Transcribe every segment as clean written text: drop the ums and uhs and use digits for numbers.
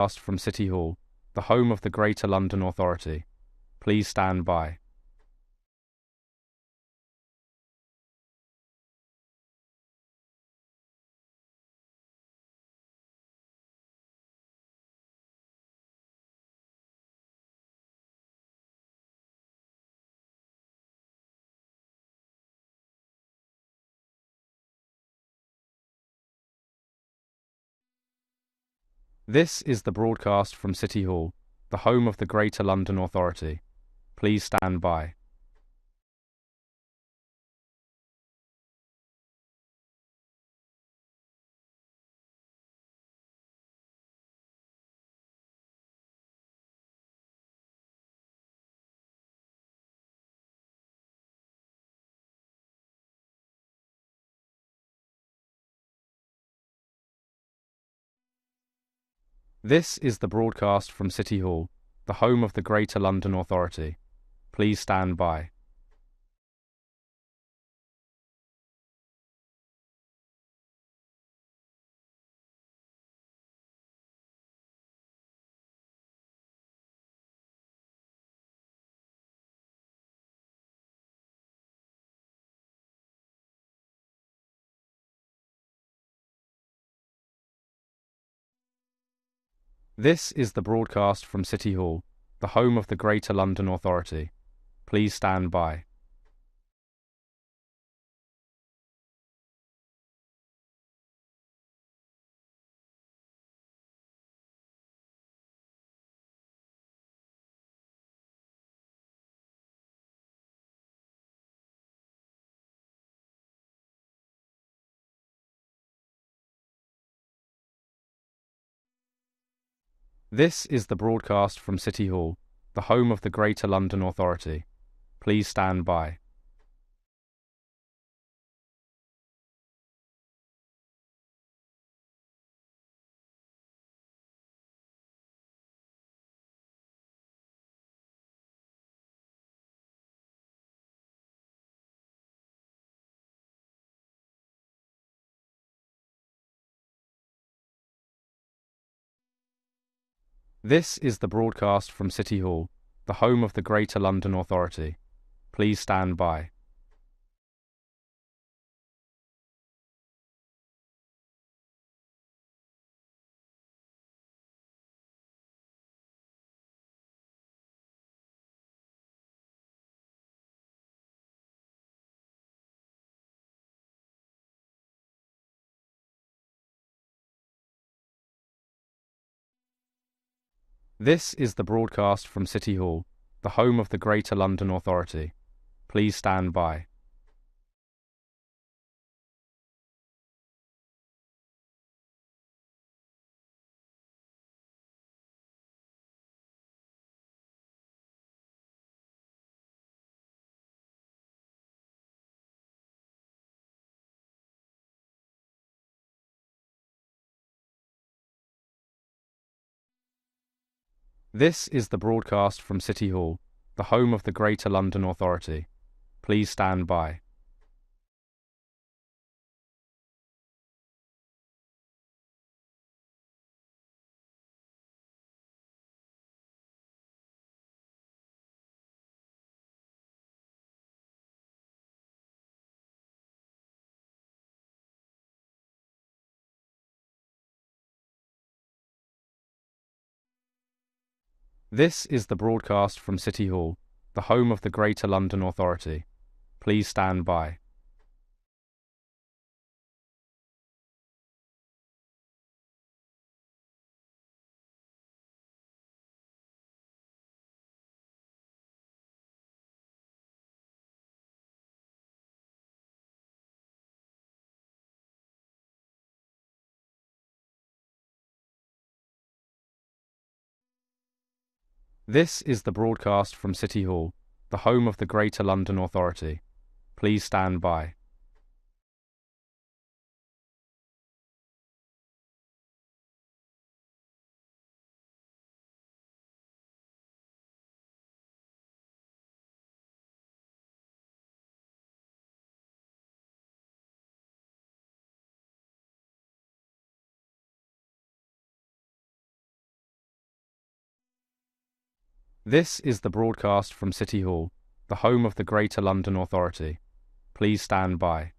Broadcast from City Hall, the home of the Greater London Authority. Please stand by. This is the broadcast from City Hall, the home of the Greater London Authority. Please stand by. This is the broadcast from City Hall, the home of the Greater London Authority. Please stand by. This is the broadcast from City Hall, the home of the Greater London Authority. Please stand by. This is the broadcast from City Hall, the home of the Greater London Authority. Please stand by. This is the broadcast from City Hall, the home of the Greater London Authority. Please stand by. This is the broadcast from City Hall, the home of the Greater London Authority. Please stand by. This is the broadcast from City Hall, the home of the Greater London Authority. Please stand by. This is the broadcast from City Hall, the home of the Greater London Authority. Please stand by. This is the broadcast from City Hall, the home of the Greater London Authority. Please stand by. This is the broadcast from City Hall, the home of the Greater London Authority. Please stand by.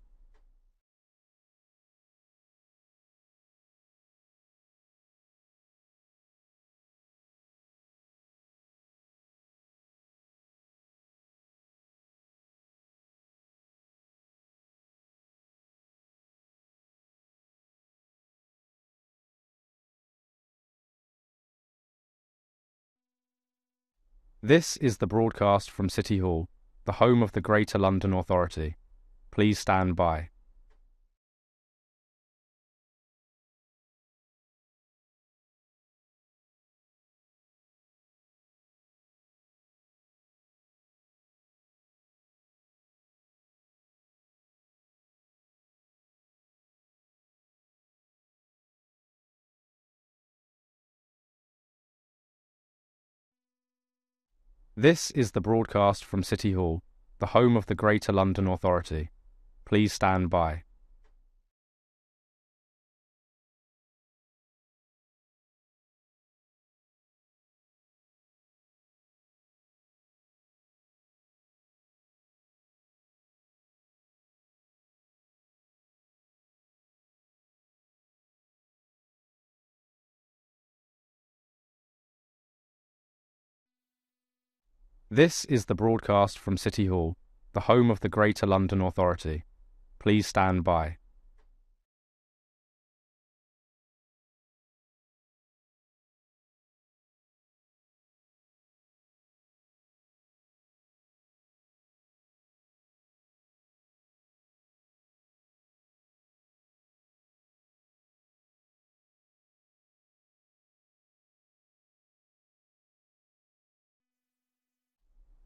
This is the broadcast from City Hall, the home of the Greater London Authority. Please stand by. This is the broadcast from City Hall, the home of the Greater London Authority. Please stand by. This is the broadcast from City Hall, the home of the Greater London Authority. Please stand by.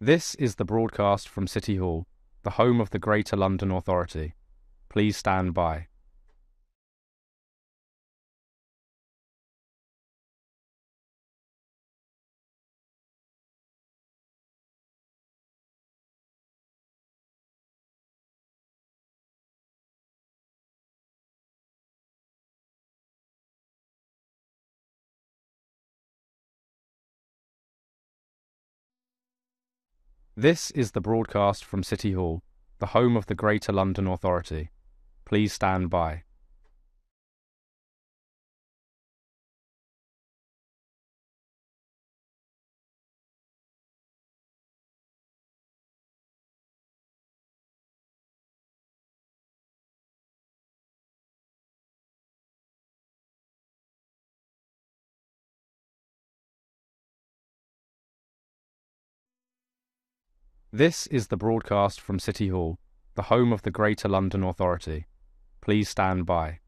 This is the broadcast from City Hall, the home of the Greater London Authority. Please stand by. This is the broadcast from City Hall, the home of the Greater London Authority. Please stand by. This is the broadcast from City Hall, the home of the Greater London Authority. Please stand by.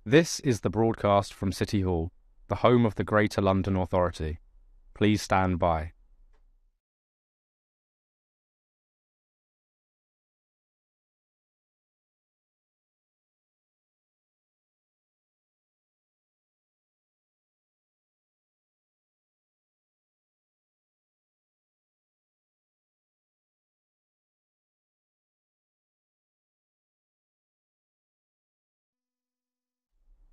This is the broadcast from City Hall, the home of the Greater London Authority. Please stand by.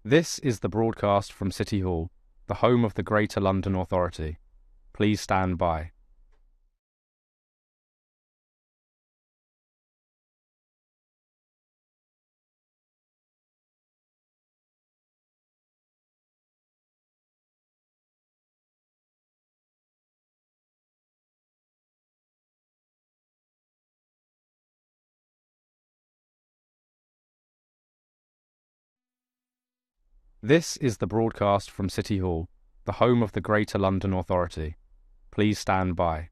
This is the broadcast from City Hall, the home of the Greater London Authority. Please stand by. This is the broadcast from City Hall, the home of the Greater London Authority. Please stand by.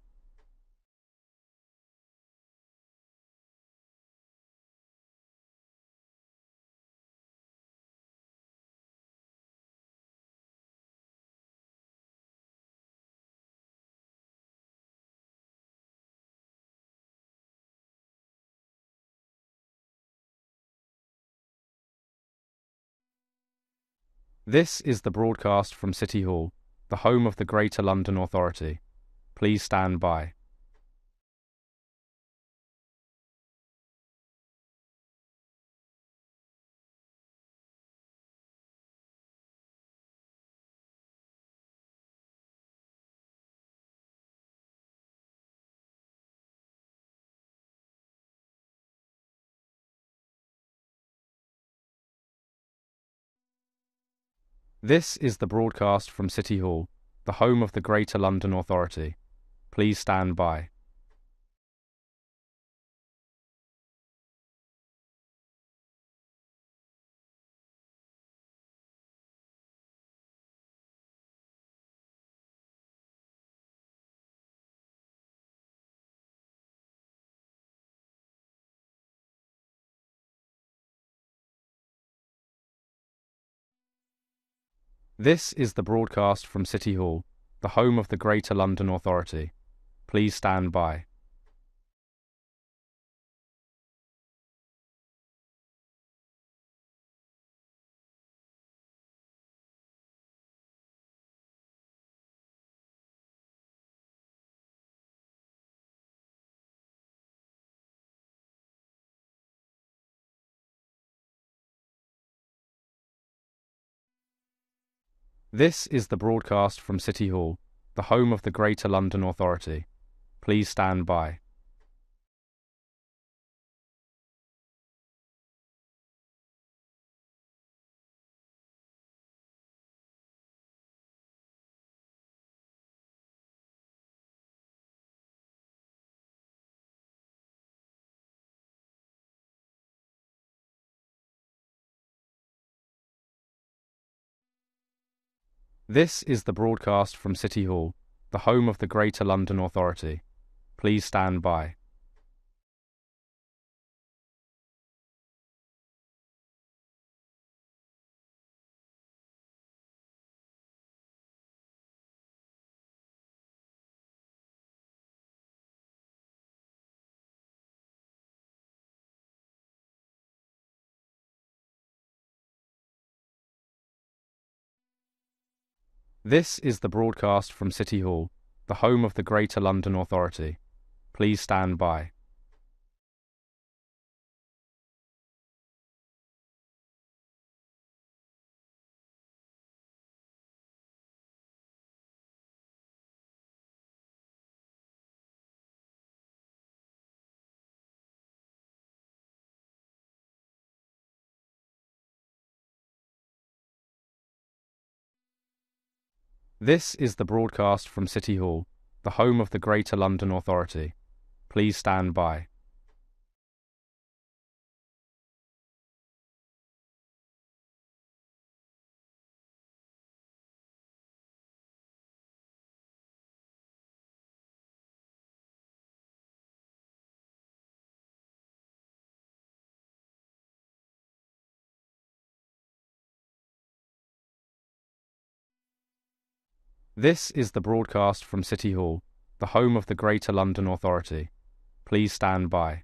This is the broadcast from City Hall, the home of the Greater London Authority. Please stand by. This is the broadcast from City Hall, the home of the Greater London Authority. Please stand by. This is the broadcast from City Hall, the home of the Greater London Authority. Please stand by. This is the broadcast from City Hall, the home of the Greater London Authority. Please stand by. This is the broadcast from City Hall, the home of the Greater London Authority. Please stand by. This is the broadcast from City Hall, the home of the Greater London Authority. Please stand by. This is the broadcast from City Hall, the home of the Greater London Authority. Please stand by. This is the broadcast from City Hall, the home of the Greater London Authority. Please stand by.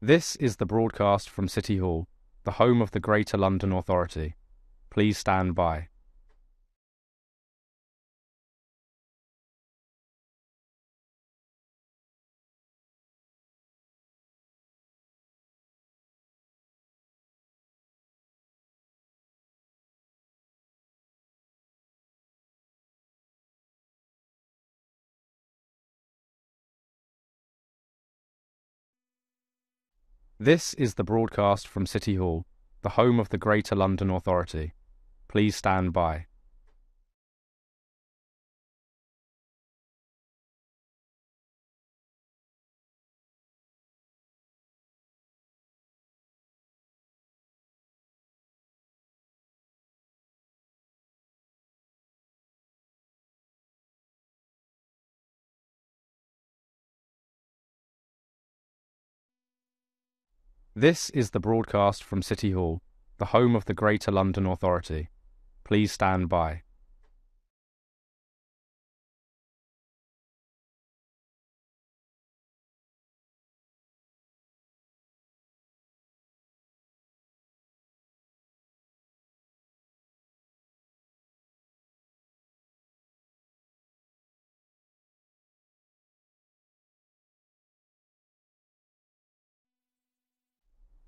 This is the broadcast from City Hall, the home of the Greater London Authority. Please stand by. This is the broadcast from City Hall, the home of the Greater London Authority. Please stand by. This is the broadcast from City Hall, the home of the Greater London Authority. Please stand by.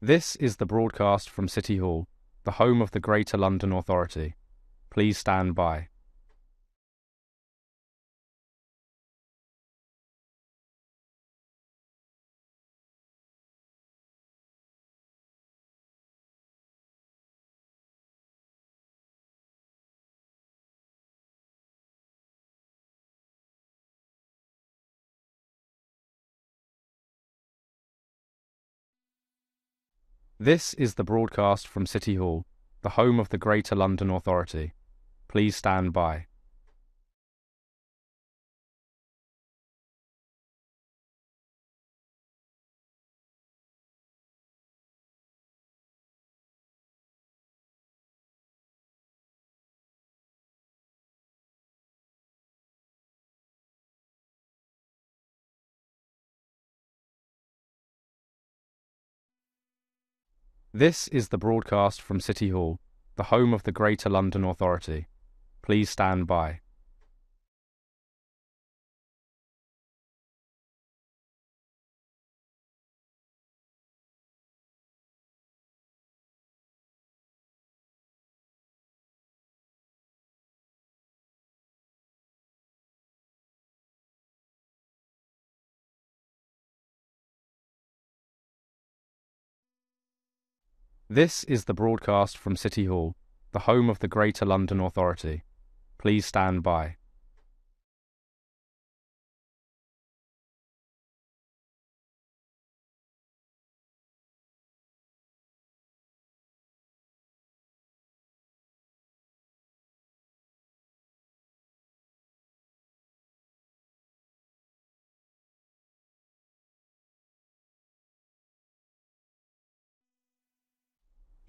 This is the broadcast from City Hall, the home of the Greater London Authority. Please stand by. This is the broadcast from City Hall, the home of the Greater London Authority. Please stand by. This is the broadcast from City Hall, the home of the Greater London Authority. Please stand by. This is the broadcast from City Hall, the home of the Greater London Authority. Please stand by.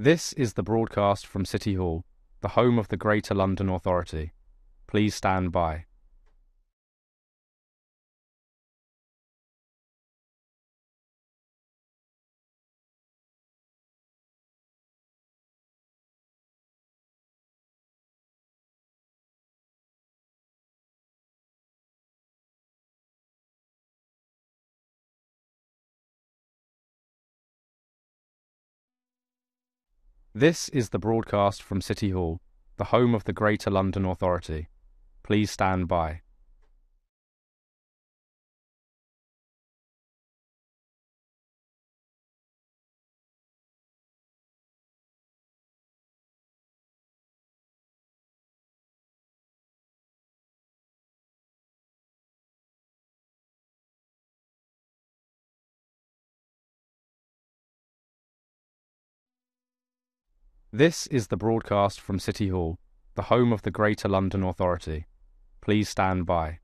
This is the broadcast from City Hall, the home of the Greater London Authority. Please stand by. This is the broadcast from City Hall, the home of the Greater London Authority. Please stand by. This is the broadcast from City Hall, the home of the Greater London Authority. Please stand by.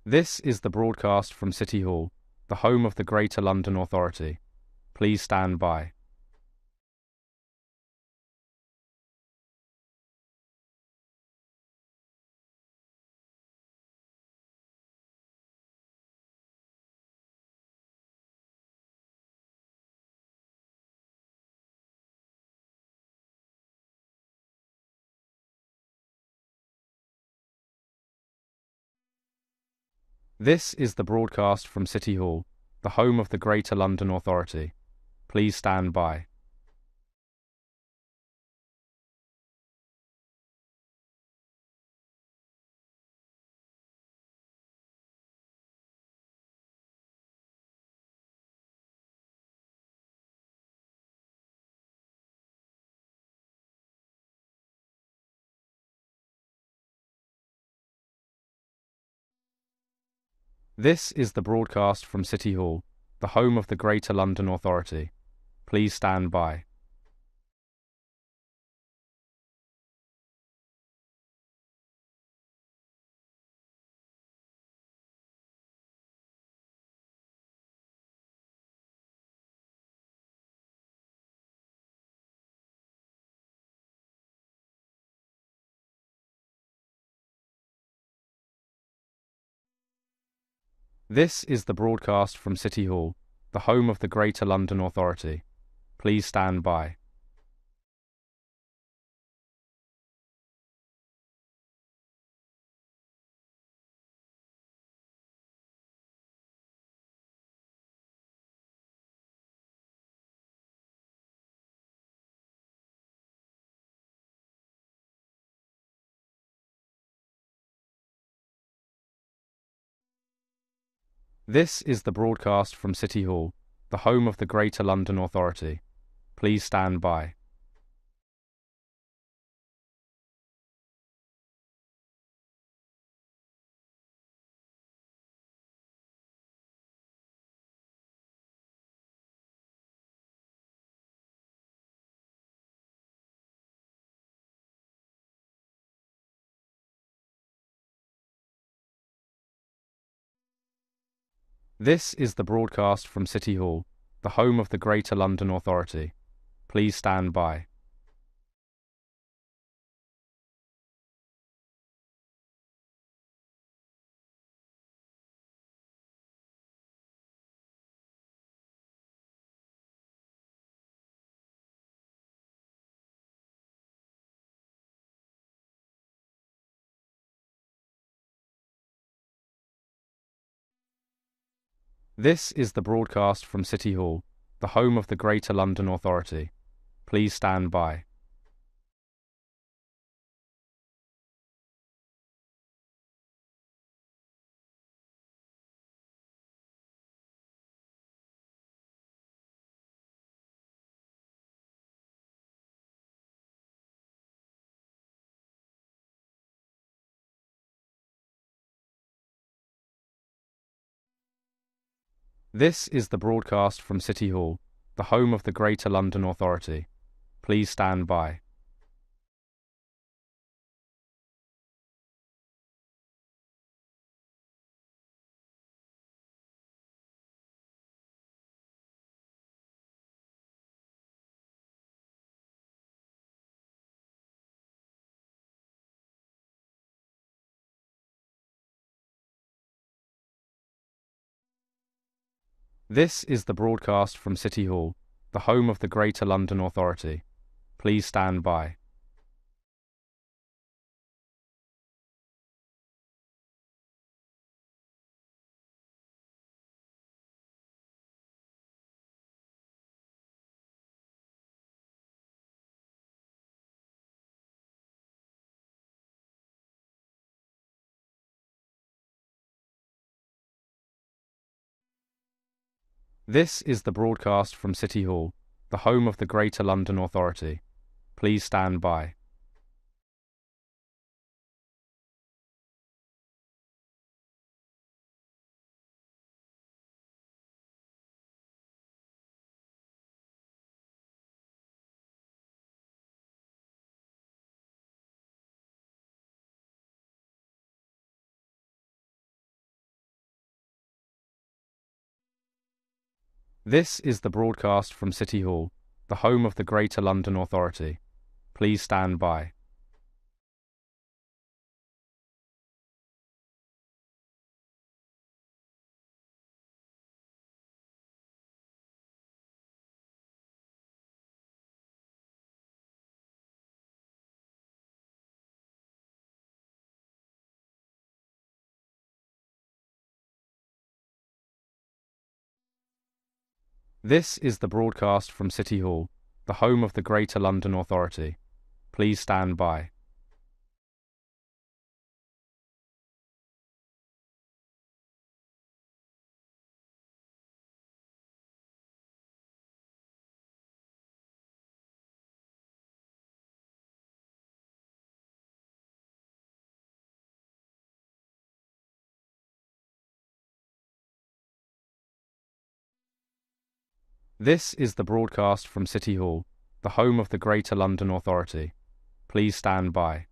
This is the broadcast from City Hall, the home of the Greater London Authority. Please stand by. This is the broadcast from City Hall, the home of the Greater London Authority. Please stand by. This is the broadcast from City Hall, the home of the Greater London Authority. Please stand by. This is the broadcast from City Hall, the home of the Greater London Authority. Please stand by. This is the broadcast from City Hall, the home of the Greater London Authority. Please stand by. This is the broadcast from City Hall, the home of the Greater London Authority. Please stand by. This is the broadcast from City Hall, the home of the Greater London Authority. Please stand by. This is the broadcast from City Hall, the home of the Greater London Authority. Please stand by. This is the broadcast from City Hall, the home of the Greater London Authority. Please stand by. This is the broadcast from City Hall, the home of the Greater London Authority. Please stand by. This is the broadcast from City Hall, the home of the Greater London Authority. Please stand by. This is the broadcast from City Hall, the home of the Greater London Authority. Please stand by. This is the broadcast from City Hall, the home of the Greater London Authority. Please stand by.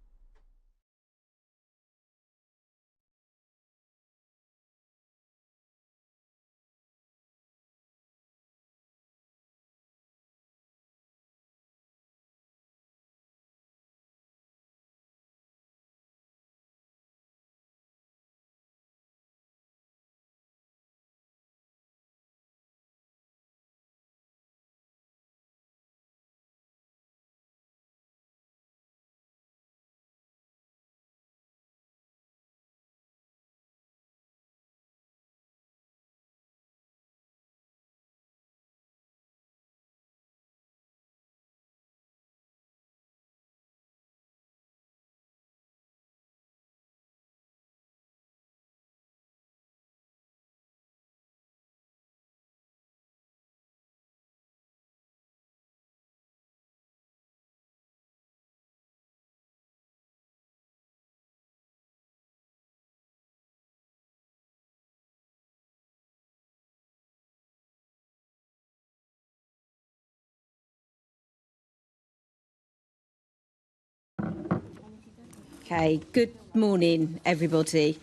Okay, good morning, everybody.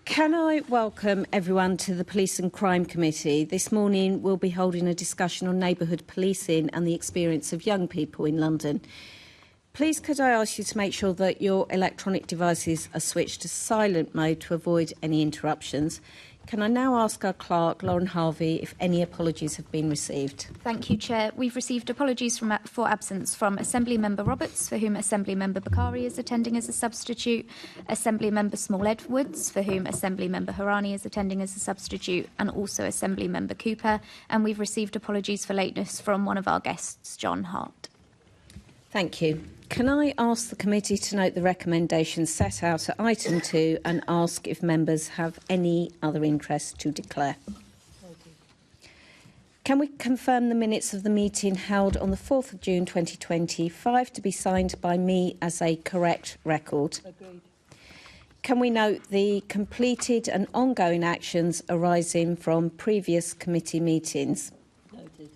Can I welcome everyone to the Police and Crime Committee? This morning we'll be holding a discussion on neighbourhood policing and the experience of young people in London. Please could I ask you to make sure that your electronic devices are switched to silent mode to avoid any interruptions. Can I now ask our clerk, Lauren Harvey, if any apologies have been received? Thank you, Chair. We've received apologies for absence from Assembly Member Roberts, for whom Assembly Member Bakari is attending as a substitute, Assembly Member Small-Edwards, for whom Assembly Member Harani is attending as a substitute, and also Assembly Member Cooper. And we've received apologies for lateness from one of our guests, John Hart. Thank you. Can I ask the committee to note the recommendations set out at item 2 and ask if members have any other interest to declare? Can we confirm the minutes of the meeting held on the 4th of June 2025 to be signed by me as a correct record? Agreed. Can we note the completed and ongoing actions arising from previous committee meetings? Noted.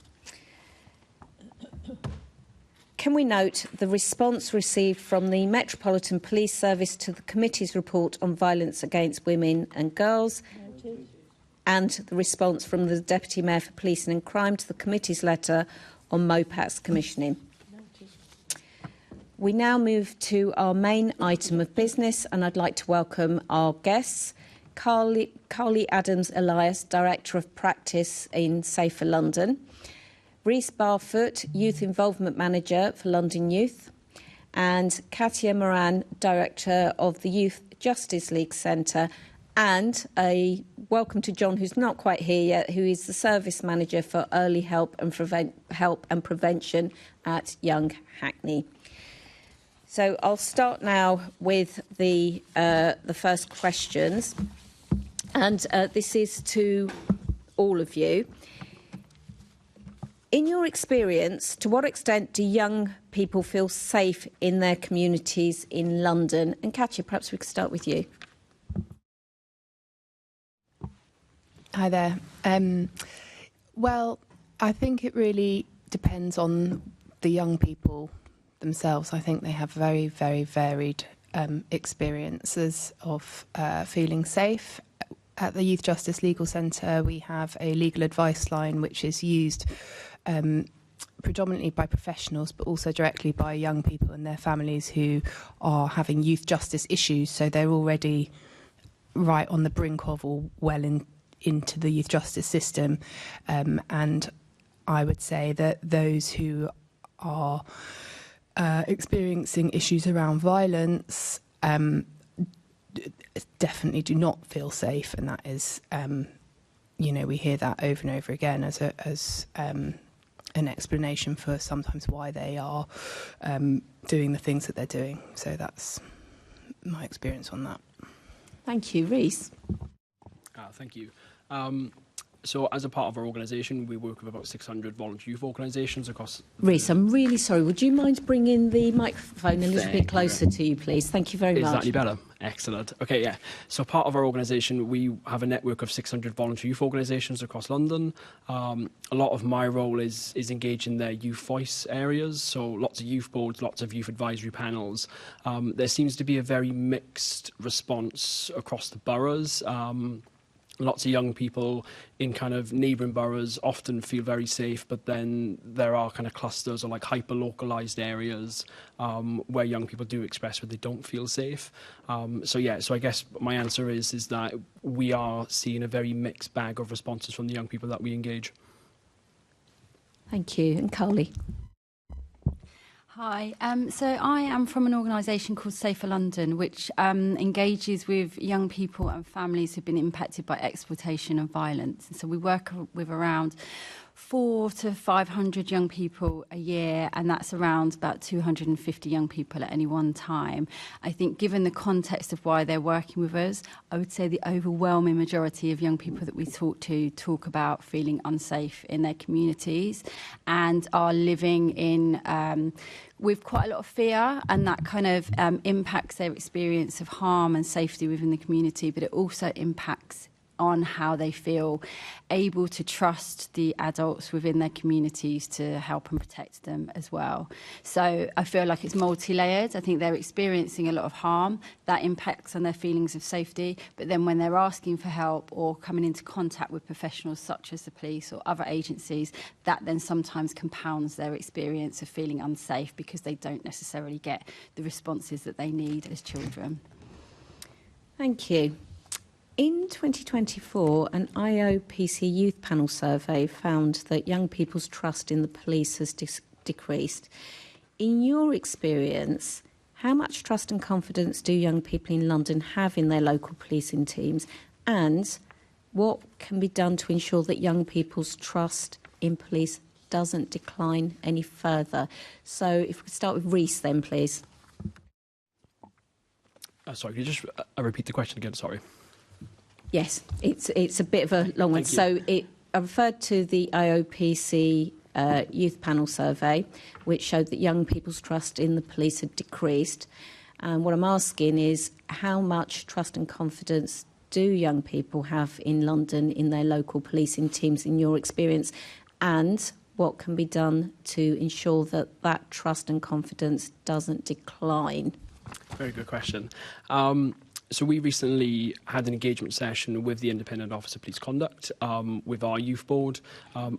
Can we note the response received from the Metropolitan Police Service to the committee's report on violence against women and girls? Noted. And the response from the Deputy Mayor for Policing and Crime to the committee's letter on MOPAT's commissioning? Noted. We now move to our main item of business, and I'd like to welcome our guests. Carly Adams-Elias, Director of Practice in Safer London. Rhys Barfoot, Youth Involvement Manager for London Youth, and Katia Moran, Director of the Youth Justice League Centre, and a welcome to John, who's not quite here yet, who is the Service Manager for Early Help and Prevention at Young Hackney. So I'll start now with the first questions, and this is to all of you. In your experience, to what extent do young people feel safe in their communities in London? And Katia, perhaps we could start with you. Hi there. Well, I think it really depends on the young people themselves. I think they have very, very varied experiences of feeling safe. At the Youth Justice Legal Centre, we have a legal advice line which is used predominantly by professionals, but also directly by young people and their families who are having youth justice issues. So they're already right on the brink of or well into the youth justice system. And I would say that those who are experiencing issues around violence definitely do not feel safe, and that is, we hear that over and over again as an explanation for sometimes why they are doing the things that they're doing. So that's my experience on that. Thank you. Rhys. Thank you. So as a part of our organisation, we work with about 600 voluntary youth organisations across... Reece, I'm really sorry. Would you mind bringing the microphone a little bit closer to you, please? Thank you very much. Is that any better? Excellent. Okay, yeah. So part of our organisation, we have a network of 600 voluntary youth organisations across London. A lot of my role is engaged in their youth voice areas, so lots of youth boards, lots of youth advisory panels. There seems to be a very mixed response across the boroughs. Lots of young people in kind of neighbouring boroughs often feel very safe, but then there are kind of clusters or like hyper-localised areas where young people do express where they don't feel safe. So I guess my answer is that we are seeing a very mixed bag of responses from the young people that we engage. Thank you. And Carly? Hi, so I am from an organisation called Safer London, which engages with young people and families who've been impacted by exploitation and violence. And so we work with around 400 to 500 young people a year, and that's around about 250 young people at any one time. I think given the context of why they're working with us, I would say the overwhelming majority of young people that we talk to talk about feeling unsafe in their communities and are living in with quite a lot of fear, and that kind of impacts their experience of harm and safety within the community, but it also impacts on how they feel able to trust the adults within their communities to help and protect them as well. So I feel like it's multi-layered. I think they're experiencing a lot of harm that impacts on their feelings of safety, but then when they're asking for help or coming into contact with professionals such as the police or other agencies, that then sometimes compounds their experience of feeling unsafe because they don't necessarily get the responses that they need as children. Thank you. In 2024, an IOPC Youth Panel survey found that young people's trust in the police has decreased. In your experience, how much trust and confidence do young people in London have in their local policing teams? And what can be done to ensure that young people's trust in police doesn't decline any further? So if we start with Reece then, please. Sorry, can you just repeat the question again? Sorry. Yes, it's a bit of a long one. So I referred to the IOPC Youth Panel survey, which showed that young people's trust in the police had decreased. And what I'm asking is, how much trust and confidence do young people have in London in their local policing teams, in your experience? And what can be done to ensure that that trust and confidence doesn't decline? Very good question. So we recently had an engagement session with the Independent Office of Police Conduct with our youth board.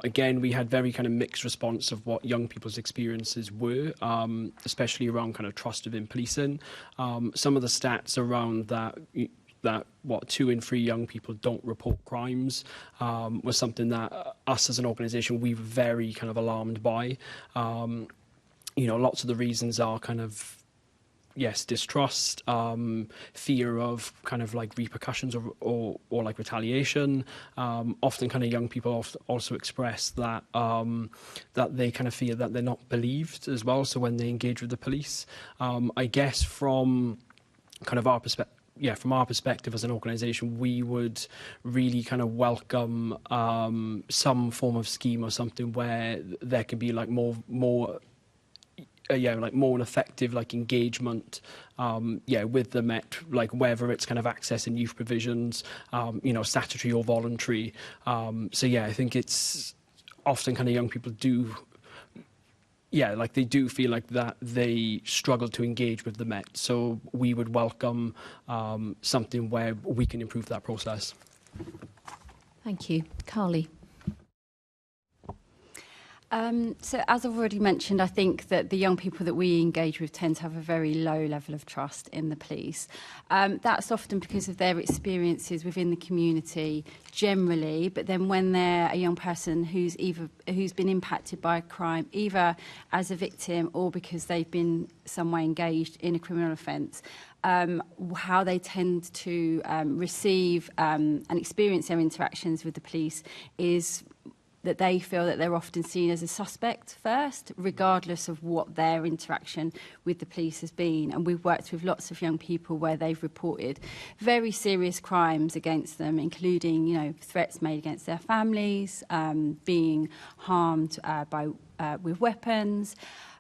Again, we had very kind of mixed response of what young people's experiences were, especially around kind of trust within policing. Some of the stats around that 2 in 3 young people don't report crimes was something that us as an organisation, we were very kind of alarmed by. Lots of the reasons are kind of, yes, distrust, fear of kind of like repercussions or like retaliation. Often kind of young people also express that that they kind of feel that they're not believed as well. So when they engage with the police, I guess from kind of our perspective, from our perspective as an organisation, we would really kind of welcome some form of scheme or something where there could be like more an effective like engagement with the Met, like whether it's kind of access and youth provisions, statutory or voluntary. I think it's often kind of young people do they do feel like that they struggle to engage with the Met. So we would welcome something where we can improve that process. Thank you. Carly. So as I've already mentioned, I think that the young people that we engage with tend to have a very low level of trust in the police. That's often because of their experiences within the community generally, but then when they're a young person who's been impacted by a crime, either as a victim or because they've been some way engaged in a criminal offence, how they tend to receive and experience their interactions with the police is that they feel that they're often seen as a suspect first, regardless of what their interaction with the police has been. And we've worked with lots of young people where they've reported very serious crimes against them, including, you know, threats made against their families, being harmed with weapons,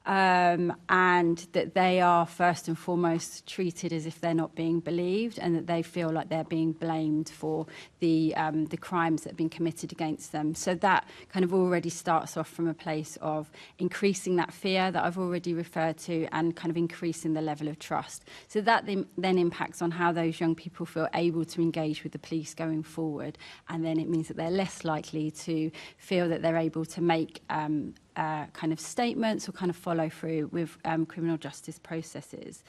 and that they are first and foremost treated as if they're not being believed, and that they feel like they're being blamed for the crimes that have been committed against them. So that kind of already starts off from a place of increasing that fear that I've already referred to, and kind of increasing the level of trust. So that then impacts on how those young people feel able to engage with the police going forward, and then it means that they're less likely to feel that they're able to make kind of statements or kind of follow through with criminal justice processes.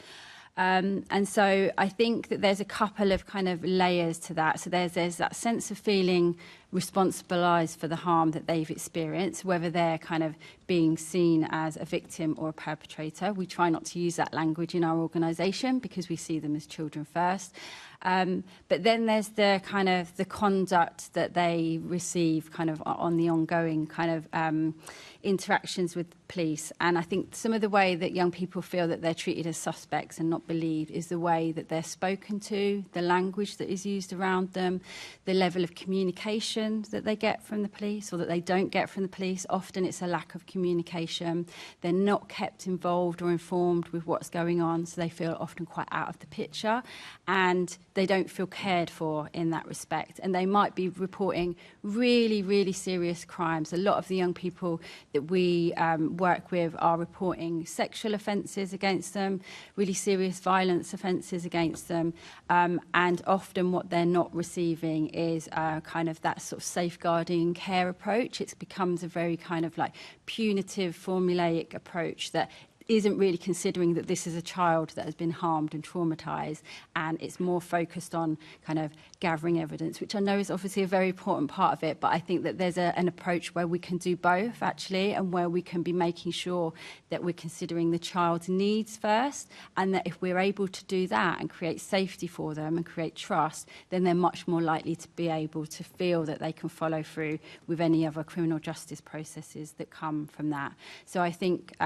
And so I think that there's a couple of kind of layers to that. So there's that sense of feeling responsibilised for the harm that they've experienced, whether they're kind of being seen as a victim or a perpetrator. We try not to use that language in our organisation because we see them as children first. But then there's the kind of the conduct that they receive kind of on the ongoing kind of interactions with the police. And I think some of the way that young people feel that they're treated as suspects and not believed is the way that they're spoken to, the language that is used around them, the level of communication that they get from the police or that they don't get from the police. Often it's a lack of communication. They're not kept involved or informed with what's going on, so they feel often quite out of the picture, and they don't feel cared for in that respect. And they might be reporting really, really serious crimes. A lot of the young people that we work with are reporting sexual offences against them, really serious violence offences against them, and often what they're not receiving is kind of that sort of safeguarding care approach. It becomes a very kind of like punitive, formulaic approach that isn't really considering that this is a child that has been harmed and traumatised, and it's more focused on kind of gathering evidence, which I know is obviously a very important part of it, but I think that there's an approach where we can do both actually, and where we can be making sure that we're considering the child's needs first, and that if we're able to do that and create safety for them and create trust, then they're much more likely to be able to feel that they can follow through with any other criminal justice processes that come from that. So I think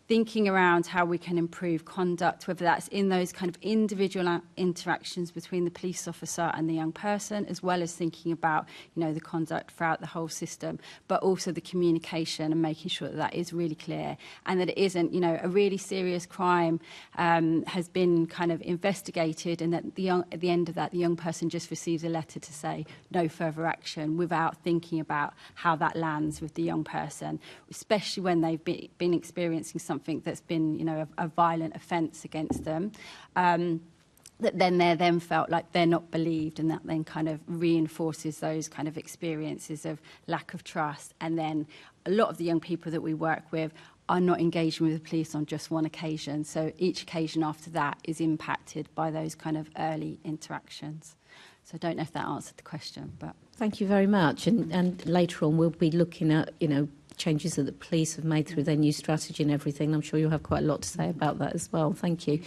thinking around how we can improve conduct, whether that's in those kind of individual interactions between the police officer and the young person, as well as thinking about, you know, the conduct throughout the whole system, but also the communication and making sure that that is really clear, and that it isn't, you know, a really serious crime has been kind of investigated, and that at the end of that, the young person just receives a letter to say no further action, without thinking about how that lands with the young person, especially when they've been experiencing something that's been, you know, a violent offence against them, that then they're then felt like they're not believed, and that then kind of reinforces those kind of experiences of lack of trust. And then a lot of the young people that we work with are not engaging with the police on just one occasion, so each occasion after that is impacted by those kind of early interactions. So I don't know if that answered the question, but Thank you very much. And later on we'll be looking at, you know, changes that the police have made through their new strategy and everything. I'm sure you'll have quite a lot to say about that as well. Thank you.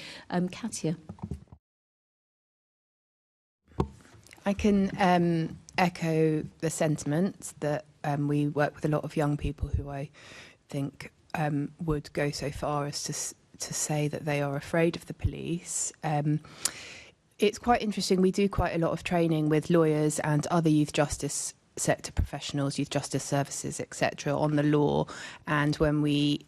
Katia. I can echo the sentiment that we work with a lot of young people who I think would go so far as to say that they are afraid of the police. It's quite interesting. We do quite a lot of training with lawyers and other youth justice sector professionals, youth justice services, etc., on the law. And when we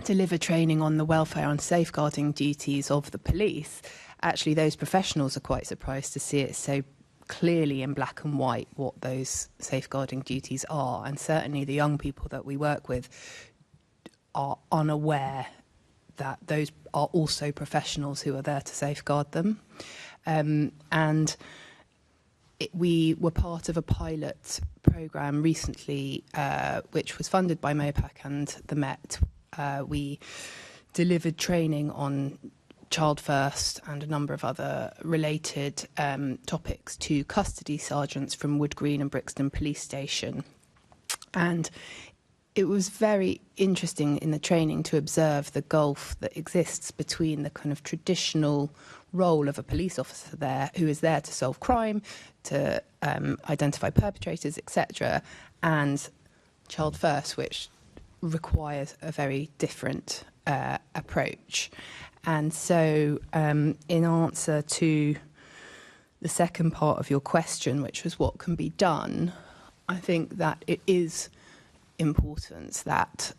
deliver training on the welfare and safeguarding duties of the police, actually those professionals are quite surprised to see it so clearly in black and white what those safeguarding duties are. And certainly the young people that we work with are unaware that those are also professionals who are there to safeguard them. We were part of a pilot programme recently, which was funded by MOPAC and the Met. We delivered training on Child First and a number of other related topics to custody sergeants from Wood Green and Brixton Police Station. And it was very interesting in the training to observe the gulf that exists between the kind of traditional role of a police officer there, who is there to solve crime, to identify perpetrators, etc., and Child First, which requires a very different approach. And so in answer to the second part of your question, which was what can be done, I think that it is important that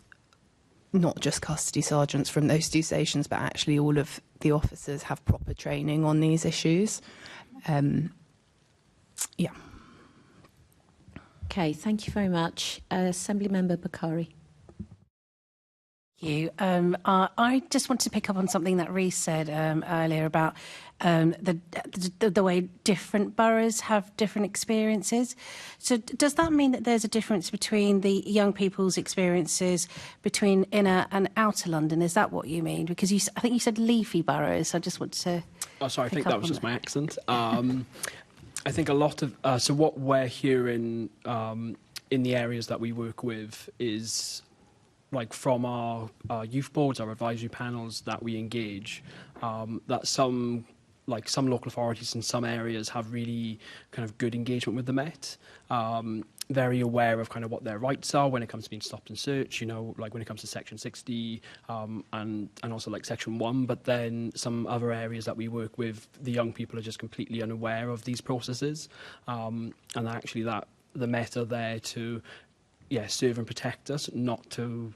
not just custody sergeants from those two stations, but actually all of the officers have proper training on these issues. Yeah. Okay, thank you very much. Assembly Member Bakari. You. I just wanted to pick up on something that Reece said earlier about the way different boroughs have different experiences. So does that mean that there's a difference between the young people's experiences between inner and outer London? Is that what you mean? Because I think you said leafy boroughs. I just want to... Oh, sorry, I think that was just my accent. I think a lot of... so what we're hearing in the areas that we work with is... like from our youth boards, our advisory panels that we engage, that some local authorities in some areas have really kind of good engagement with the Met, very aware of kind of what their rights are when it comes to being stopped and searched, you know, like when it comes to Section 60 and also like Section 1. But then some other areas that we work with, the young people are just completely unaware of these processes, and actually that the Met are there to serve and protect us, not to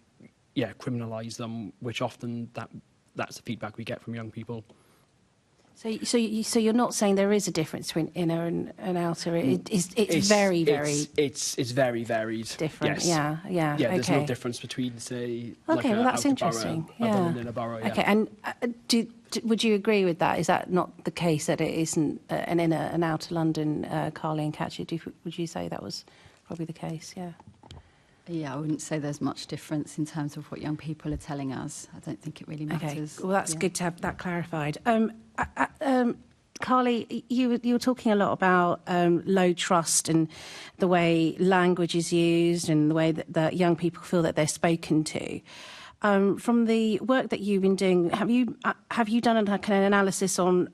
criminalise them, which often that's the feedback we get from young people. So you're not saying there is a difference between inner and outer. It's very very varied. Different. Yes. Yeah. There's okay. no difference between, say, okay, well that's interesting. Borough, other than in a borough. Yeah. Okay, and would you agree with that? Is that not the case, that it isn't an inner and outer London, Carly and Katya? Would you say that was probably the case? Yeah. Yeah, I wouldn't say there's much difference in terms of what young people are telling us. I don't think it really matters. Okay, well, that's good to have that clarified. Carly, you were talking a lot about low trust and the way language is used and the way that young people feel that they're spoken to. From the work that you've been doing, have you done an analysis on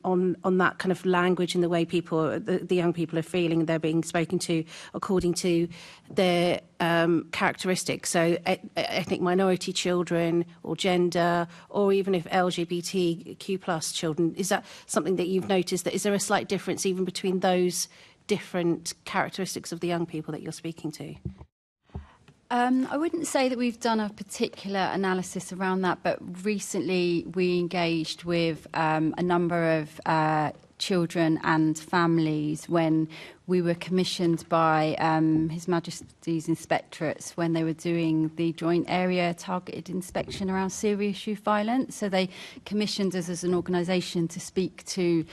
that kind of language and the way the young people are feeling they're being spoken to according to their characteristics? So ethnic minority children or gender, or even if LGBTQ plus children, is that something that you've noticed? That is there a slight difference even between those different characteristics of the young people that you're speaking to? I wouldn't say that we've done a particular analysis around that, but recently we engaged with a number of children and families when we were commissioned by His Majesty's Inspectorates when they were doing the joint area targeted inspection around serious youth violence. So they commissioned us as an organisation to speak to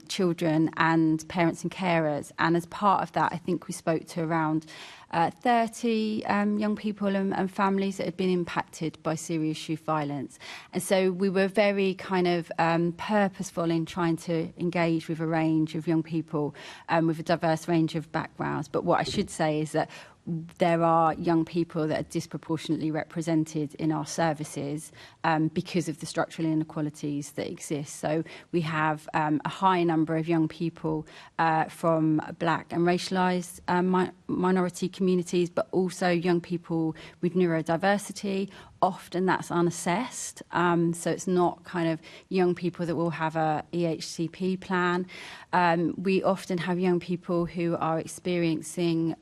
children and parents and carers. And as part of that, I think we spoke to around 30 young people and families that had been impacted by serious youth violence. And so we were very kind of purposeful in trying to engage with a range of young people with a diverse range of backgrounds. But what I should say is that there are young people that are disproportionately represented in our services because of the structural inequalities that exist. So we have a high number of young people from black and racialised minority communities, but also young people with neurodiversity. Often that's unassessed, so it's not kind of young people that will have a EHCP plan. We often have young people who are experiencing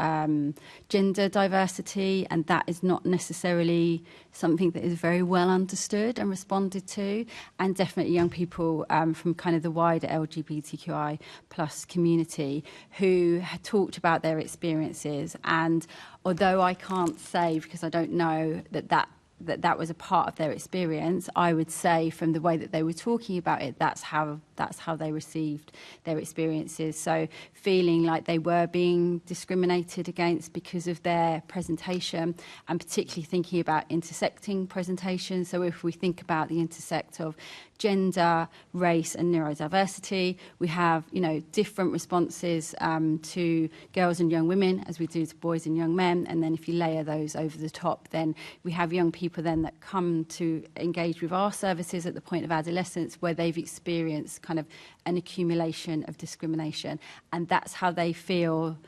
gender diversity, and that is not necessarily something that is very well understood and responded to, and definitely young people from kind of the wider LGBTQI plus community who had talked about their experiences. And although I can't say, because I don't know that was a part of their experience, I would say from the way that they were talking about it, that's how that's how they received their experiences. So feeling like they were being discriminated against because of their presentation, and particularly thinking about intersecting presentation. So if we think about the intersect of gender, race and neurodiversity, we have, different responses to girls and young women as we do to boys and young men. And then if you layer those over the top, then we have young people then that come to engage with our services at the point of adolescence where they've experienced kind of an accumulation of discrimination. And that's how they feel.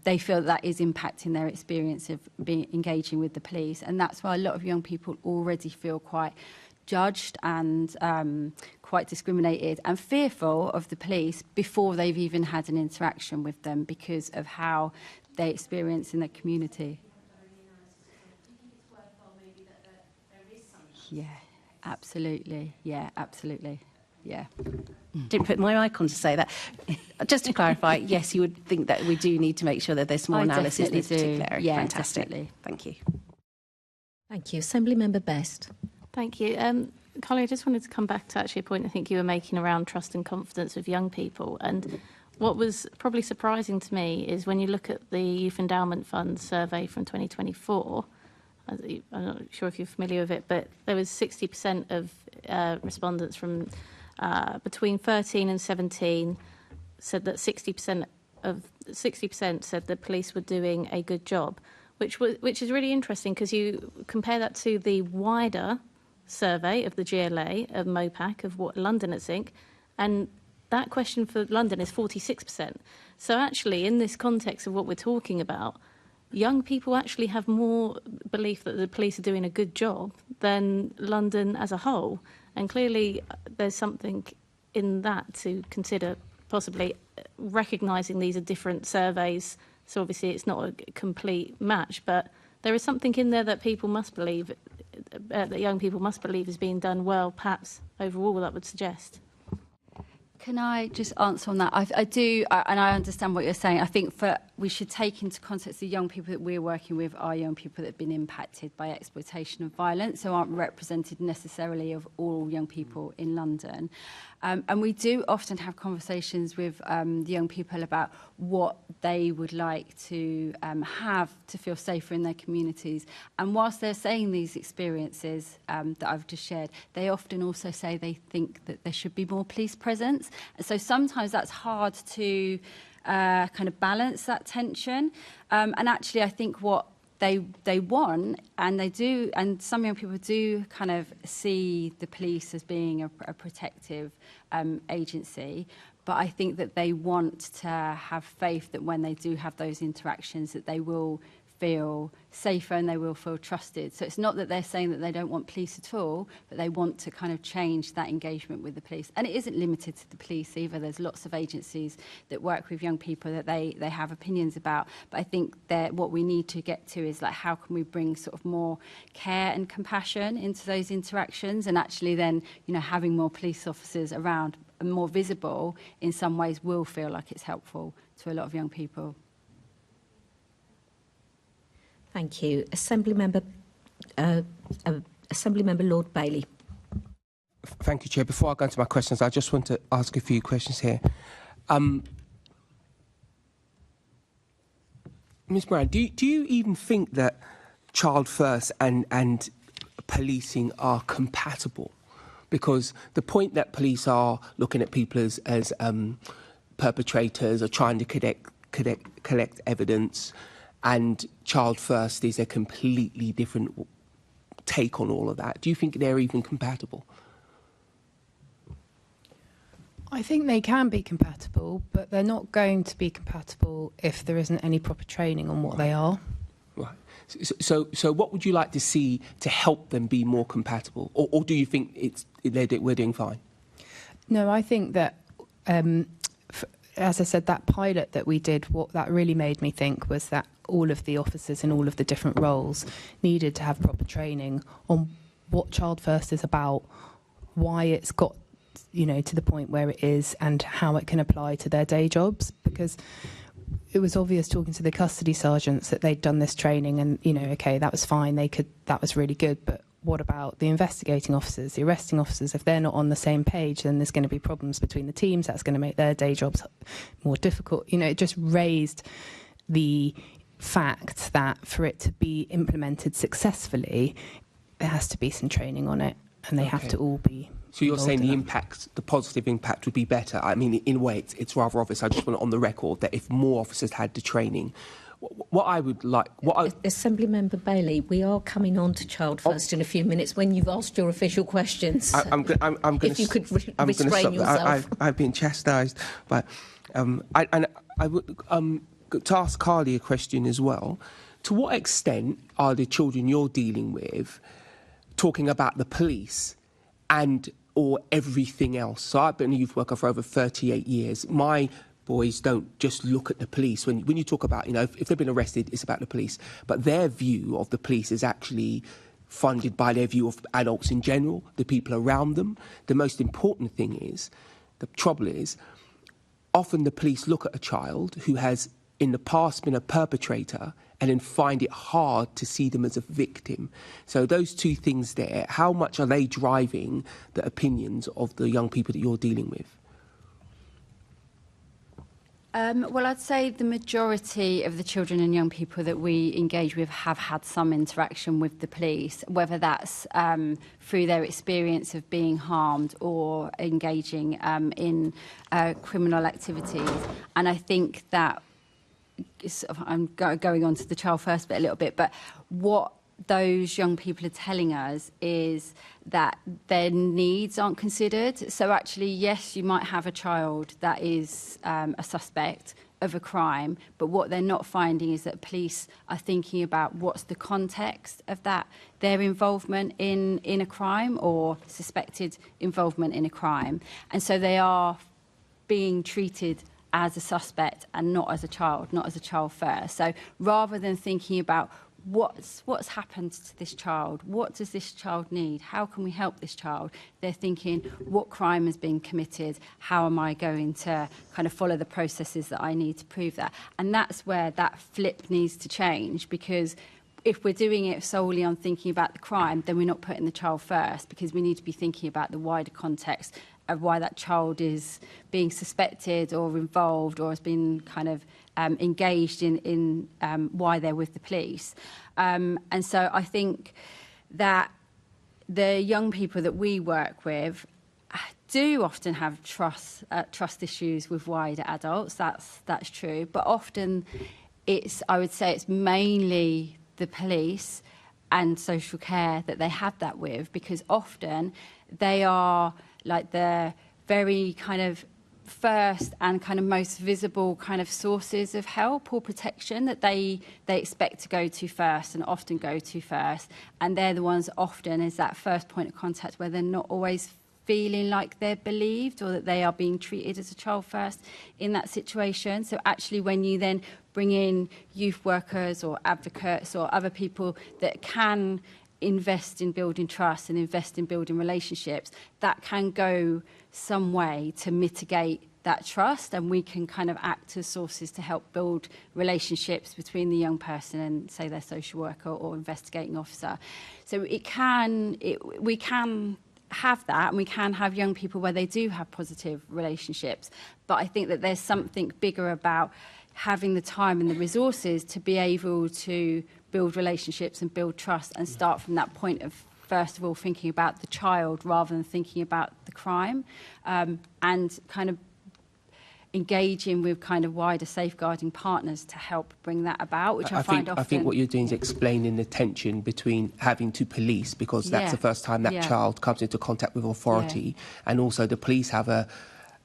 They feel that is impacting their experience of engaging with the police. And that's why a lot of young people already feel quite judged and quite discriminated and fearful of the police before they've even had an interaction with them because of how they experience in their community. Yeah, absolutely. Yeah, absolutely. Yeah. Didn't put my icon to say that. Just to clarify, yes, you would think that we do need to make sure that there's more analysis in this particular area. Yeah, fantastic. Definitely. Thank you. Thank you. Assemblymember Best. Thank you. Carly, I just wanted to come back to actually a point I think you were making around trust and confidence with young people. And what was probably surprising to me is when you look at the Youth Endowment Fund survey from 2024, I'm not sure if you're familiar with it, but there was 60% of respondents from between 13 and 17 said that 60% said the police were doing a good job, which is really interesting because you compare that to the wider survey of the GLA, of MOPAC, of what Londoners think, and that question for London is 46%. So actually, in this context of what we're talking about, young people actually have more belief that the police are doing a good job than London as a whole. And clearly, there's something in that to consider, possibly recognising these are different surveys. So obviously, it's not a complete match, but there is something in there that people must believe, that young people must believe is being done well, perhaps overall, that would suggest. Can I just answer on that? I do, and I understand what you're saying. I think we should take into context the young people that we're working with are young people that have been impacted by exploitation and violence, so aren't represented necessarily of all young people in London. And we do often have conversations with the young people about what they would like to have to feel safer in their communities. And whilst they're saying these experiences that I've just shared, they often also say they think that there should be more police presence. And so sometimes that's hard to kind of balance that tension. And actually, I think what they want, and they do, and some young people do kind of see the police as being a protective agency, but I think that they want to have faith that when they do have those interactions that they will feel safer and they will feel trusted. So it's not that they're saying that they don't want police at all, but they want to kind of change that engagement with the police. And it isn't limited to the police either. There's lots of agencies that work with young people that they have opinions about. But I think that what we need to get to is like, how can we bring sort of more care and compassion into those interactions, and actually then, having more police officers around and more visible in some ways will feel like it's helpful to a lot of young people. Thank you. Assemblymember Lord Bailey. Thank you, Chair. Before I go into my questions, I just want to ask a few questions here. Ms. Brown, do you even think that Child First and policing are compatible? Because the point that police are looking at people as perpetrators or trying to collect evidence, and Child First is a completely different take on all of that. Do you think they're even compatible? I think they can be compatible, but they're not going to be compatible if there isn't any proper training on what they are. Right. So what would you like to see to help them be more compatible? Or do you think we're doing fine? No, I think that, as I said, that pilot that we did, what that really made me think was that all of the officers in all of the different roles needed to have proper training on what Child First is about, why it's got, to the point where it is, and how it can apply to their day jobs. Because it was obvious talking to the custody sergeants that they'd done this training and, okay, that was fine. That was really good. But what about the investigating officers, the arresting officers? If they're not on the same page, then there's going to be problems between the teams. That's going to make their day jobs more difficult. You know, it just raised the fact that for it to be implemented successfully, there has to be some training on it, and they have to all be. So you're saying the impact, the positive impact would be better. I mean, in a way, it's rather obvious. I just want it on the record that if more officers had the training, what I would like... Assembly Member Bailey, we are coming on to Child First in a few minutes when you've asked your official questions. I'm going to... If you could restrain yourself. I've been chastised. But I would to ask Carly a question as well. To what extent are the children you're dealing with talking about the police and or everything else? So I've been a youth worker for over 38 years. My boys don't just look at the police. When you talk about, you know, if they've been arrested, it's about the police. But their view of the police is actually funded by their view of adults in general, the people around them. The most important thing is, the trouble is, often the police look at a child who has in the past been a perpetrator and then find it hard to see them as a victim. So those two things there, how much are they driving the opinions of the young people that you're dealing with? Well, I'd say the majority of the children and young people that we engage with have had some interaction with the police, whether that's through their experience of being harmed or engaging in criminal activities. And I think that I'm going on to the Child First bit a little bit, but what those young people are telling us is that their needs aren't considered. So actually, yes, you might have a child that is a suspect of a crime, but what they're not finding is that police are thinking about what's the context of that, their involvement in a crime or suspected involvement in a crime. And so they are being treated as a suspect and not as a child first. So rather than thinking about what's happened to this child, what does this child need, how can we help this child, they're thinking, what crime has been committed, how am I going to kind of follow the processes that I need to prove that. And that's where that flip needs to change, because if we're doing it solely on thinking about the crime, then we're not putting the child first, because we need to be thinking about the wider context of why that child is being suspected or involved or has been kind of engaged in why they're with the police. And so I think that the young people that we work with do often have trust issues with wider adults. That's true. But often I would say it's mainly the police and social care that they have that with, because often they are like the very kind of first and kind of most visible kind of sources of help or protection that they expect to go to first and often go to first. And they're the ones often is that first point of contact where they're not always feeling like they're believed or that they are being treated as a child first in that situation. So actually when you then bring in youth workers or advocates or other people that can invest in building trust and invest in building relationships, that can go some way to mitigate that trust, and we can kind of act as sources to help build relationships between the young person and, say, their social worker or investigating officer. So we can have that, and we can have young people where they do have positive relationships, but I think that there's something bigger about having the time and the resources to be able to build relationships and build trust and start from that point of, first of all, thinking about the child rather than thinking about the crime, and kind of engaging with kind of wider safeguarding partners to help bring that about, which I find often... I think what you're doing is explaining the tension between having to police, because that's the first time that child comes into contact with authority, and also the police have a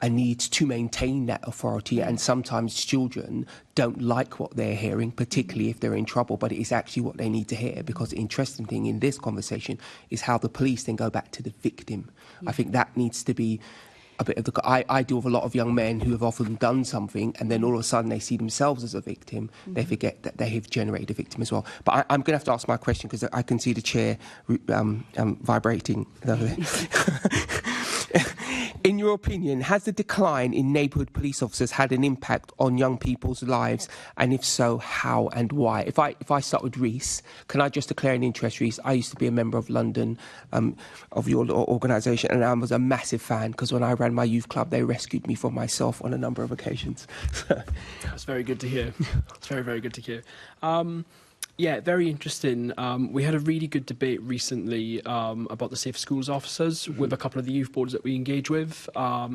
need to maintain that authority, and sometimes children don't like what they're hearing, particularly if they're in trouble, but it is actually what they need to hear, because the interesting thing in this conversation is how the police then go back to the victim. I think that needs to be a bit of the... I deal with a lot of young men who have often done something, and then all of a sudden they see themselves as a victim. They forget that they have generated a victim as well. But I'm going to have to ask my question, because I can see the chair vibrating. In your opinion, has the decline in neighbourhood police officers had an impact on young people's lives? And if so, how and why? If I start with Reece, can I just declare an interest, Reece? I used to be a member of London, of your organisation, and I was a massive fan because when I ran my youth club, they rescued me from myself on a number of occasions. That's very good to hear. It's very, very good to hear. Yeah, very interesting. We had a really good debate recently about the Safe Schools officers with a couple of the youth boards that we engage with. I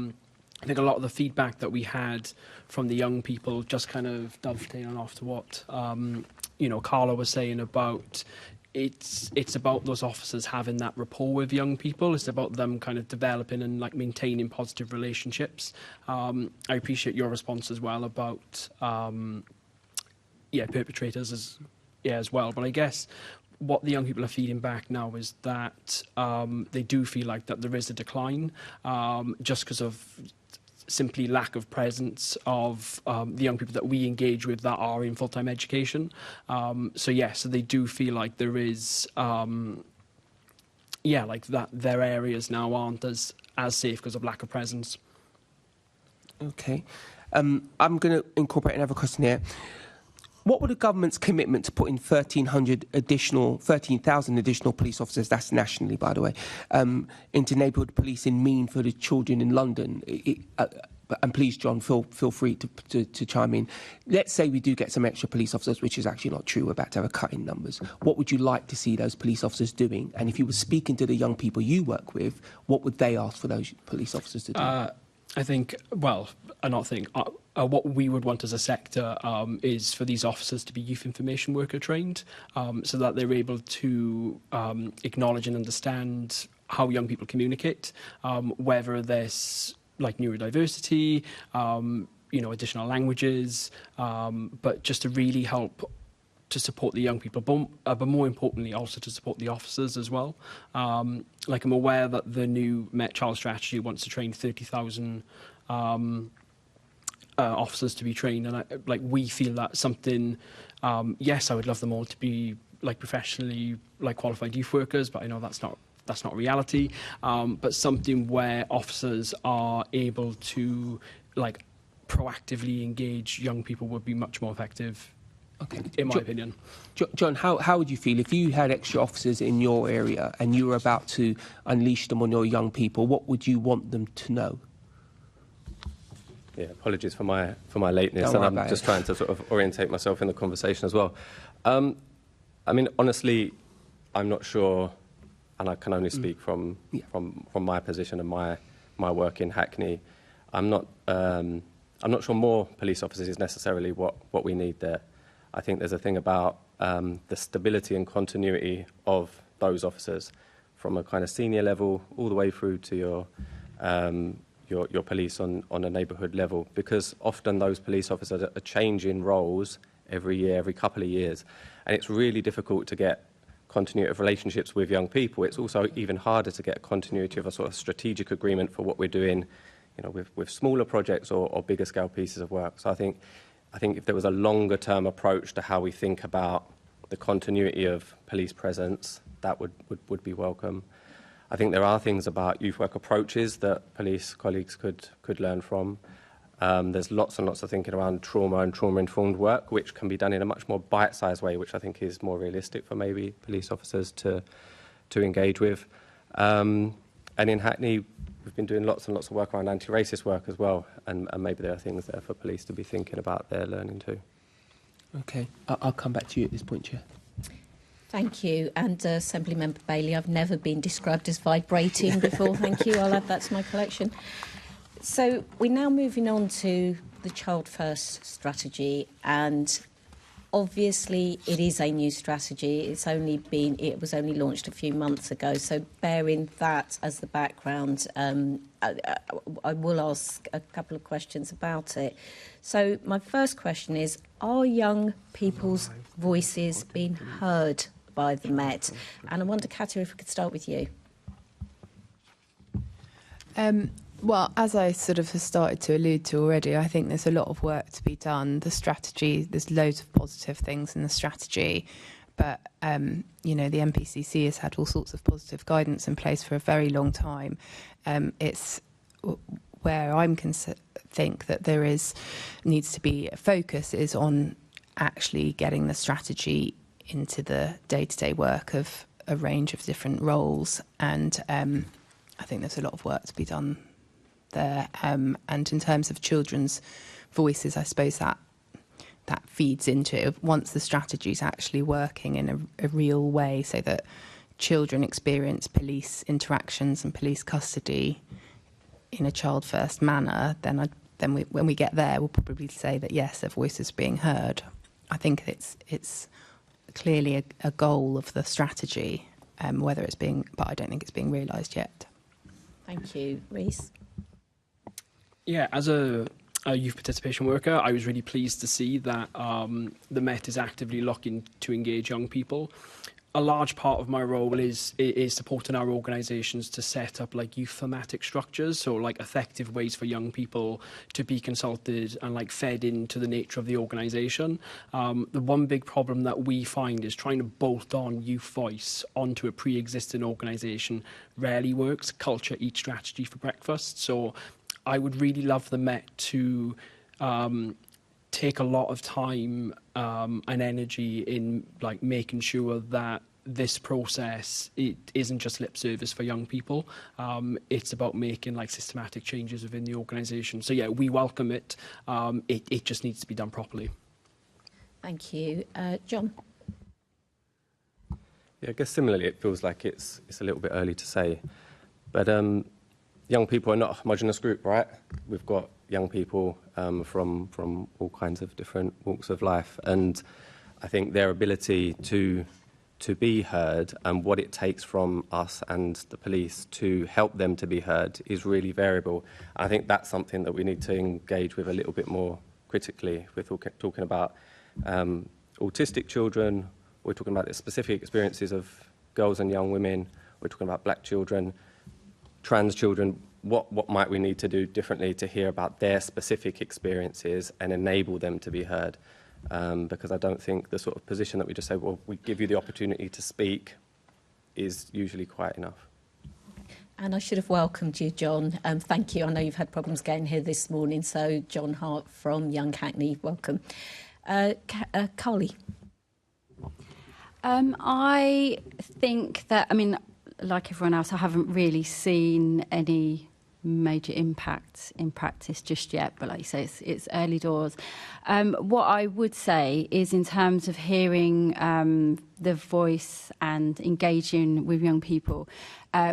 think a lot of the feedback that we had from the young people, just kind of dovetailing off to what Carla was saying about it's about those officers having that rapport with young people. It's about them kind of developing and like maintaining positive relationships. I appreciate your response as well about perpetrators as well. But I guess what the young people are feeding back now is that they do feel like that there is a decline just because of simply lack of presence of the young people that we engage with that are in full-time education. So they do feel like there is, like that their areas now aren't as safe because of lack of presence. Okay. I'm going to incorporate another question here. What would the government's commitment to putting 13,000 additional police officers, that's nationally, by the way, into neighbourhood policing mean for the children in London? And please, John, feel free to chime in. Let's say we do get some extra police officers, which is actually not true. We're about to have a cut in numbers. What would you like to see those police officers doing? And if you were speaking to the young people you work with, what would they ask for those police officers to do? What we would want as a sector is for these officers to be youth information worker trained so that they're able to acknowledge and understand how young people communicate, whether there's like neurodiversity, additional languages, but just to really help to support the young people, but more importantly also to support the officers as well. I'm aware that the new Met Child strategy wants to train 30,000 officers to be trained, and we feel that something. Yes, I would love them all to be like professionally qualified youth workers, but I know that's not reality. But something where officers are able to proactively engage young people would be much more effective. Okay. In my opinion. John, how would you feel if you had extra officers in your area and you were about to unleash them on your young people? What would you want them to know? Yeah, apologies for my lateness, and I'm just trying to sort of orientate myself in the conversation as well. Honestly, I'm not sure, and I can only speak from my position and my work in Hackney. I'm not sure more police officers is necessarily what we need there. I think there's a thing about the stability and continuity of those officers from a kind of senior level all the way through to your police on a neighbourhood level, because often those police officers are changing roles every year, every couple of years, and it's really difficult to get continuity of relationships with young people. It's also even harder to get continuity of a sort of strategic agreement for what we're doing, with smaller projects or bigger scale pieces of work. So I think if there was a longer term approach to how we think about the continuity of police presence, that would be welcome. I think there are things about youth work approaches that police colleagues could learn from. There's lots and lots of thinking around trauma and trauma-informed work, which can be done in a much more bite-sized way, which I think is more realistic for maybe police officers to engage with. And in Hackney, we've been doing lots and lots of work around anti-racist work as well, and maybe there are things there for police to be thinking about their learning too. Okay, I'll come back to you at this point, Chair. Thank you. And Assembly Member Bailey, I've never been described as vibrating before. Thank you. I'll add that to my collection. So we're now moving on to the Child First strategy, and obviously it is a new strategy. It was only launched a few months ago. So bearing that as the background, I will ask a couple of questions about it. So my first question is, are young people's voices being heard by the Met? And I wonder, Katia, if we could start with you. Well, as I sort of have started to allude to already, I think there's a lot of work to be done. The strategy, there's loads of positive things in the strategy, but, the MPCC has had all sorts of positive guidance in place for a very long time. It's where I'm think that there needs to be a focus is on actually getting the strategy into the day-to-day work of a range of different roles, and I think there's a lot of work to be done there. And in terms of children's voices, I suppose that feeds into it once the strategy is actually working in a real way, so that children experience police interactions and police custody in a child-first manner. When we get there, we'll probably say that yes, their voice is being heard. I think it's clearly a goal of the strategy, but I don't think it's being realised yet. Thank you, Rhys. Yeah, as a youth participation worker, I was really pleased to see that the Met is actively looking to engage young people. A large part of my role is supporting our organisations to set up like youth thematic structures, so like effective ways for young people to be consulted and like fed into the nature of the organisation. The one big problem that we find is trying to bolt on youth voice onto a pre-existing organisation rarely works. Culture eats strategy for breakfast. So I would really love the Met to take a lot of time and energy in like making sure that this process, it isn't just lip service for young people. It's about making like systematic changes within the organisation. So yeah, we welcome it. It just needs to be done properly. Thank you, John. Yeah, I guess similarly, it feels like it's a little bit early to say, but young people are not a homogenous group, right? We've got young people from all kinds of different walks of life, and I think their ability to be heard and what it takes from us and the police to help them to be heard is really variable. I think that's something that we need to engage with a little bit more critically. We're talking about autistic children, we're talking about the specific experiences of girls and young women, we're talking about black children, trans children. What might we need to do differently to hear about their specific experiences and enable them to be heard? Because I don't think the sort of position that we just say, well, we give you the opportunity to speak, is usually quite enough. And I should have welcomed you, John. Thank you. I know you've had problems getting here this morning. So John Hart from Young Hackney, welcome. Carly. I think that, I mean, like everyone else, I haven't really seen any major impacts in practice just yet, but like you say, it's early doors. What I would say is, in terms of hearing the voice and engaging with young people,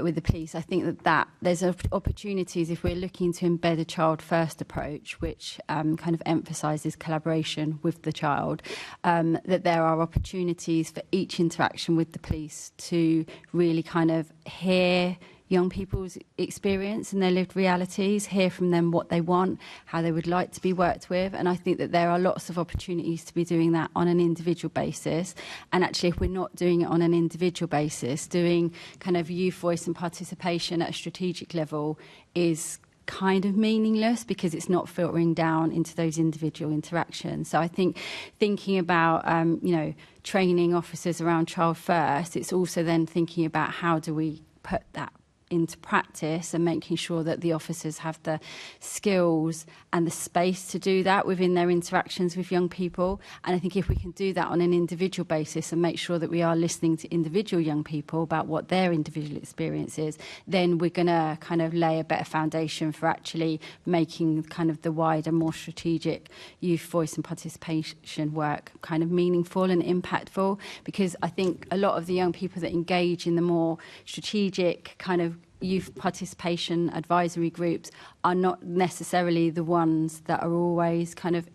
with the police, I think that there's opportunities, if we're looking to embed a child-first approach, which kind of emphasises collaboration with the child, that there are opportunities for each interaction with the police to really kind of hear young people's experience and their lived realities, hear from them what they want, how they would like to be worked with. And I think that there are lots of opportunities to be doing that on an individual basis. And actually, if we're not doing it on an individual basis, doing kind of youth voice and participation at a strategic level is kind of meaningless, because it's not filtering down into those individual interactions. So I think thinking about, training officers around child first, it's also then thinking about how do we put that into practice and making sure that the officers have the skills and the space to do that within their interactions with young people. And I think if we can do that on an individual basis and make sure that we are listening to individual young people about what their individual experience is, then we're going to kind of lay a better foundation for actually making kind of the wider, more strategic youth voice and participation work kind of meaningful and impactful. Because I think a lot of the young people that engage in the more strategic kind of youth participation advisory groups are not necessarily the ones that are always kind of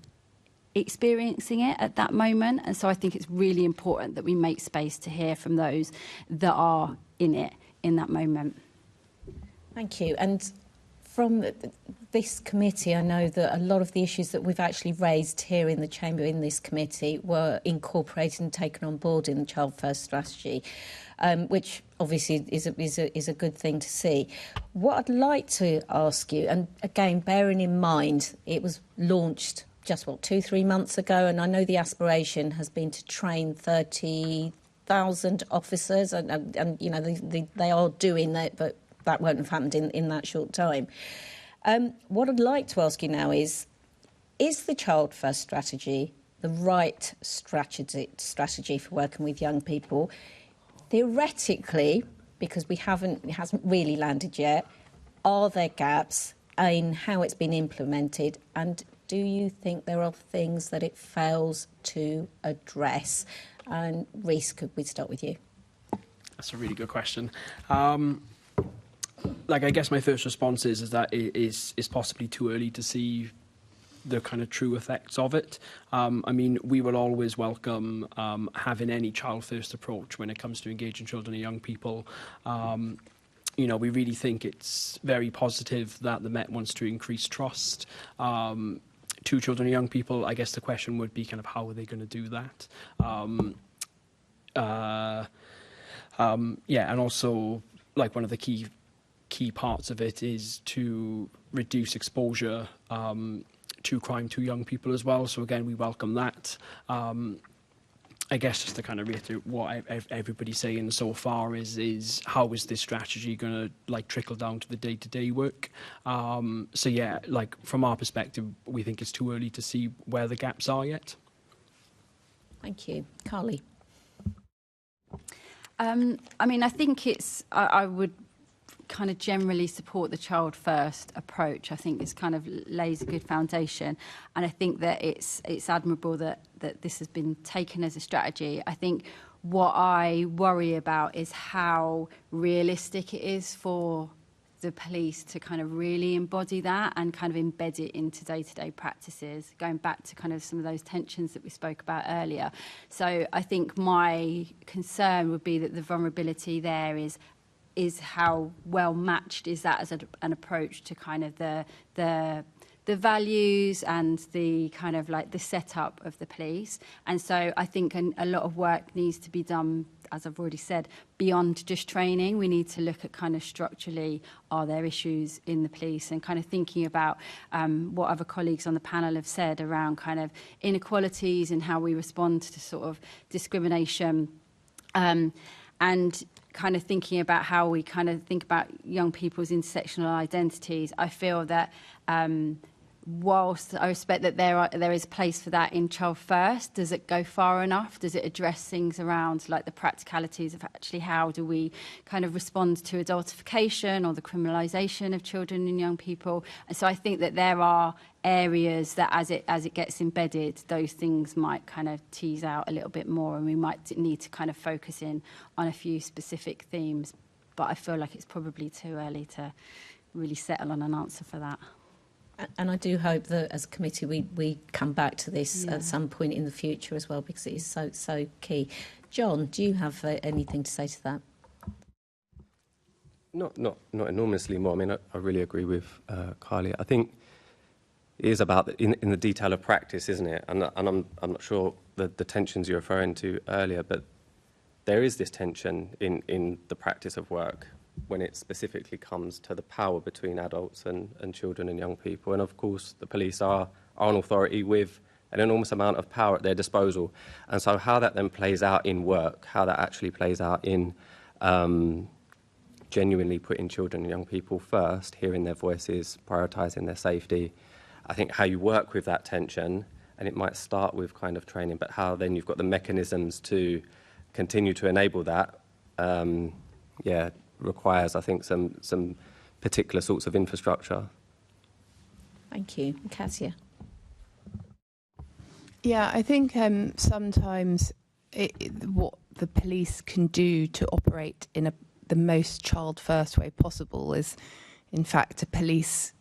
experiencing it at that moment. And so I think it's really important that we make space to hear from those that are in it in that moment. Thank you. And from this committee, I know that a lot of the issues that we've actually raised here in the Chamber in this committee were incorporated and taken on board in the Child First strategy, which obviously is a good thing to see. What I'd like to ask you, and again, bearing in mind it was launched just, 2-3 months ago, and I know the aspiration has been to train 30,000 officers, and they are doing that, but that won't have happened in that short time. What I'd like to ask you now is the Child First strategy the right strategy for working with young people? Theoretically, because it hasn't really landed yet, are there gaps in how it's been implemented, and do you think there are things that it fails to address? And Rhys, could we start with you? That's a really good question. I guess my first response is that it is possibly too early to see the kind of true effects of it. I mean, we will always welcome having any child-first approach when it comes to engaging children and young people. We really think it's very positive that the Met wants to increase trust to children and young people. I guess the question would be kind of how are they going to do that? And also, one of the key parts of it is to reduce exposure to crime to young people as well. So again, we welcome that. I guess just to kind of reiterate what everybody's saying so far is how is this strategy going to trickle down to the day-to-day work? From our perspective, we think it's too early to see where the gaps are yet. Thank you. Carly. I think I would kind of generally support the child first approach. I think it's kind of lays a good foundation, and I think that it's admirable that this has been taken as a strategy. I think what I worry about is how realistic it is for the police to kind of really embody that and kind of embed it into day-to-day practices, going back to kind of some of those tensions that we spoke about earlier. So I think my concern would be that the vulnerability there is how well matched is that as an approach to kind of the values and the kind of the setup of the police. And so I think a lot of work needs to be done, as I've already said, beyond just training. We need to look at kind of structurally, are there issues in the police, and kind of thinking about what other colleagues on the panel have said around kind of inequalities and how we respond to sort of discrimination, and kind of thinking about how we kind of think about young people's intersectional identities. I feel that whilst I respect that there is place for that in Child First, does it go far enough? Does it address things around the practicalities of actually how do we kind of respond to adultification or the criminalisation of children and young people? And so I think that there are areas that as it gets embedded, those things might kind of tease out a little bit more, and we might need to kind of focus in on a few specific themes. But I feel like it's probably too early to really settle on an answer for that. And I do hope that as a committee we come back to this at some point in the future as well, because it is so key. John, do you have anything to say to that? Not enormously more. I mean, I really agree with Carly. I think it is about in the detail of practice, isn't it? And I'm not sure the tensions you're referring to earlier, but there is this tension in the practice of work when it specifically comes to the power between adults and children and young people. And of course, the police are an authority with an enormous amount of power at their disposal. And so how that then plays out in work, how that actually plays out in genuinely putting children and young people first, hearing their voices, prioritising their safety, I think how you work with that tension, and it might start with kind of training, but how then you've got the mechanisms to continue to enable that, requires, I think, some particular sorts of infrastructure. Thank you. Cassia. Yeah, I think sometimes what the police can do to operate in the most child-first way possible is, in fact, to police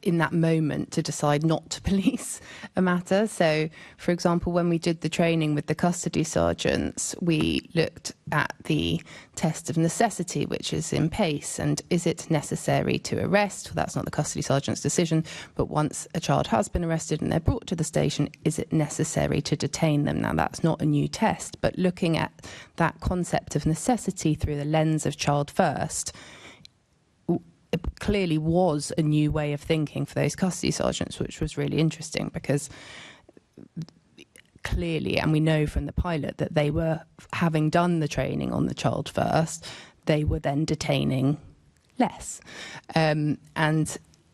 in that moment to decide not to police a matter. So, for example, when we did the training with the custody sergeants, we looked at the test of necessity, which is in PACE, and is it necessary to arrest? Well, that's not the custody sergeant's decision, but once a child has been arrested and they're brought to the station, is it necessary to detain them? Now, that's not a new test, but looking at that concept of necessity through the lens of Child First, it clearly was a new way of thinking for those custody sergeants, which was really interesting, because clearly, and we know from the pilot, that they were, having done the training on the Child First, they were then detaining less. And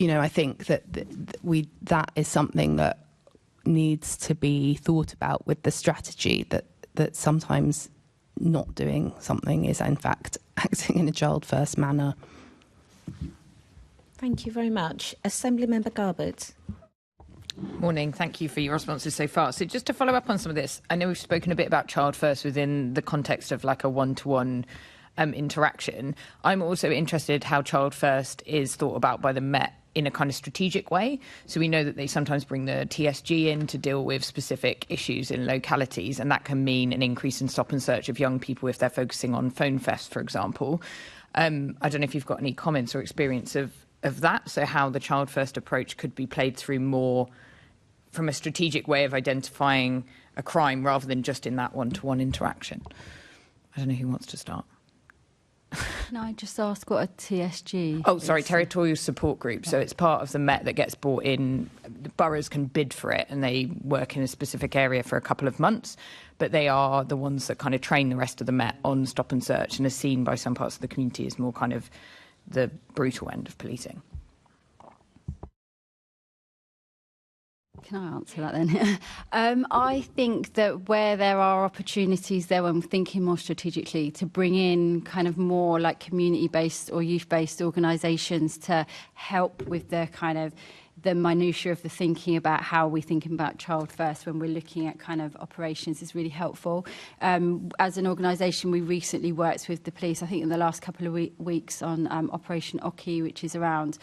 I think that that is something that needs to be thought about with the strategy, that sometimes not doing something is in fact acting in a child first manner. Thank you very much. Assembly Member Garbett. Morning. Thank you for your responses so far. So just to follow up on some of this, I know we've spoken a bit about Child First within the context of like a one-to-one interaction. I'm also interested how Child First is thought about by the Met in a kind of strategic way. So we know that they sometimes bring the TSG in to deal with specific issues in localities, and that can mean an increase in stop and search of young people if they're focusing on phone theft, for example. I don't know if you've got any comments or experience of that, so how the Child First approach could be played through more from a strategic way of identifying a crime rather than just in that one-to-one interaction. I don't know who wants to start. Can I just ask what a TSG Oh, sorry, Territorial Support Group. So it's part of the Met that gets brought in. The boroughs can bid for it and they work in a specific area for a couple of months, but they are the ones that kind of train the rest of the Met on stop and search and are seen by some parts of the community as more kind of the brutal end of policing. Can I answer that then? I think that where there are opportunities there, when thinking more strategically, to bring in kind of more like community-based or youth-based organisations to help with the kind of the minutiae of the thinking about how we're thinking about Child First when we're looking at kind of operations is really helpful. As an organisation, we recently worked with the police, I think in the last couple of weeks, on Operation Oki, which is around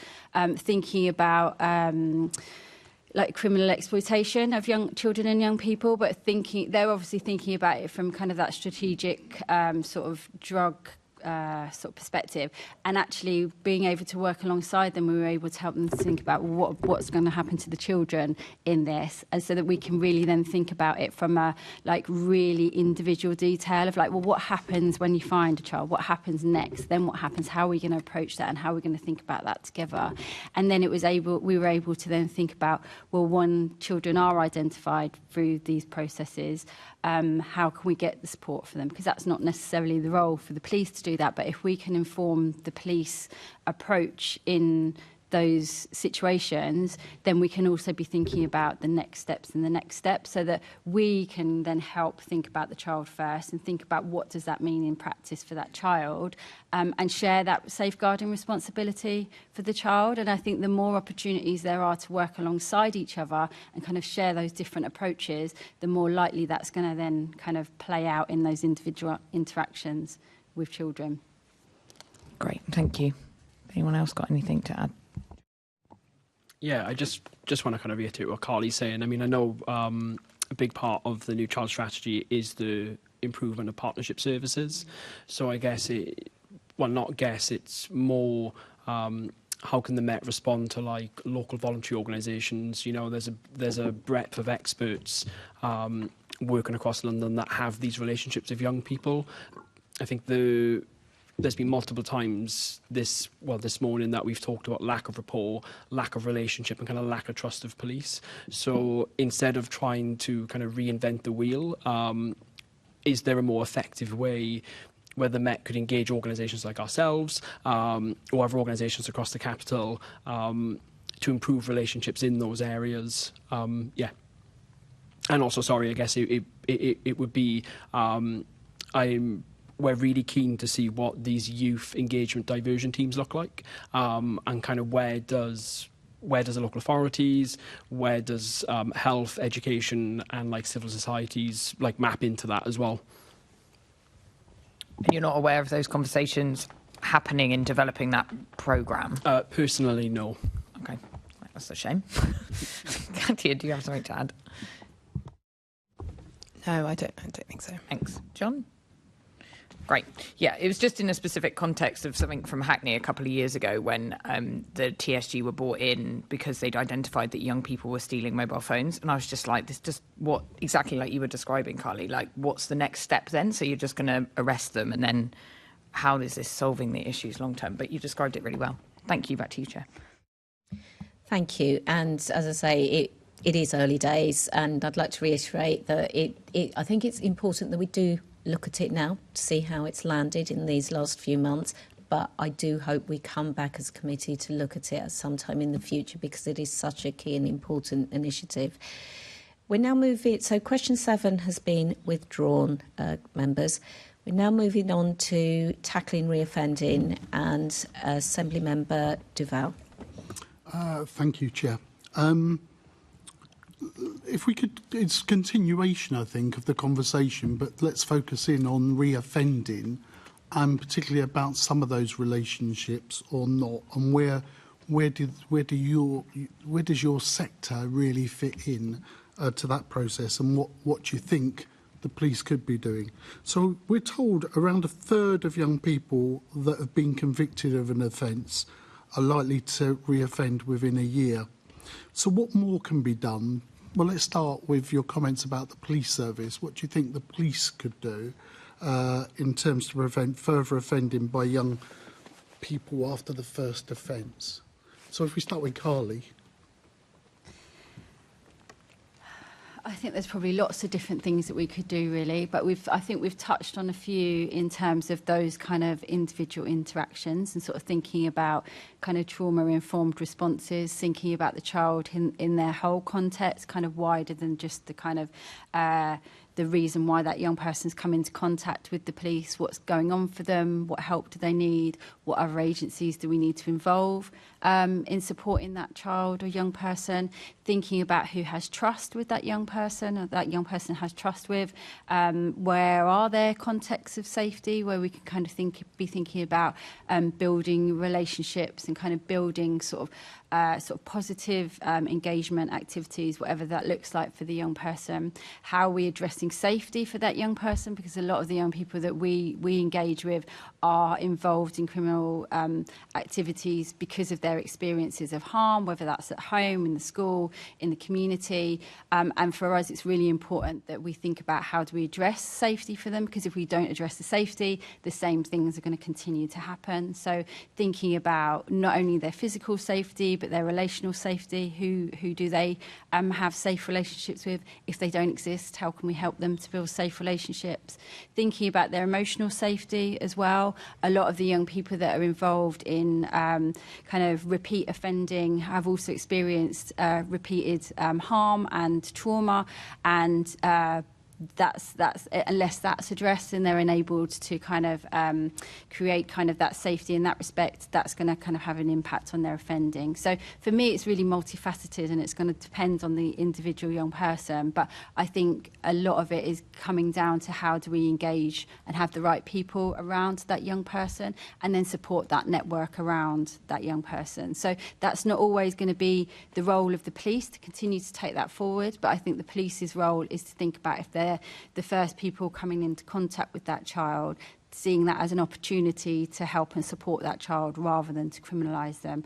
thinking about like criminal exploitation of young children and young people, but they're obviously thinking about it from kind of that strategic sort of drug sort of perspective, and actually being able to work alongside them, we were able to help them think about what's going to happen to the children in this, and so that we can really then think about it from a like really individual detail of like, well, what happens when you find a child, what happens next, then what happens, how are we going to approach that, and how are we going to think about that together. And then we were able to then think about, well, when children are identified through these processes, how can we get the support for them, because that's not necessarily the role for the police to do that, but if we can inform the police approach in those situations, then we can also be thinking about the next steps and the next steps, so that we can then help think about the child first and think about what does that mean in practice for that child, and share that safeguarding responsibility for the child. And I think the more opportunities there are to work alongside each other and kind of share those different approaches, the more likely that's going to then kind of play out in those individual interactions with children. Great, thank you. Anyone else got anything to add? Yeah, I just want to kind of reiterate what Carly's saying. I mean, I know a big part of the new child strategy is the improvement of partnership services. So I guess it's more how can the Met respond to like local voluntary organisations? You know, there's a breadth of experts working across London that have these relationships with young people. I think there's been multiple times this morning that we've talked about lack of rapport, lack of relationship, and kind of lack of trust of police. So instead of trying to kind of reinvent the wheel, is there a more effective way where the Met could engage organisations like ourselves or other organisations across the capital to improve relationships in those areas? Yeah. And also, sorry, I guess it would be we're really keen to see what these youth engagement diversion teams look like, and kind of where does the local authorities, where does health, education, and like civil societies like map into that as well? And you're not aware of those conversations happening in developing that programme? Personally, no. Okay, that's a shame. Katia, do you have something to add? No, I don't think so. Thanks. John? Great. Yeah, it was just in a specific context of something from Hackney a couple of years ago when the TSG were brought in because they'd identified that young people were stealing mobile phones. And I was just like, this just what exactly like you were describing, Carly, like what's the next step then? So you're just going to arrest them, and then how is this solving the issues long term? But you described it really well. Thank you. Back to you, Chair. Thank you. And as I say, it is early days, and I'd like to reiterate that I think it's important that we do look at it now to see how it's landed in these last few months. but I do hope we come back as a committee to look at it at some time in the future, because it is such a key and important initiative. We're now moving, so question 7 has been withdrawn, members. We're now moving on to tackling reoffending, and Assembly Member Duval. Thank you, Chair. If we could, it's continuation, I think, of the conversation, but let's focus in on reoffending, and particularly about some of those relationships or not, and where does your sector really fit in to that process, and what do you think the police could be doing? So we're told around a third of young people that have been convicted of an offence are likely to reoffend within a year. So what more can be done? Well, let's start with your comments about the police service. What do you think the police could do in terms to prevent further offending by young people after the first offence? So if we start with Carly. I think there's probably lots of different things that we could do, really, but I think we've touched on a few in terms of those kind of individual interactions and sort of thinking about kind of trauma-informed responses, thinking about the child in their whole context, kind of wider than just the kind of the reason why that young person's come into contact with the police, what's going on for them, what help do they need, what other agencies do we need to involve in supporting that child or young person, thinking about who has trust with that young person, or that young person has trust with, where are there contexts of safety where we can kind of be thinking about building relationships and kind of building sort of positive engagement activities, whatever that looks like for the young person. How are we addressing safety for that young person? Because a lot of the young people that we engage with are involved in criminal activities because of their experiences of harm, whether that's at home, in the school, in the community. And for us, it's really important that we think about how do we address safety for them, because if we don't address the safety, the same things are going to continue to happen. So thinking about not only their physical safety, but their relational safety. Who do they have safe relationships with? If they don't exist, how can we help them to build safe relationships? Thinking about their emotional safety as well. A lot of the young people that are involved in kind of repeat offending have also experienced repeated harm and trauma, and that's unless that's addressed and they're enabled to kind of create kind of that safety in that respect, that's going to kind of have an impact on their offending. So for me, it's really multifaceted, and it's going to depend on the individual young person. But I think a lot of it is coming down to how do we engage and have the right people around that young person, and then support that network around that young person. So that's not always going to be the role of the police to continue to take that forward, but I think the police's role is to think about if they're the first people coming into contact with that child, seeing that as an opportunity to help and support that child rather than to criminalise them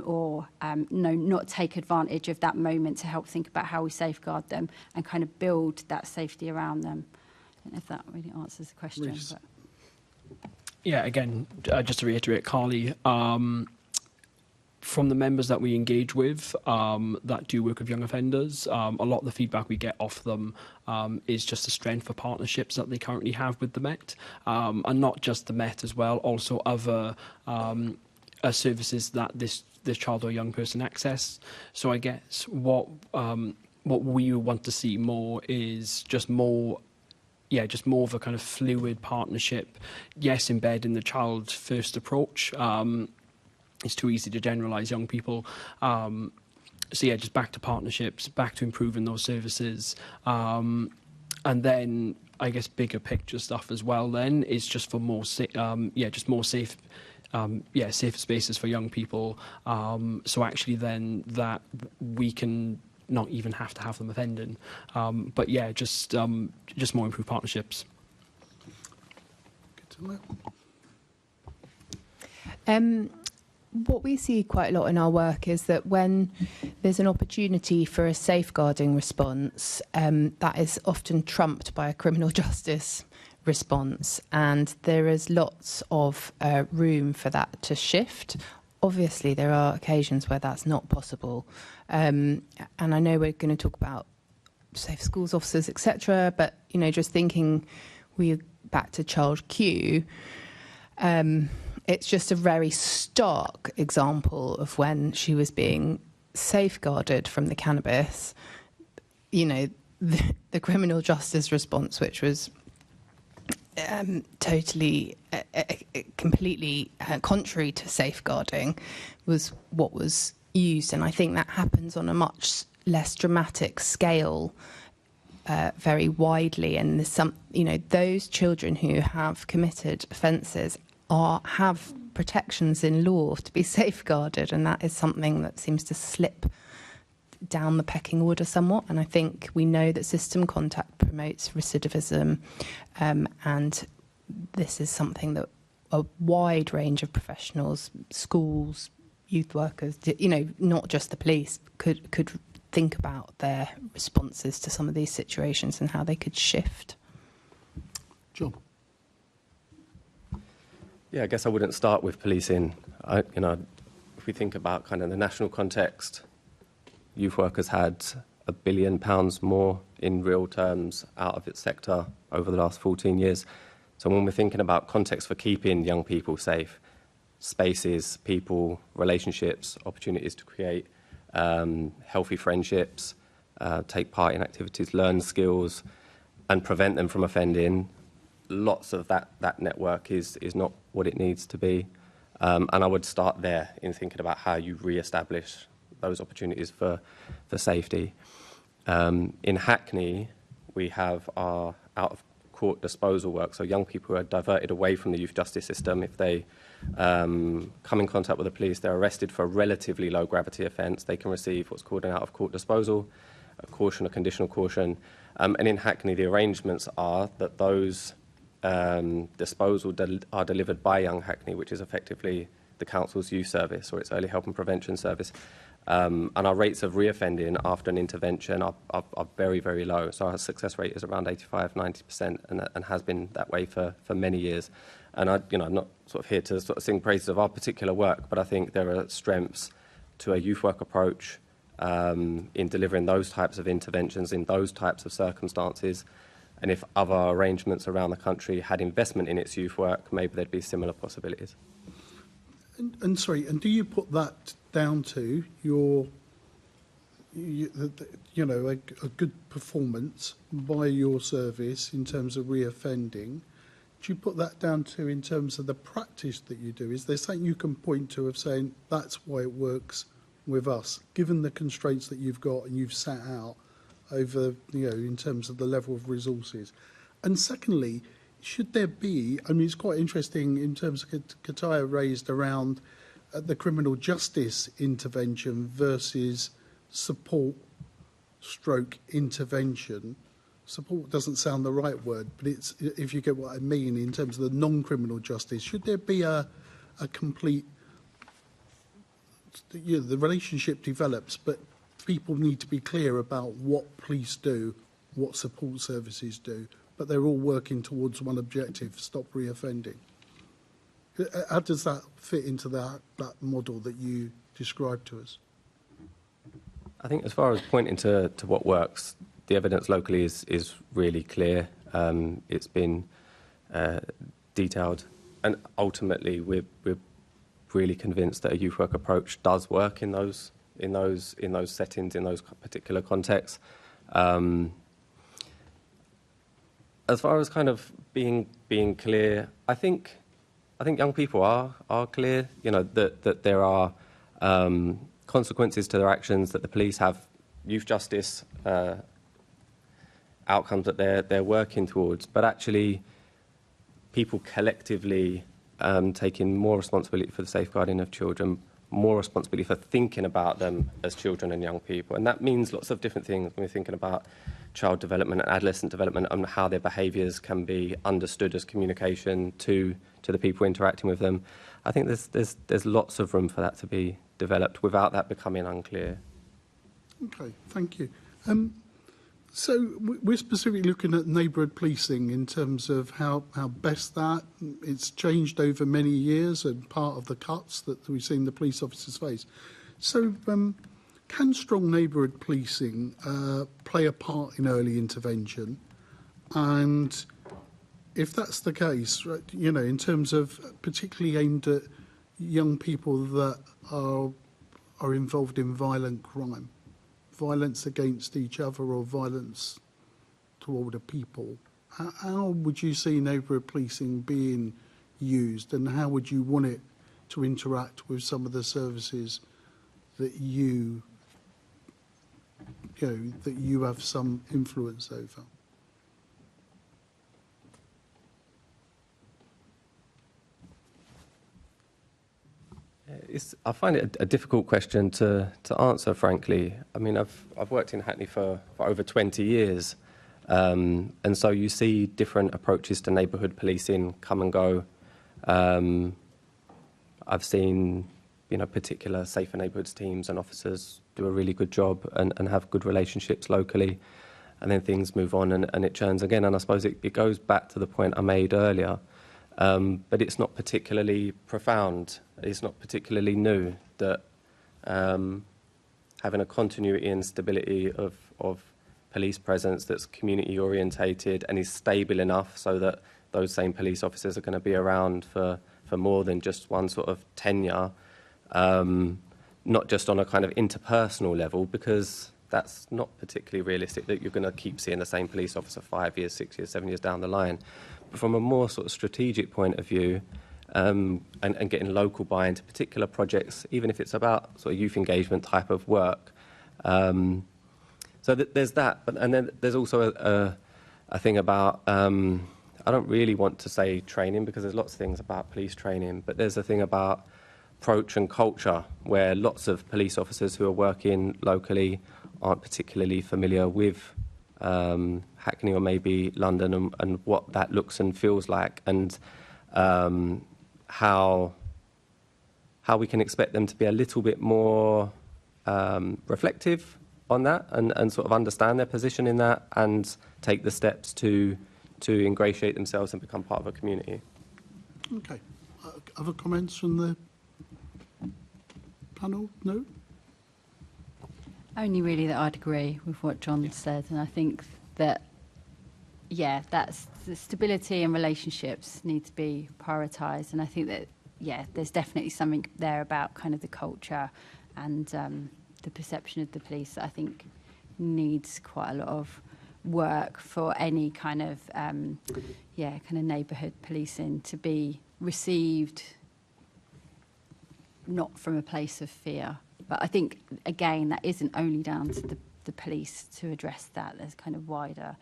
or not take advantage of that moment to help think about how we safeguard them and kind of build that safety around them. I don't know if that really answers the question. But. Yeah, again, just to reiterate, Carly, from the members that we engage with that do work with young offenders, a lot of the feedback we get off them is just the strength of partnerships that they currently have with the Met, and not just the Met as well, also other services that this child or young person access. So I guess what we want to see more is just more of a kind of fluid partnership. Yes, embed in the child first approach. It's too easy to generalise young people. So yeah, just back to partnerships, back to improving those services. And then I guess bigger picture stuff as well then is just for more safe safer spaces for young people. So actually then that we can not even have to have them offending. But yeah, just more improved partnerships. Good to know. What we see quite a lot in our work is that when there's an opportunity for a safeguarding response, that is often trumped by a criminal justice response, and there is lots of room for that to shift. Obviously, there are occasions where that's not possible, and I know we're going to talk about safe schools officers, etc., but just thinking back to Child Q, it's just a very stark example of when she was being safeguarded from the cannabis. You know, the criminal justice response, which was totally, completely contrary to safeguarding, was what was used. And I think that happens on a much less dramatic scale, very widely. And there's some, you know, those children who have committed offences have protections in law to be safeguarded, and that is something that seems to slip down the pecking order somewhat. And I think we know that system contact promotes recidivism, and this is something that a wide range of professionals, schools, youth workers, you know, not just the police, could think about their responses to some of these situations and how they could shift. John. Yeah, I guess I wouldn't start with policing. If we think about kind of the national context, youth workers had £1 billion more in real terms out of its sector over the last 14 years. So when we're thinking about context for keeping young people safe, spaces, people, relationships, opportunities to create healthy friendships, take part in activities, learn skills, and prevent them from offending, lots of that network is not what it needs to be. And I would start there in thinking about how you re-establish those opportunities for safety. In Hackney, we have our out-of-court disposal work, so young people who are diverted away from the youth justice system. If they come in contact with the police, they're arrested for a relatively low-gravity offence, they can receive what's called an out-of-court disposal, a caution, a conditional caution. And in Hackney, the arrangements are that those disposal are delivered by Young Hackney, which is effectively the council's youth service or its early help and prevention service. And our rates of reoffending after an intervention are very, very low. So our success rate is around 85-90% and has been that way for many years. And I'm not sort of here to sort of sing praises of our particular work, but I think there are strengths to a youth work approach in delivering those types of interventions in those types of circumstances. And if other arrangements around the country had investment in its youth work, maybe there'd be similar possibilities. And do you put that down to a good performance by your service in terms of reoffending? Do you put that down to in terms of the practice that you do? Is there something you can point to of saying that's why it works with us, given the constraints that you've got and you've set out over, in terms of the level of resources? And secondly, should there be, it's quite interesting in terms of Kataya raised around the criminal justice intervention versus support stroke intervention. Support doesn't sound the right word, but it's, if you get what I mean, in terms of the non-criminal justice, should there be a complete, the relationship develops, but people need to be clear about what police do, what support services do, but they're all working towards one objective: stop reoffending. How does that fit into that model that you described to us? I think as far as pointing to what works, the evidence locally is really clear. It's been detailed, and ultimately we're really convinced that a youth work approach does work in those settings, in those particular contexts. As far as kind of being clear, I think young people are clear. That there are consequences to their actions, that the police have youth justice outcomes that they're working towards, but actually people collectively taking more responsibility for the safeguarding of children, more responsibility for thinking about them as children and young people. And that means lots of different things when we're thinking about child development and adolescent development and how their behaviours can be understood as communication to the people interacting with them. I think there's lots of room for that to be developed without that becoming unclear. Okay, thank you. So we're specifically looking at neighbourhood policing in terms of how best that it's changed over many years and part of the cuts that we've seen the police officers face. So can strong neighbourhood policing play a part in early intervention? And if that's the case, right, you know, in terms of particularly aimed at young people that are involved in violent crime, violence against each other or violence toward a people, how would you see neighbourhood policing being used, and how would you want it to interact with some of the services that you have some influence over? I find it a difficult question to answer, frankly. I mean, I've worked in Hackney for over 20 years, and so you see different approaches to neighbourhood policing come and go. I've seen, you know, particular safer neighbourhoods teams and officers do a really good job and have good relationships locally, and then things move on and it churns again. And I suppose it goes back to the point I made earlier, but it's not particularly profound. It's not particularly new that having a continuity and stability of police presence that's community orientated and is stable enough so that those same police officers are going to be around for more than just one sort of tenure, not just on a kind of interpersonal level, because that's not particularly realistic that you're going to keep seeing the same police officer 5 years, 6 years, 7 years down the line. But from a more sort of strategic point of view, and getting local buy-in to particular projects, even if it's about sort of youth engagement type of work. So there's that, and then there's also a thing about, I don't really want to say training because there's lots of things about police training, but there's a thing about approach and culture where lots of police officers who are working locally aren't particularly familiar with Hackney or maybe London and what that looks and feels like, and how we can expect them to be a little bit more reflective on that and sort of understand their position in that and take the steps to ingratiate themselves and become part of a community. Okay. Other comments from the panel? No? Only really that I'd agree with what John said, and I think that, yeah, that's the stability and relationships need to be prioritised, and I think that, yeah, there's definitely something there about kind of the culture and the perception of the police that I think needs quite a lot of work for any kind of kind of neighbourhood policing to be received not from a place of fear. But I think, again, that isn't only down to the police to address that. There's kind of wider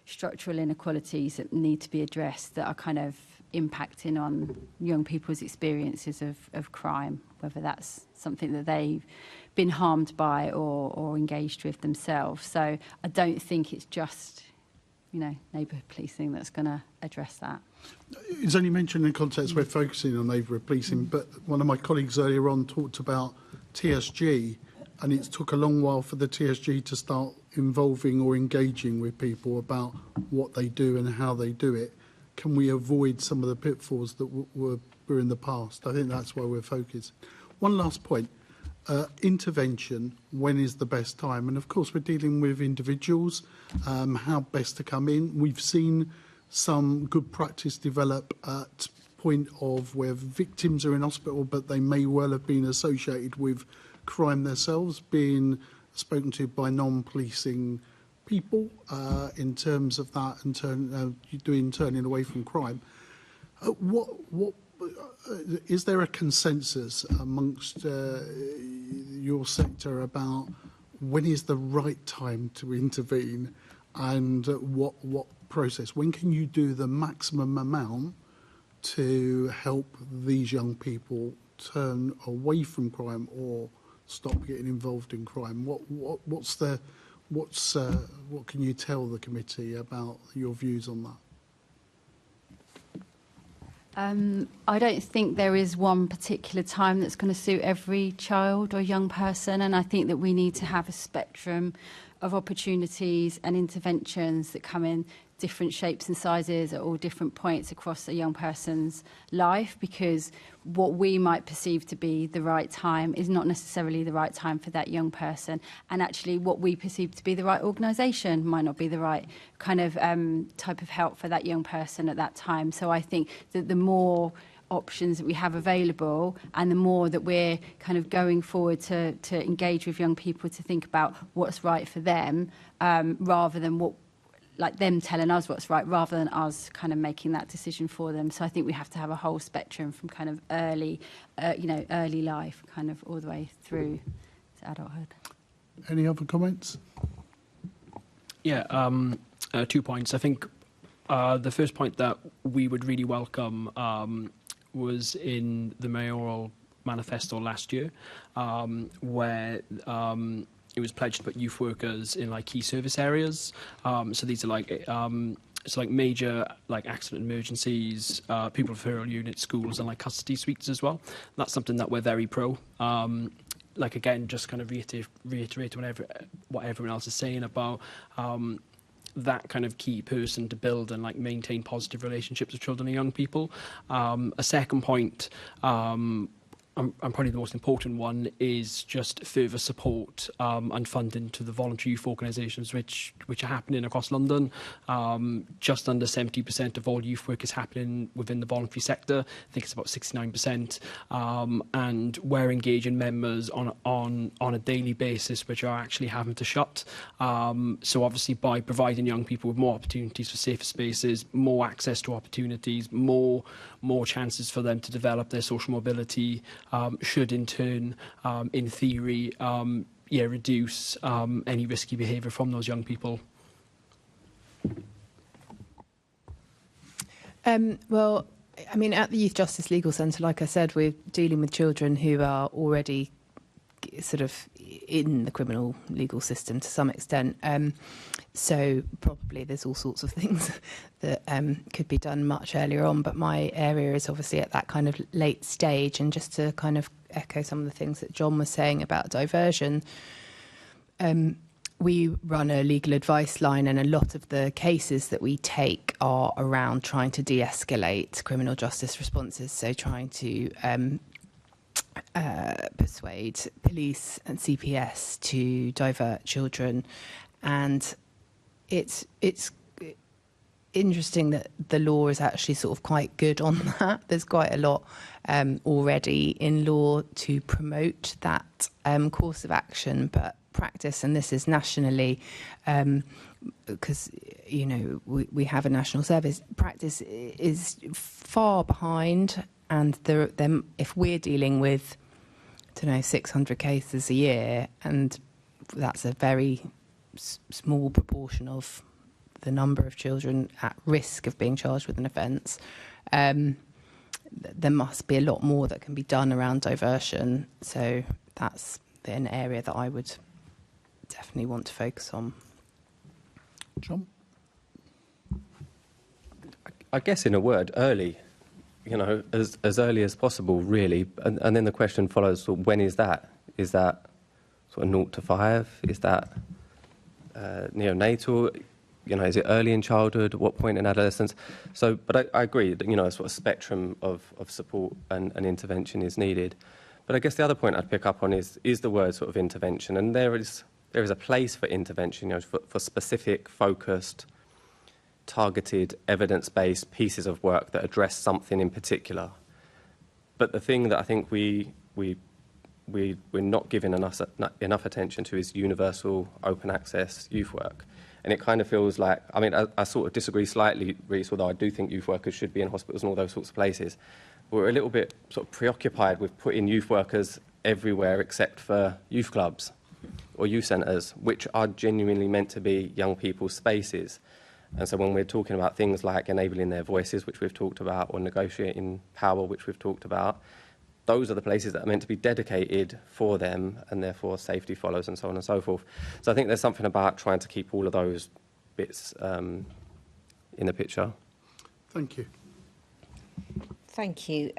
structural inequalities that need to be addressed that are kind of impacting on young people's experiences of crime, whether that's something that they've been harmed by or engaged with themselves. So I don't think it's just, you know, neighbourhood policing that's going to address that. It's only mentioned in context we're focusing on neighbourhood policing, but one of my colleagues earlier on talked about TSG, and it took a long while for the TSG to start involving or engaging with people about what they do and how they do it. Can we avoid some of the pitfalls that were in the past? I think that's why we're focused. One last point. Intervention, when is the best time? And of course we're dealing with individuals, how best to come in. We've seen some good practice develop at point of where victims are in hospital but they may well have been associated with crime themselves, being spoken to by non-policing people in terms of that and turning away from crime. What is there a consensus amongst your sector about when is the right time to intervene and what process? When can you do the maximum amount to help these young people turn away from crime or stop getting involved in crime? What can you tell the committee about your views on that? I don't think there is one particular time that's going to suit every child or young person, and I think that we need to have a spectrum of opportunities and interventions that come in different shapes and sizes at all different points across a young person's life, because what we might perceive to be the right time is not necessarily the right time for that young person, and actually what we perceive to be the right organisation might not be the right kind of type of help for that young person at that time. So I think that the more options that we have available, and the more that we're kind of going forward to engage with young people to think about what's right for them, rather than them telling us what's right, rather than us kind of making that decision for them. So I think we have to have a whole spectrum from kind of early life, kind of all the way through to adulthood. Any other comments? Yeah, 2 points. I think the first point that we would really welcome was in the mayoral manifesto last year, where it was pledged to put youth workers in like key service areas. So these are like major like accident emergencies, people referral units, schools, and like custody suites as well. That's something that we're very pro. Like again, just kind of reiterate what everyone else is saying about that kind of key person to build and like maintain positive relationships with children and young people. A second point, and probably the most important one, is just further support and funding to the voluntary youth organisations which are happening across London. Just under 70% of all youth work is happening within the voluntary sector. I think it's about 69%, and we're engaging members on a daily basis which are actually having to shut. So obviously by providing young people with more opportunities for safer spaces, more access to opportunities, more chances for them to develop their social mobility, should in turn, in theory, reduce any risky behaviour from those young people. Well, I mean, at the Youth Justice Legal Centre, like I said, we're dealing with children who are already sort of in the criminal legal system to some extent. So probably there's all sorts of things that could be done much earlier on. But my area is obviously at that kind of late stage. And just to kind of echo some of the things that John was saying about diversion, we run a legal advice line, and a lot of the cases that we take are around trying to de-escalate criminal justice responses. So trying to persuade police and CPS to divert children. And it's interesting that the law is actually sort of quite good on that. There's quite a lot already in law to promote that course of action, but practice, and this is nationally, because we have a national service, practice is far behind. And if we're dealing with, 600 cases a year, and that's a very small proportion of the number of children at risk of being charged with an offence, there must be a lot more that can be done around diversion. So that's an area that I would definitely want to focus on. John? I guess in a word, early. As early as possible, really. And then the question follows, when is that? Is that sort of 0 to 5? Is that neonatal? Is it early in childhood? At what point in adolescence? So, but I agree that, a sort of spectrum of support and intervention is needed. But I guess the other point I'd pick up on is the word sort of intervention. And there is a place for intervention, for specific, focused, targeted, evidence-based pieces of work that address something in particular. But the thing that I think we're not giving enough attention to is universal open access youth work. And it kind of feels like, I sort of disagree slightly, Reece, although I do think youth workers should be in hospitals and all those sorts of places. We're a little bit sort of preoccupied with putting youth workers everywhere except for youth clubs or youth centres, which are genuinely meant to be young people's spaces. And so when we're talking about things like enabling their voices, which we've talked about, or negotiating power, which we've talked about, those are the places that are meant to be dedicated for them, and therefore safety follows and so on and so forth. So I think there's something about trying to keep all of those bits in the picture. Thank you. Thank you.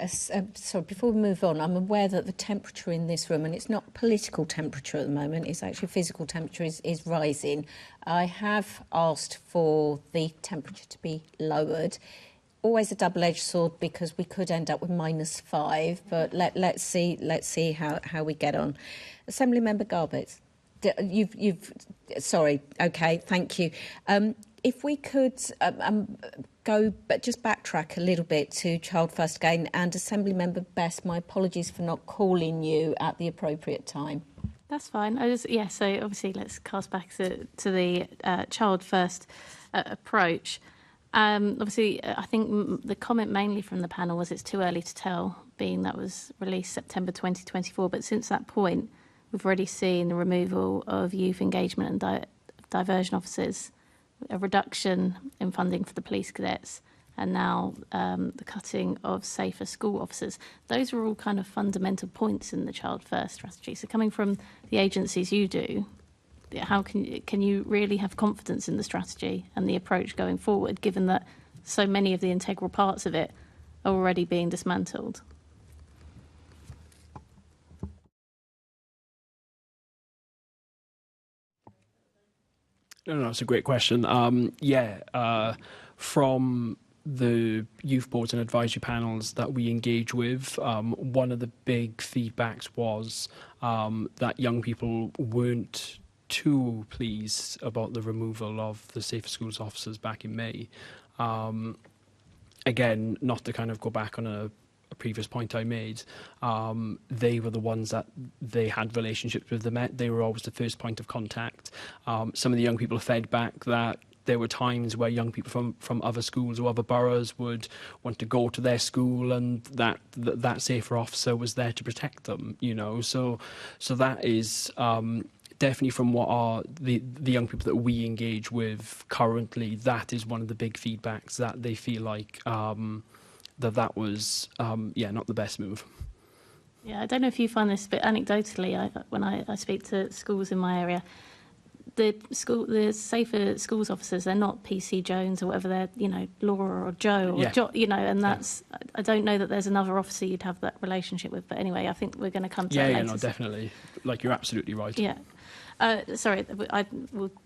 So before we move on, I'm aware that the temperature in this room, and it's not political temperature at the moment, it's actually physical temperature, is rising. I have asked for the temperature to be lowered. Always a double-edged sword because we could end up with -5, but let's see how we get on. Assembly Member Garbett, sorry, okay, thank you. If we could but just backtrack a little bit to Child First again, and Assembly Member Best, my apologies for not calling you at the appropriate time. That's fine. So obviously let's cast back to the Child First approach. Obviously, I think the comment mainly from the panel was it's too early to tell, being that was released September 2024. But since that point, we've already seen the removal of youth engagement and diversion officers, a reduction in funding for the police cadets, and now the cutting of safer school officers. Those are all kind of fundamental points in the Child First strategy. So coming from the agencies you do, how can you really have confidence in the strategy and the approach going forward, given that so many of the integral parts of it are already being dismantled? No, it's a great question. From the youth boards and advisory panels that we engage with, one of the big feedbacks was that young people weren't too pleased about the removal of the Safer Schools officers back in May. Again, not to kind of go back on a previous point I made, they were the ones that they had relationships with the Met. They were always the first point of contact. Some of the young people fed back that there were times where young people from other schools or other boroughs would want to go to their school, and that safer officer was there to protect them. So that is definitely from what are the young people that we engage with currently. That is one of the big feedbacks, that they feel like that was not the best move. Yeah, I don't know if you find this, but anecdotally, when I speak to schools in my area, the safer schools officers, they're not PC Jones or whatever, they're Laura or Joe or and that's I don't know that there's another officer you'd have that relationship with. But anyway, I think we're going to come to that later. No, definitely. Like, you're absolutely right. Yeah. Sorry,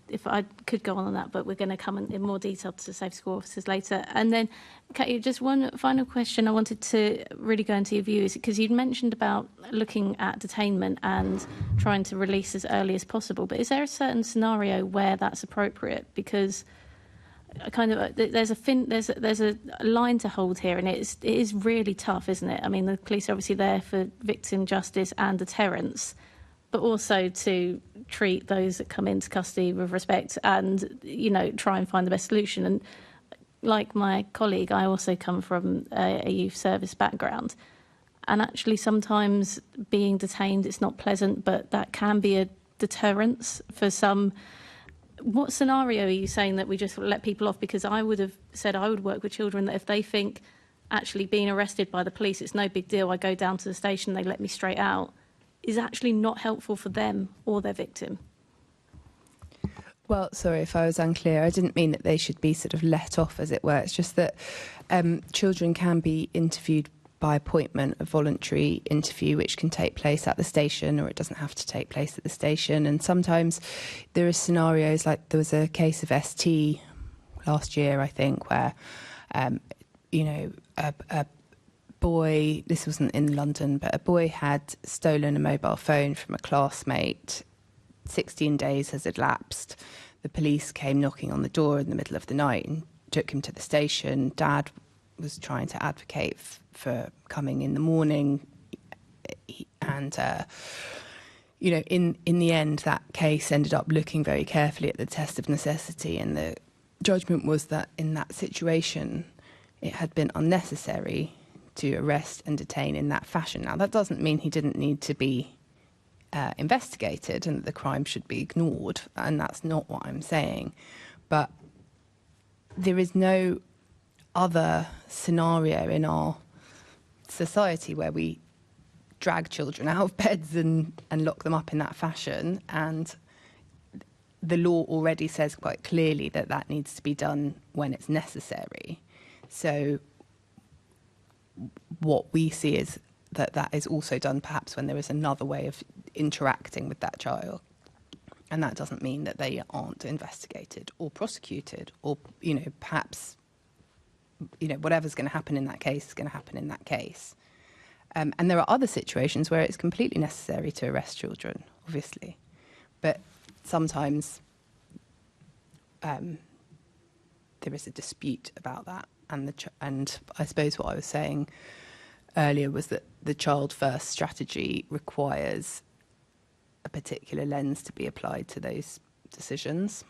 if I could go on that, but we're going to come in more detail to safe school officers later. And then, Katie, just one final question I wanted to really go into your views, because you'd mentioned about looking at detainment and trying to release as early as possible. But is there a certain scenario where that's appropriate? Because there's a line to hold here, and it is really tough, isn't it? I mean, the police are obviously there for victim justice and deterrence, but also to treat those that come into custody with respect and, try and find the best solution. And like my colleague, I also come from a youth service background. And actually sometimes being detained, it's not pleasant, but that can be a deterrence for some. What scenario are you saying that we just let people off? Because I would have said I would work with children that if they think actually being arrested by the police, it's no big deal, I go down to the station, they let me straight out, is actually not helpful for them or their victim. Well, sorry if I was unclear. I didn't mean that they should be sort of let off, as it were. It's just that children can be interviewed by appointment, a voluntary interview, which can take place at the station, or it doesn't have to take place at the station. And sometimes there are scenarios, like there was a case of ST last year, I think, where, a boy, this wasn't in London, but a boy had stolen a mobile phone from a classmate. 16 days has elapsed. The police came knocking on the door in the middle of the night and took him to the station. Dad was trying to advocate for coming in the morning. And, in the end, that case ended up looking very carefully at the test of necessity. And the judgment was that in that situation, it had been unnecessary to arrest and detain in that fashion. Now, that doesn't mean he didn't need to be investigated and that the crime should be ignored, and that's not what I'm saying. But there is no other scenario in our society where we drag children out of beds and lock them up in that fashion, and the law already says quite clearly that needs to be done when it's necessary. So what we see is that is also done perhaps when there is another way of interacting with that child. And that doesn't mean that they aren't investigated or prosecuted or, perhaps, whatever's going to happen in that case is going to happen in that case. And there are other situations where it's completely necessary to arrest children, obviously. But sometimes there is a dispute about that. And I suppose what I was saying earlier was that the child first strategy requires a particular lens to be applied to those decisions.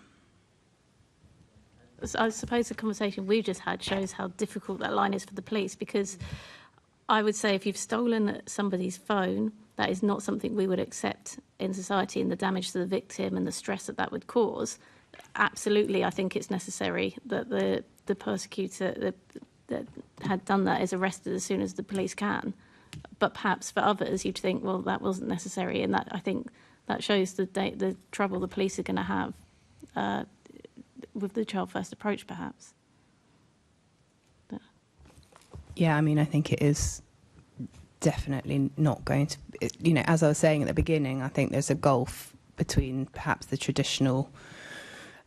I suppose the conversation we've just had shows how difficult that line is for the police, because I would say if you've stolen somebody's phone, that is not something we would accept in society, and the damage to the victim and the stress that would cause. Absolutely, I think it's necessary that the persecutor that had done that is arrested as soon as the police can. But perhaps for others, you'd think, well, that wasn't necessary, and that I think that shows the trouble the police are going to have with the child first approach, perhaps. But. Yeah, I mean, I think it is definitely not going to. As I was saying at the beginning, I think there's a gulf between perhaps the traditional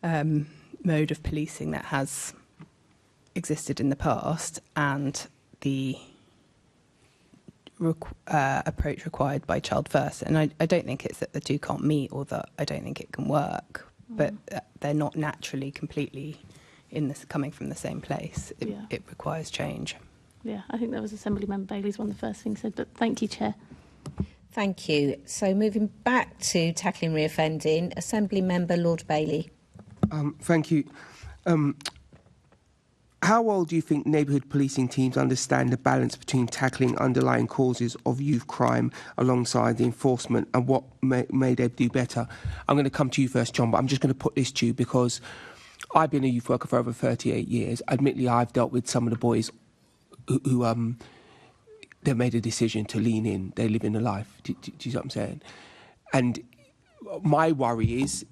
mode of policing that has existed in the past and the approach required by Child First. And I don't think it's that the two can't meet or that I don't think it can work, but they're not naturally completely coming from the same place. It requires change. Yeah, I think that was Assemblymember Bailey's one of the first things said, but thank you, Chair. Thank you. So moving back to tackling reoffending, Assemblymember Lord Bailey. Thank you. How well do you think neighbourhood policing teams understand the balance between tackling underlying causes of youth crime alongside the enforcement, and what may they do better? I'm going to come to you first, John, but I'm just going to put this to you because I've been a youth worker for over 38 years. Admittedly, I've dealt with some of the boys who they made a decision to lean in. They live in a life. Do you see what I'm saying? And my worry is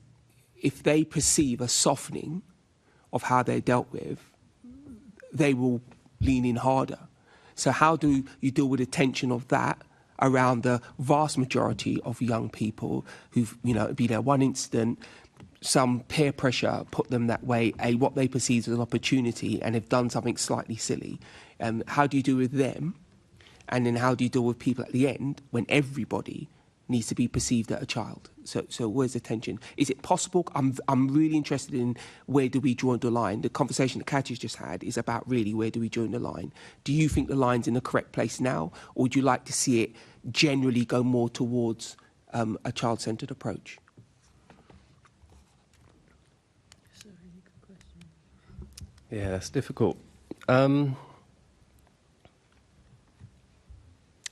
if they perceive a softening of how they're dealt with, they will lean in harder. So how do you deal with the tension of that around the vast majority of young people who've, be there one incident, some peer pressure put them that way, what they perceive as an opportunity, and have done something slightly silly. How do you deal with them? And then how do you deal with people at the end when everybody needs to be perceived as a child? So where's the tension? Is it possible? I'm really interested in where do we draw the line. The conversation that Kathy's just had is about really where do we draw the line. Do you think the line's in the correct place now, or would you like to see it generally go more towards a child-centred approach? Yeah, that's difficult.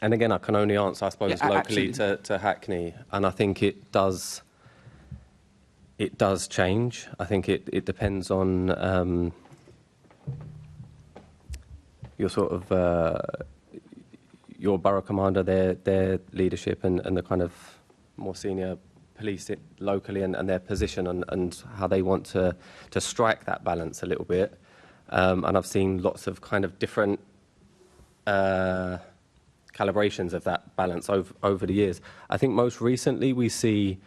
And again, I can only answer, I suppose, locally to Hackney, and I think it does change. I think it depends on your sort of your borough commander, their leadership, and the kind of more senior police locally, and their position and how they want to strike that balance a little bit. And I've seen lots of kind of different calibrations of that balance over the years. I think most recently we see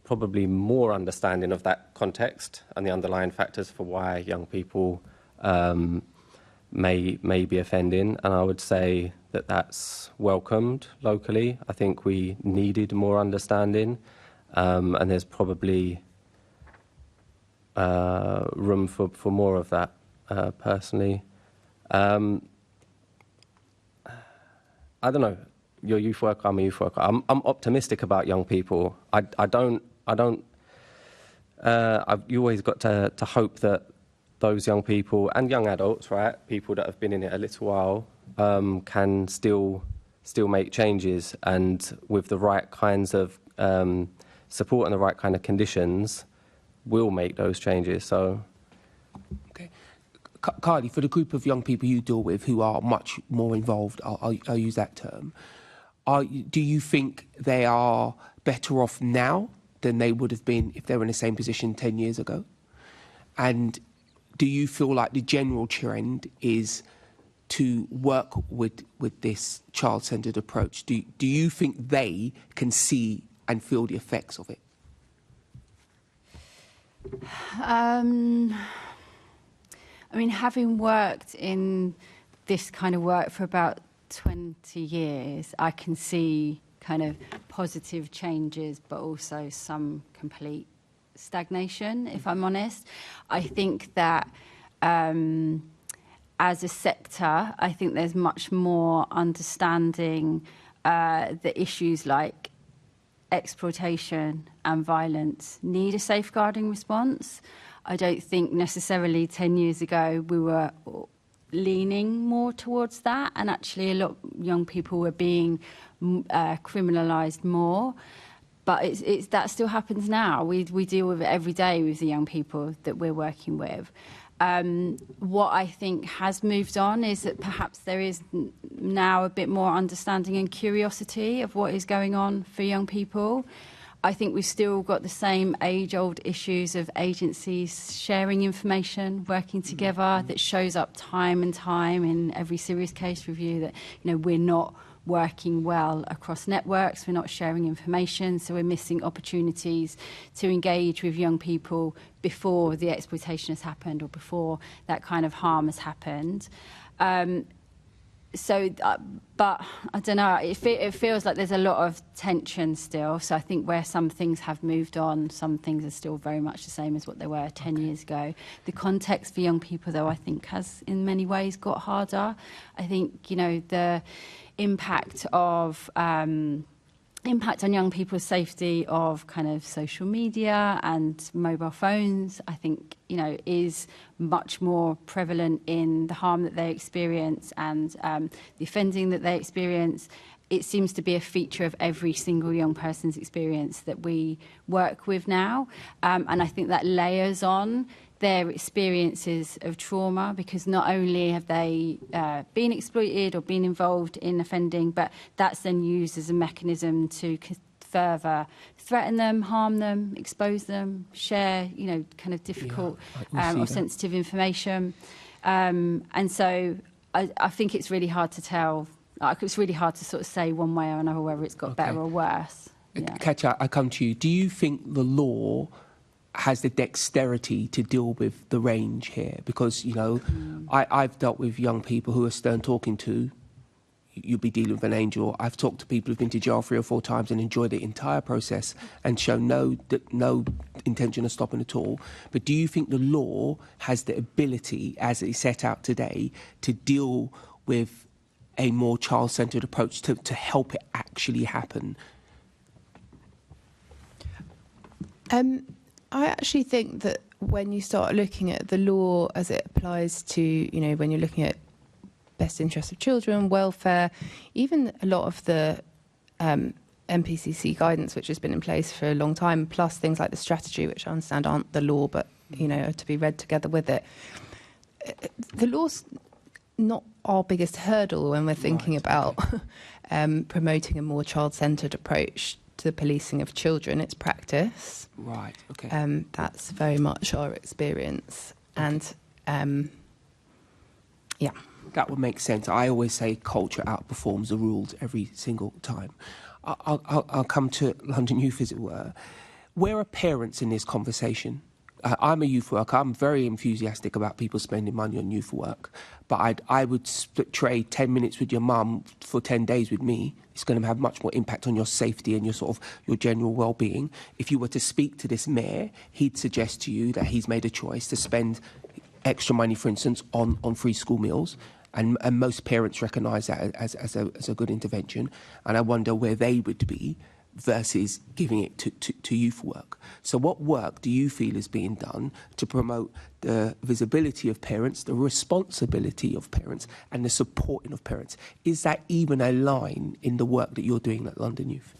probably more understanding of that context and the underlying factors for why young people may be offending, and I would say that that's welcomed locally. I think we needed more understanding, and there's probably room for more of that personally. I don't know. You're a youth worker, I'm a youth worker. I'm optimistic about young people. You always got to hope that those young people and young adults, right, people that have been in it a little while, can still make changes, and with the right kinds of support and the right kind of conditions, will make those changes. So, okay. Carly, for the group of young people you deal with who are much more involved, I'll use that term, do you think they are better off now than they would have been if they were in the same position 10 years ago? And do you feel like the general trend is to work with this child-centred approach? Do you think they can see and feel the effects of it? I mean, having worked in this kind of work for about 20 years, I can see kind of positive changes, but also some complete stagnation, if I'm honest. I think that as a sector, I think there's much more understanding that issues like exploitation and violence need a safeguarding response. I don't think necessarily 10 years ago we were leaning more towards that, and actually a lot of young people were being criminalised more. But it's that still happens now. We deal with it every day with the young people that we're working with. What I think has moved on is that perhaps there is now a bit more understanding and curiosity of what is going on for young people. I think we've still got the same age-old issues of agencies sharing information, working together, that shows up time and time in every serious case review that, you know, we're not working well across networks, we're not sharing information, so we're missing opportunities to engage with young people before the exploitation has happened or before that kind of harm has happened. But I don't know, it feels like there's a lot of tension still. So I think where some things have moved on, some things are still very much the same as what they were 10 years ago. The context for young people, though, I think has in many ways got harder. I think, you know, the impact on young people's safety of kind of social media and mobile phones, I think, you know, is much more prevalent in the harm that they experience and the offending that they experience. It seems to be a feature of every single young person's experience that we work with now. And I think that layers on their experiences of trauma, because not only have they been exploited or been involved in offending, but that's then used as a mechanism to further threaten them, harm them, expose them, share, you know, kind of difficult or sensitive information. And so I think it's really hard to tell. Like, it's really hard to sort of say one way or another whether it's got better or worse. Yeah. Katja, I come to you. Do you think the law has the dexterity to deal with the range here? Because, you know, I've dealt with young people who are stern talking to. You'll be dealing with an angel. I've talked to people who've been to jail 3 or 4 times and enjoyed the entire process and shown no intention of stopping at all. But do you think the law has the ability, as it's set out today, to deal with a more child-centred approach to help it actually happen? I actually think that when you start looking at the law as it applies to, you know, when you're looking at best interests of children, welfare, even a lot of the MPCC guidance, which has been in place for a long time, plus things like the strategy, which I understand aren't the law, but, you know, are to be read together with it. The law's not our biggest hurdle when we're thinking about promoting a more child-centred approach to the policing of children. It's practice. Right, okay. That's very much our experience. And, yeah. That would make sense. I always say culture outperforms the rules every single time. I'll come to London Youth, as it were. Where are parents in this conversation? I'm a youth worker. I'm very enthusiastic about people spending money on youth work. But I would trade 10 minutes with your mum for 10 days with me. It's going to have much more impact on your safety and your general well-being. If you were to speak to this mayor, he'd suggest to you that he's made a choice to spend extra money, for instance, on free school meals. And most parents recognise that as a good intervention. And I wonder where they would be versus giving it to youth work. So what work do you feel is being done to promote the visibility of parents, the responsibility of parents, and the supporting of parents? Is that even a line in the work that you're doing at London Youth?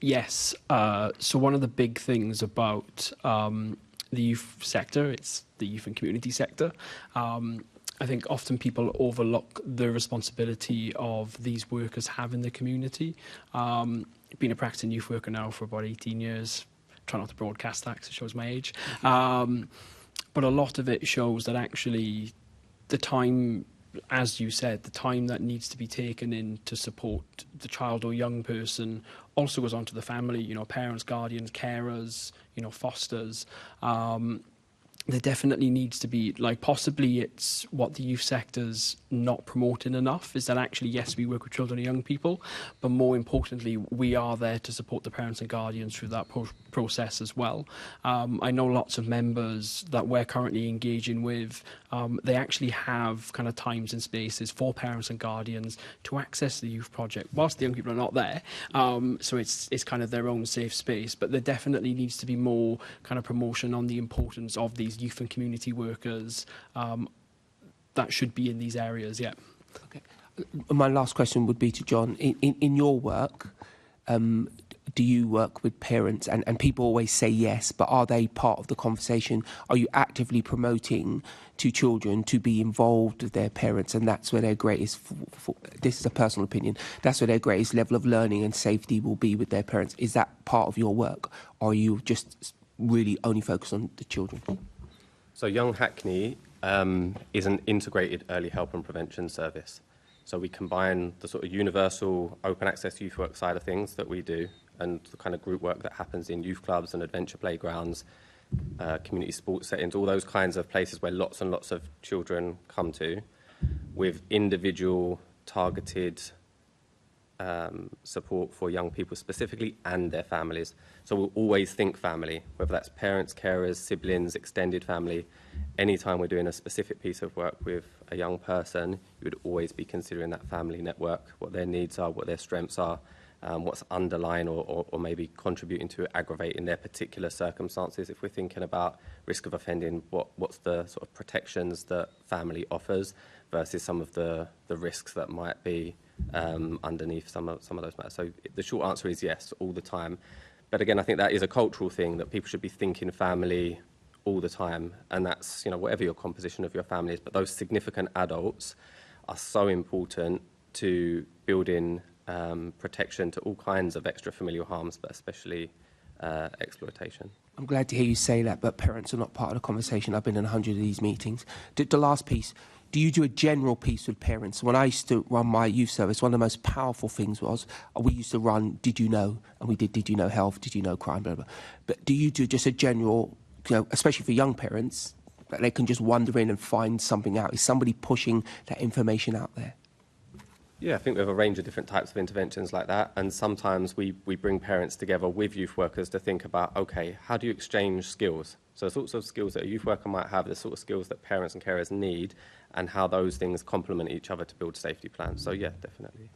Yes. So one of the big things about the youth sector, it's the youth and community sector. I think often people overlook the responsibility of these workers have in the community. Been a practicing youth worker now for about 18 years. Try not to broadcast that because it shows my age. But a lot of it shows that actually the time, as you said, the time that needs to be taken in to support the child or young person also goes on to the family, parents, guardians, carers, fosters. There definitely needs to be, possibly it's what the youth sector's not promoting enough, is that actually, yes, we work with children and young people, but more importantly, we are there to support the parents and guardians through that process as well. I know lots of members that we're currently engaging with, they actually have kind of times and spaces for parents and guardians to access the youth project whilst the young people are not there. So it's kind of their own safe space, but there definitely needs to be more kind of promotion on the importance of these youth and community workers that should be in these areas. Yeah. Okay. My last question would be to John. In your work, do you work with parents? And people always say yes, but are they part of the conversation? Are you actively promoting to children to be involved with their parents? And that's where their greatest, this is a personal opinion, that's where their greatest level of learning and safety will be with their parents. Is that part of your work? Or are you just really only focused on the children? So Young Hackney is an integrated early help and prevention service. So we combine the sort of universal open access youth work side of things that we do and the kind of group work that happens in youth clubs and adventure playgrounds, community sports settings, all those kinds of places where lots and lots of children come to, with individual targeted support for young people specifically and their families. So we'll always think family, whether that's parents, carers, siblings, extended family. Anytime we're doing a specific piece of work with a young person, you would always be considering that family network, what their needs are, what their strengths are, what's underlying or maybe contributing to aggravating their particular circumstances. If we're thinking about risk of offending, what's the sort of protections that family offers versus some of the risks that might be underneath some of those matters. So the short answer is yes, all the time. But again, I think that is a cultural thing, that people should be thinking family all the time. And that's, whatever your composition of your family is. But those significant adults are so important to building protection to all kinds of extrafamilial harms, but especially exploitation. I'm glad to hear you say that, but parents are not part of the conversation. I've been in 100 of these meetings. The last piece, do you do a general piece with parents? When I used to run my youth service, one of the most powerful things was we used to run Did You Know? And we did You Know Health, Did You Know Crime, blah, blah. But do you do just a general, especially for young parents, that they can just wander in and find something out? Is somebody pushing that information out there? Yeah, I think we have a range of different types of interventions like that. And sometimes we bring parents together with youth workers to think about, okay, how do you exchange skills? So the sorts of skills that a youth worker might have, the sort of skills that parents and carers need, and how those things complement each other to build safety plans. So yeah, definitely.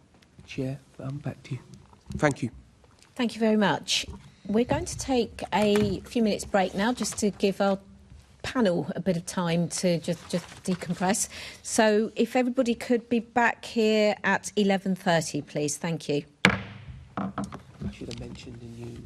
Chair, back to you. Thank you. Thank you very much. We're going to take a few minutes break now just to give our panel a bit of time to just decompress. So if everybody could be back here at 11:30, please. Thank you. I should have mentioned in you.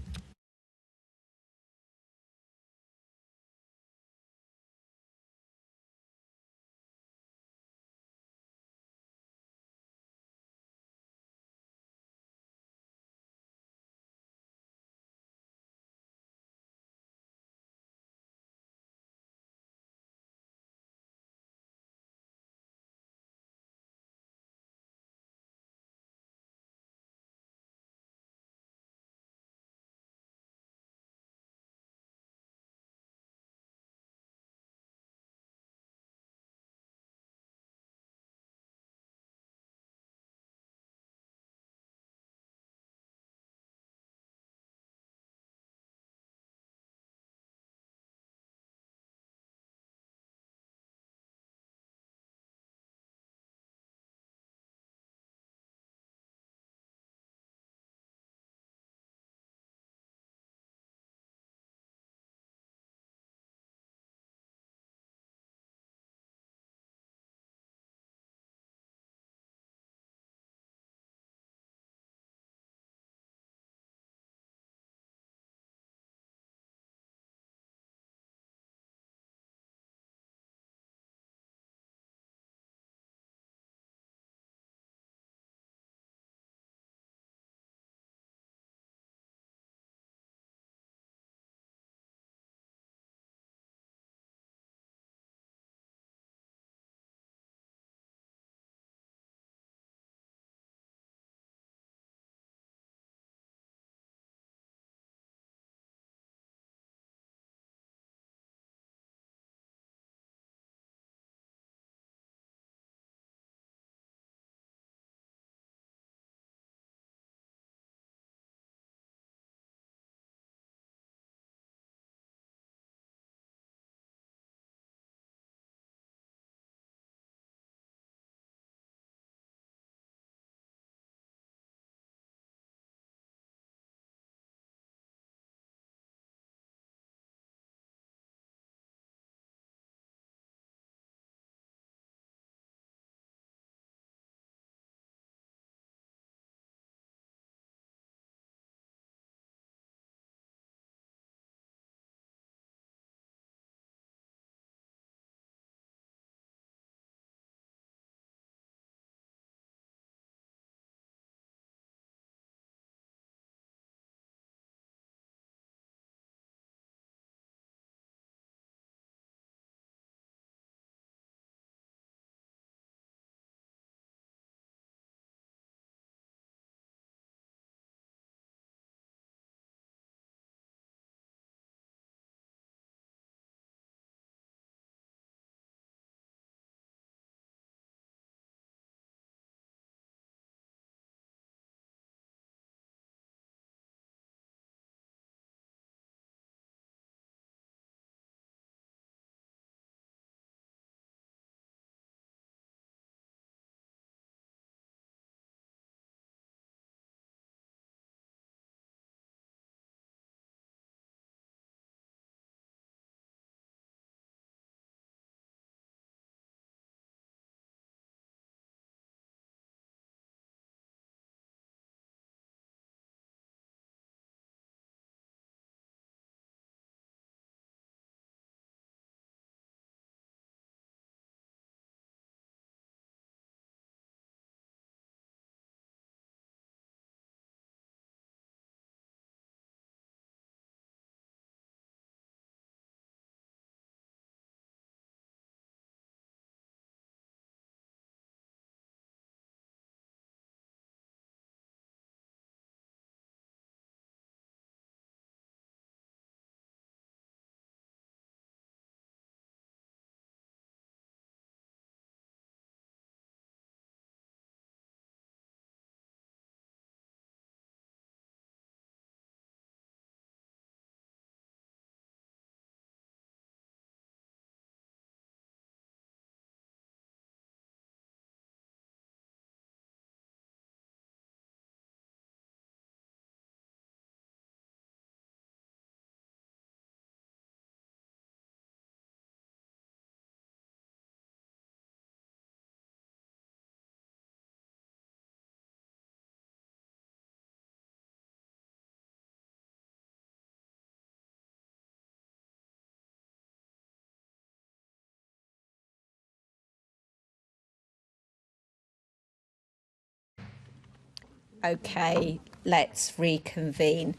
Okay, let's reconvene.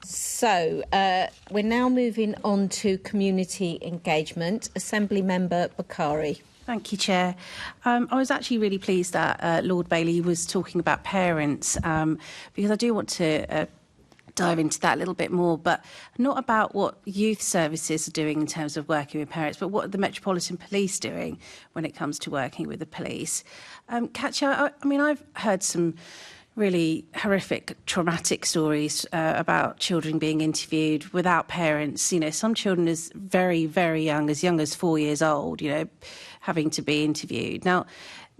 So we're now moving on to community engagement. Assembly Member Bakari. Thank you, Chair. I was actually really pleased that Lord Bailey was talking about parents, because I do want to dive into that a little bit more, but not about what youth services are doing in terms of working with parents, but what are the Metropolitan Police doing when it comes to working with the police. Katja, I mean, I've heard some really horrific, traumatic stories about children being interviewed without parents. You know, some children as very, very young as 4 years old, you know, having to be interviewed. Now,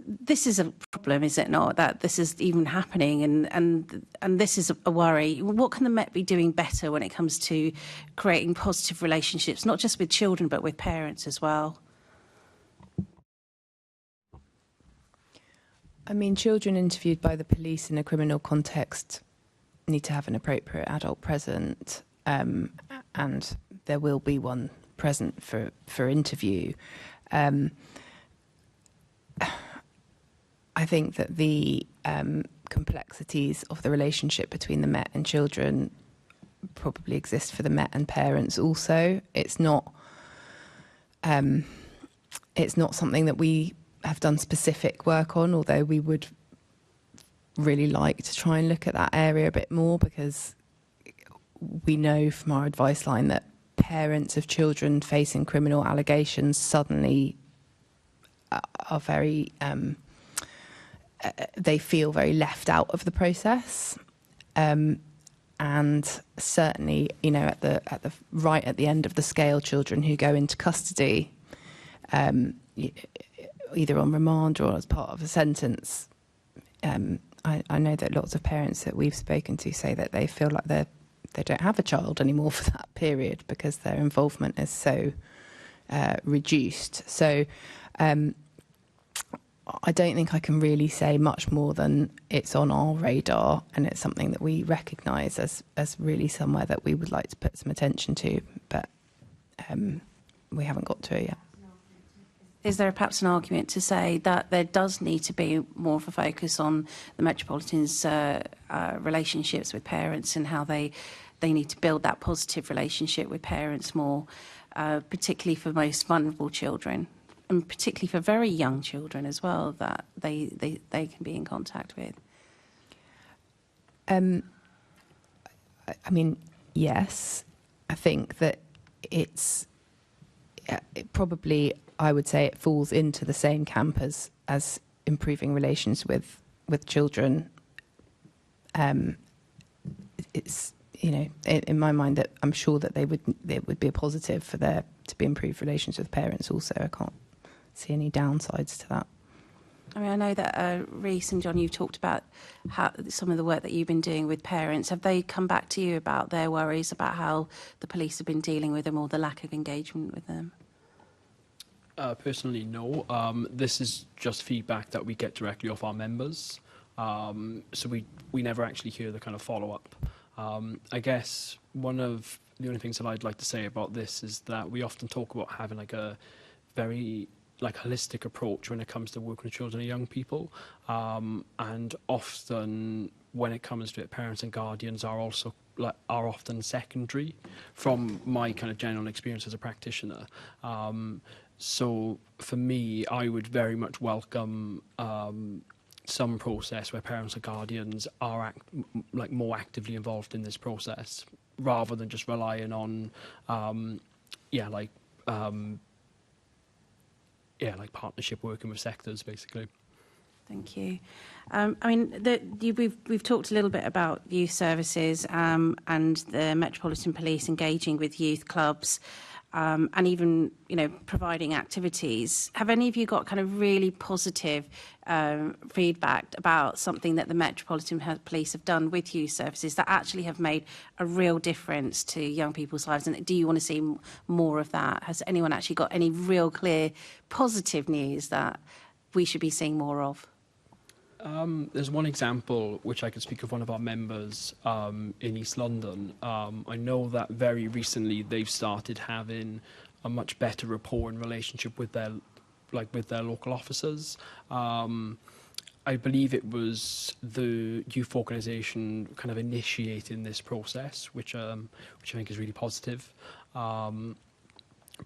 this is a problem, is it not, that this is even happening, and this is a worry. What can the Met be doing better when it comes to creating positive relationships, not just with children, but with parents as well? I mean, children interviewed by the police in a criminal context need to have an appropriate adult present, and there will be one present for interview. I think that the complexities of the relationship between the Met and children probably exist for the Met and parents also. It's not something that we have done specific work on, although we would really like to try and look at that area a bit more, because we know from our advice line that parents of children facing criminal allegations suddenly are very they feel very left out of the process, and certainly, you know, at the right at the end of the scale, children who go into custody, either on remand or as part of a sentence. I know that lots of parents that we've spoken to say that they feel like they don't have a child anymore for that period because their involvement is so reduced. So I don't think I can really say much more than it's on our radar, and it's something that we recognise as really somewhere that we would like to put some attention to, but we haven't got to it yet. Is there perhaps an argument to say that there does need to be more of a focus on the Metropolitan's relationships with parents and how they need to build that positive relationship with parents more, particularly for most vulnerable children, and particularly for very young children as well, that they can be in contact with? I mean, yes. I think that it probably, I would say it falls into the same camp as improving relations with children. It's, you know, in my mind, that I'm sure that it would be a positive for there to be improved relations with parents also. I can't see any downsides to that. I mean, I know that Rhys and John, you've talked about how some of the work that you've been doing with parents. Have they come back to you about their worries about how the police have been dealing with them or the lack of engagement with them? Personally, no. This is just feedback that we get directly off our members. So we never actually hear the kind of follow-up. I guess one of the only things that I'd like to say about this is that we often talk about having like a very holistic approach when it comes to working with children and young people, and often when it comes to it, parents and guardians are also are often secondary from my kind of general experience as a practitioner. So for me, I would very much welcome some process where parents and guardians are more actively involved in this process, rather than just relying on partnership working with sectors, basically. Thank you. I mean, we've talked a little bit about youth services and the Metropolitan Police engaging with youth clubs, and even, you know, providing activities. Have any of you got kind of really positive feedback about something that the Metropolitan Police have done with youth services that actually have made a real difference to young people's lives? And do you want to see more of that? Has anyone actually got any real clear positive news that we should be seeing more of? There's one example which I could speak of one of our members in East London. I know that very recently they've started having a much better rapport and relationship with their local officers. I believe it was the youth organisation kind of initiating this process, which I think is really positive.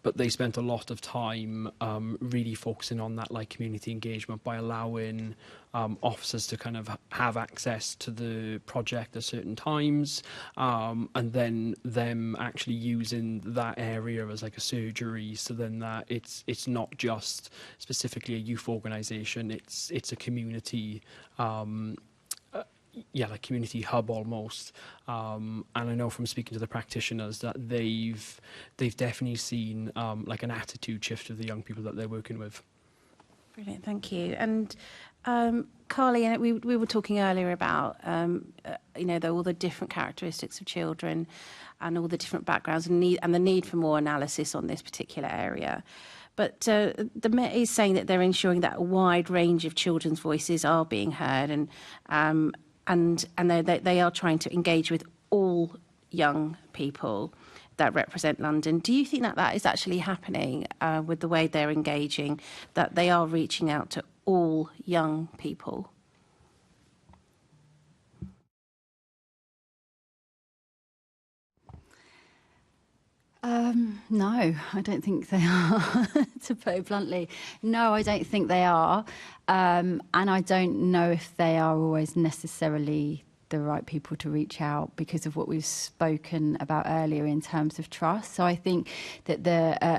But they spent a lot of time really focusing on that like community engagement by allowing officers to kind of have access to the project at certain times, and then them actually using that area as like a surgery, so then that it's not just specifically a youth organisation, it's a community like community hub almost. And I know from speaking to the practitioners that they've definitely seen like an attitude shift of the young people that they're working with. Brilliant, thank you. And Carly, and we were talking earlier about all the different characteristics of children and all the different backgrounds and the need for more analysis on this particular area. But the Met is saying that they're ensuring that a wide range of children's voices are being heard, and they are trying to engage with all young people that represent London. Do you think that is actually happening with the way they're engaging, that they are reaching out to all young people? No, I don't think they are, to put it bluntly. No, I don't think they are. And I don't know if they are always necessarily the right people to reach out because of what we've spoken about earlier in terms of trust. So I think that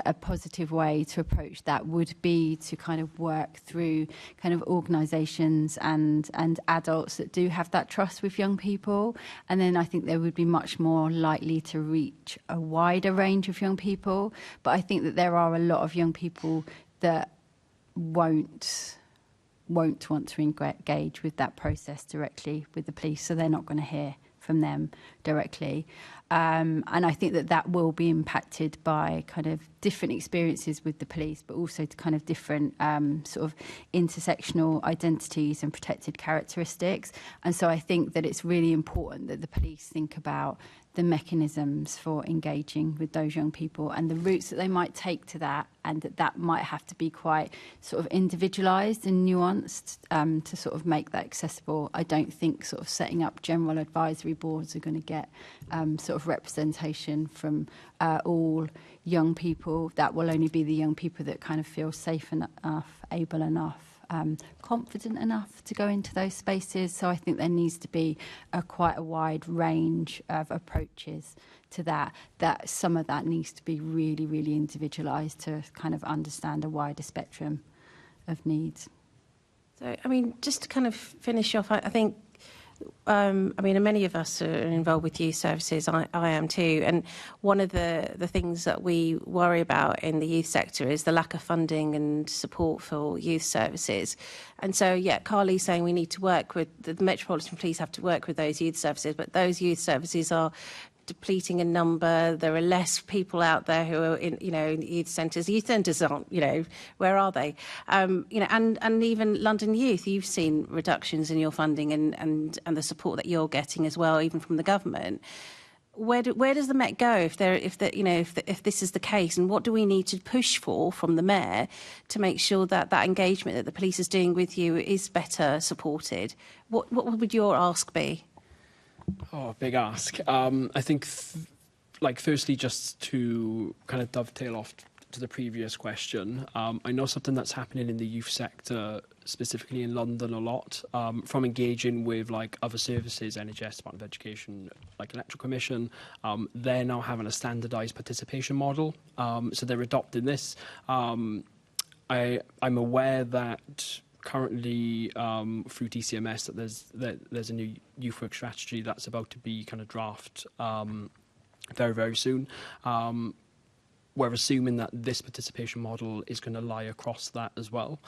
a positive way to approach that would be to kind of work through kind of organisations and adults that do have that trust with young people. And then I think they would be much more likely to reach a wider range of young people. But I think that there are a lot of young people that won't want to engage with that process directly with the police, so they're not going to hear from them directly. And I think that will be impacted by kind of different experiences with the police, but also to kind of different sort of intersectional identities and protected characteristics. And so I think that it's really important that the police think about the mechanisms for engaging with those young people and the routes that they might take to that, and that might have to be quite sort of individualised and nuanced to sort of make that accessible. I don't think sort of setting up general advisory boards are going to get sort of representation from all young people. That will only be the young people that kind of feel safe enough, able enough, confident enough to go into those spaces. So I think there needs to be quite a wide range of approaches to that some of that needs to be really, really individualised to kind of understand a wider spectrum of needs. So, I mean, just to kind of finish off, I think many of us are involved with youth services. I am too. And one of the things that we worry about in the youth sector is the lack of funding and support for youth services. And so, yeah, Carly's saying we need to work with the Metropolitan Police, have to work with those youth services, but those youth services are depleting in number. There are less people out there who are in youth centres. Youth centres aren't, where are they? And even London Youth, you've seen reductions in your funding and the support that you're getting as well, even from the government. Where does the Met go if this is the case, and what do we need to push for from the Mayor to make sure that that engagement that the police is doing with you is better supported? What would your ask be? Oh, big ask. I think, firstly, just to kind of dovetail off to the previous question, I know something that's happening in the youth sector, specifically in London a lot, from engaging with other services, NHS, Department of Education, Electoral Commission. They're now having a standardised participation model, so they're adopting this. I'm aware that currently through DCMS that there's a new youth work strategy that's about to be kind of draft very, very soon. We're assuming that this participation model is going to lie across that as well.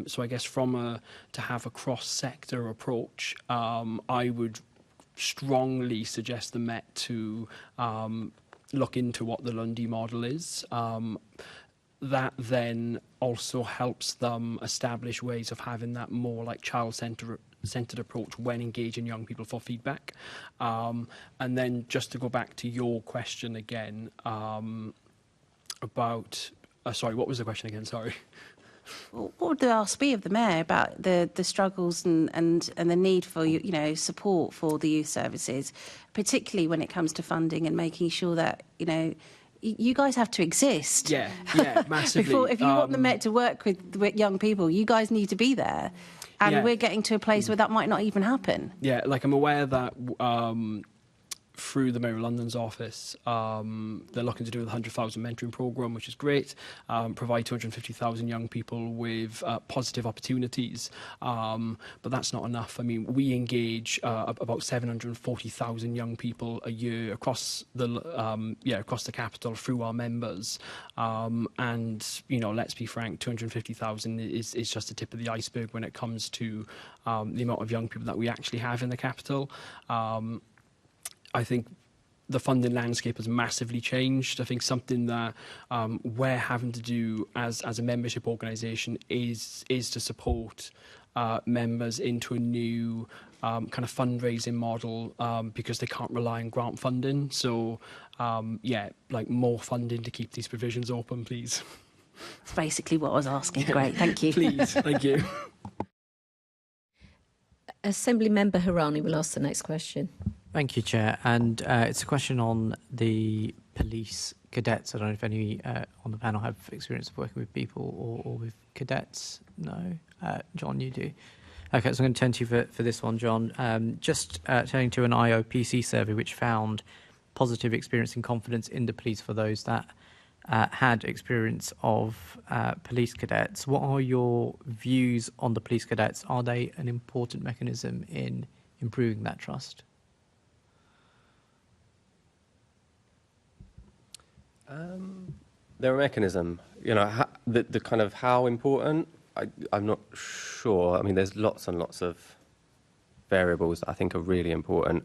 So I guess to have a cross-sector approach, I would strongly suggest the Met to look into what the Lundy model is. That then also helps them establish ways of having that more child-centred approach when engaging young people for feedback. And then just to go back to your question again about... sorry, what was the question again? Sorry. What would the ask be of the Mayor about the struggles and the need for support for the youth services, particularly when it comes to funding and making sure that you guys have to exist? Yeah, massively. If you want the Met to work with young people, you guys need to be there. And we're getting to a place where that might not even happen. Yeah, like I'm aware that through the Mayor of London's office, they're looking to do the 100,000 mentoring programme, which is great, provide 250,000 young people with positive opportunities. But that's not enough. I mean, we engage about 740,000 young people a year across the capital through our members. And, let's be frank, 250,000 is just the tip of the iceberg when it comes to the amount of young people that we actually have in the capital. I think the funding landscape has massively changed. I think something that we're having to do as a membership organisation is to support members into a new kind of fundraising model because they can't rely on grant funding. So, more funding to keep these provisions open, please. That's basically what I was asking. Great, thank you. Please, thank you. Assembly Member Harani will ask the next question. Thank you, Chair. And it's a question on the police cadets. I don't know if any on the panel have experience of working with people or with cadets. No? John, you do. Okay, so I'm going to turn to you for this one, John. Just turning to an IOPC survey which found positive experience and confidence in the police for those that had experience of police cadets. What are your views on the police cadets? Are they an important mechanism in improving that trust? They're a mechanism. The kind of how important, I'm not sure. I mean, there's lots and lots of variables that I think are really important.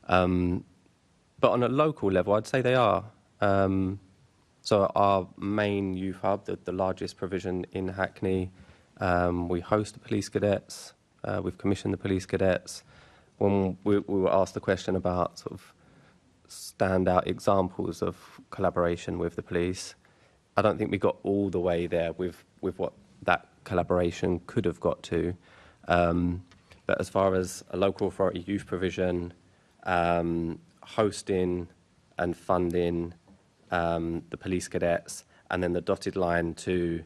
But on a local level, I'd say they are. So our main youth hub, the largest provision in Hackney, we host the police cadets. We've commissioned the police cadets. When we were asked the question about sort of standout examples of collaboration with the police, I don't think we got all the way there with what that collaboration could have got to. But as far as a local authority youth provision, hosting and funding the police cadets, and then the dotted line to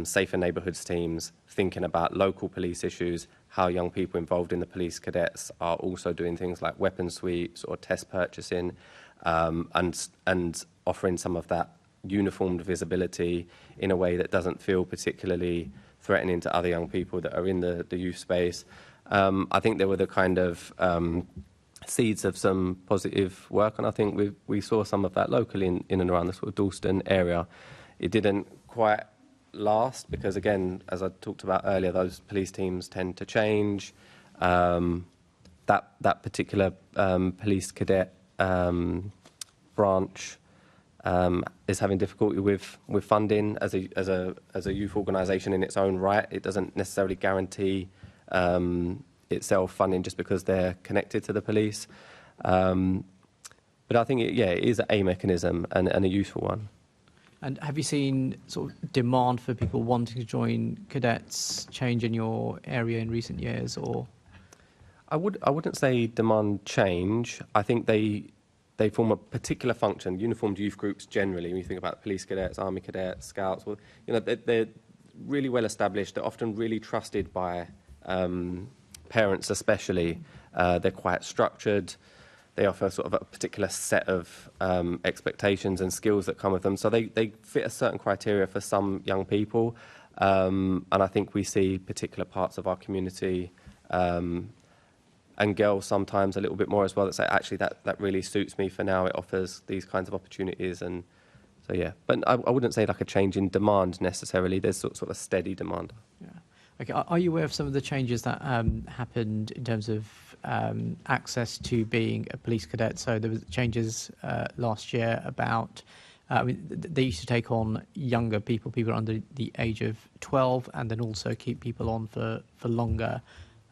safer neighbourhoods teams, thinking about local police issues, how young people involved in the police cadets are also doing things like weapon sweeps or test purchasing, and offering some of that uniformed visibility in a way that doesn't feel particularly threatening to other young people that are in the youth space. I think there were the kind of seeds of some positive work, and I think we saw some of that locally in and around the sort of Dalston area. It didn't quite last because, again, as I talked about earlier, those police teams tend to change. That particular police cadet branch is having difficulty with funding as a youth organisation in its own right. It doesn't necessarily guarantee itself funding just because they're connected to the police. But I think it is a mechanism and a useful one. And have you seen sort of demand for people wanting to join cadets change in your area in recent years, or? I wouldn't say demand change. I think they form a particular function. Uniformed youth groups generally, when you think about police cadets, army cadets, scouts, well, they're really well established. They're often really trusted by parents, especially. They're quite structured. They offer sort of a particular set of expectations and skills that come with them. So they fit a certain criteria for some young people. And I think we see particular parts of our community and girls sometimes a little bit more as well that say, actually, that really suits me for now. It offers these kinds of opportunities. And so, yeah. But I wouldn't say like a change in demand necessarily. There's sort of a steady demand. Yeah. Okay. Are you aware of some of the changes that happened in terms of access to being a police cadet? So there was changes last year about, they used to take on younger people under the age of 12, and then also keep people on for longer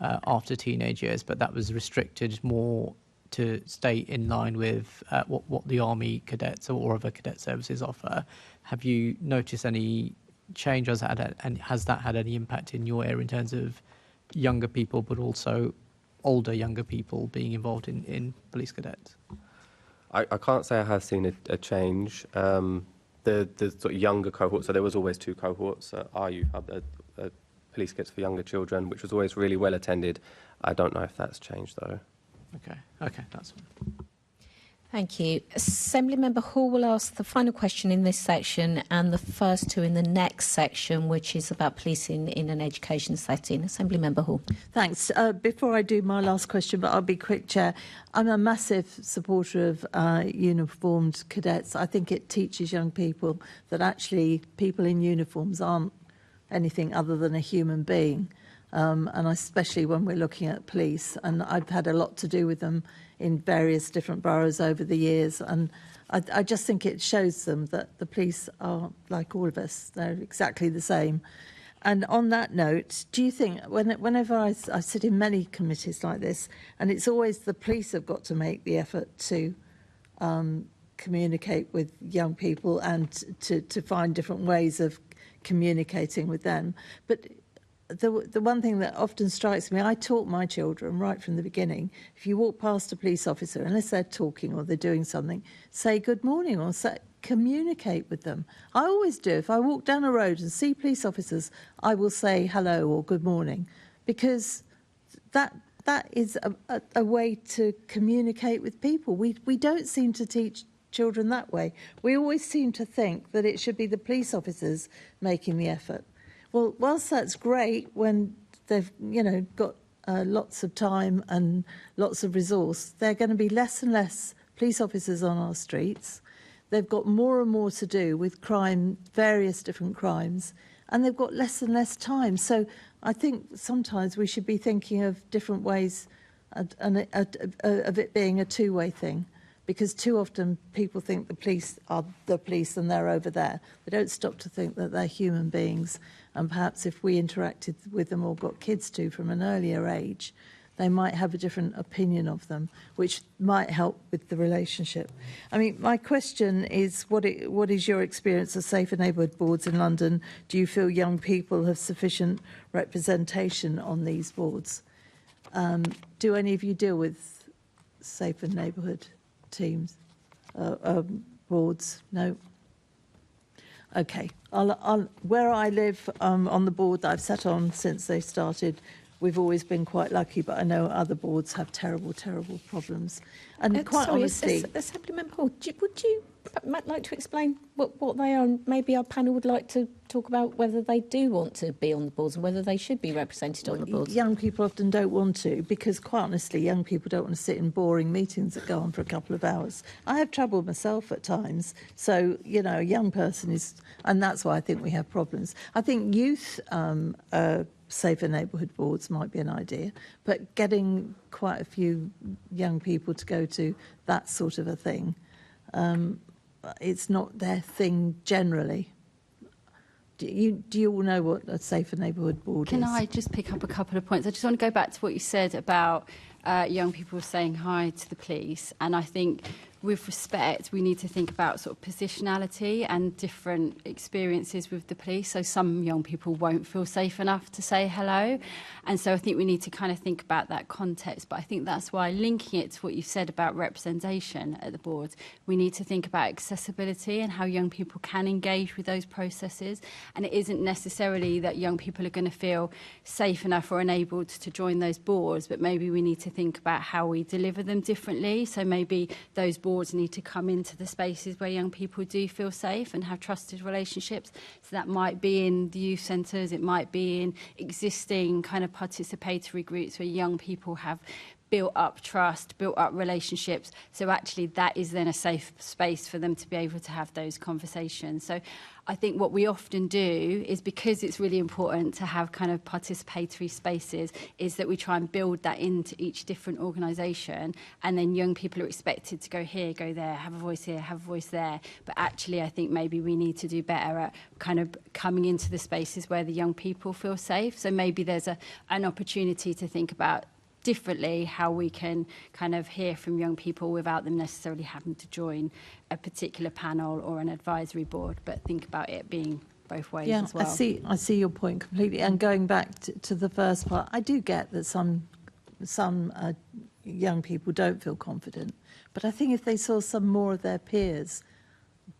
after teenage years. But that was restricted more to stay in line with what the Army cadets or other cadet services offer. Have you noticed any change? Has that had any impact in your area in terms of younger people, but also older younger people being involved in police cadets? I can't say I have seen a change. The sort of younger cohort, so there was always 2 cohorts at our youth hub, police kits for younger children, which was always really well attended. I don't know if that's changed though. Okay, that's fine. Thank you. Assembly Member Hall will ask the final question in this section and the first 2 in the next section, which is about policing in an education setting. Assembly Member Hall. Thanks. Before I do my last question, but I'll be quick, Chair, I'm a massive supporter of uniformed cadets. I think it teaches young people that actually people in uniforms aren't anything other than a human being. And especially when we're looking at police, and I've had a lot to do with them in various different boroughs over the years, and I just think it shows them that the police are like all of us. They're exactly the same. And on that note, do you think, whenever I sit in many committees like this, and it's always the police have got to make the effort to communicate with young people and to find different ways of communicating with them, but the one thing that often strikes me, I taught my children right from the beginning, if you walk past a police officer, unless they're talking or they're doing something, say good morning or communicate with them. I always do. If I walk down a road and see police officers, I will say hello or good morning, because that is a way to communicate with people. We don't seem to teach children that way. We always seem to think that it should be the police officers making the effort. Well, whilst that's great when they've, got lots of time and lots of resource, they're going to be less and less police officers on our streets. They've got more and more to do with crime, various different crimes, and they've got less and less time. So I think sometimes we should be thinking of different ways of it being a two-way thing, because too often people think the police are the police and they're over there. They don't stop to think that they're human beings. And perhaps if we interacted with them or got kids to from an earlier age, they might have a different opinion of them, which might help with the relationship. I mean, my question is, what is your experience of safer neighbourhood boards in London? Do you feel young people have sufficient representation on these boards? Do any of you deal with safer neighbourhood teams, boards? No? Okay. Where I live, on the board that I've sat on since they started, we've always been quite lucky, but I know other boards have terrible, terrible problems. And quite honestly... Assembly Member Hall, would you like to explain what they are? Maybe our panel would like to talk about whether they do want to be on the boards and whether they should be represented on the boards. Young people often don't want to, because quite honestly, young people don't want to sit in boring meetings that go on for a couple of hours. I have trouble myself at times. So, a young person is... And that's why I think we have problems. I think youth... safer neighbourhood boards might be an idea, but getting quite a few young people to go to that sort of a thing, it's not their thing generally. Do you all know what a safer neighbourhood board is? Can I just pick up a couple of points? I just want to go back to what you said about young people saying hi to the police, and I think with respect, we need to think about sort of positionality and different experiences with the police. So some young people won't feel safe enough to say hello. And so I think we need to kind of think about that context. But I think that's why, linking it to what you said about representation at the board, we need to think about accessibility and how young people can engage with those processes. And it isn't necessarily that young people are going to feel safe enough or enabled to join those boards, but maybe we need to think about how we deliver them differently. So maybe those boards need to come into the spaces where young people do feel safe and have trusted relationships. So that might be in the youth centres, it might be in existing kind of participatory groups where young people have built up trust, built up relationships. So actually that is then a safe space for them to be able to have those conversations. So I think what we often do is, because it's really important to have kind of participatory spaces, is that we try and build that into each different organisation, and then young people are expected to go here, go there, have a voice here, have a voice there. But actually I think maybe we need to do better at kind of coming into the spaces where the young people feel safe. So maybe there's an opportunity to think about differently how we can kind of hear from young people without them necessarily having to join a particular panel or an advisory board, but think about it being both ways Yeah, as well. I see your point completely. And going back to the first part, I do get that some young people don't feel confident. But I think if they saw some more of their peers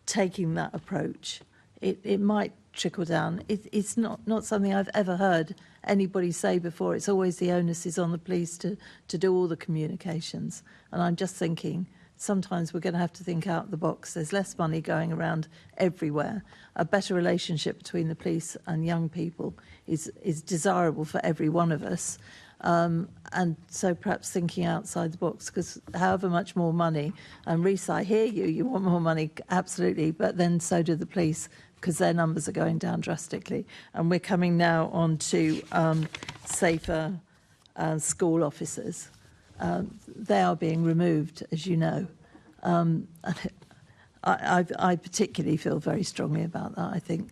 taking that approach, it might trickle down. It's not something I've ever heard anybody say before. It's always the onus is on the police to do all the communications. And I'm just thinking, sometimes we're going to have to think out of the box. There's less money going around everywhere. A better relationship between the police and young people is desirable for every one of us. And so perhaps thinking outside the box, because however much more money, and Rhys, I hear you want more money, absolutely, but then so do the police, because their numbers are going down drastically. And we're coming now on to safer school officers. They are being removed, as you know. I particularly feel very strongly about that. I think,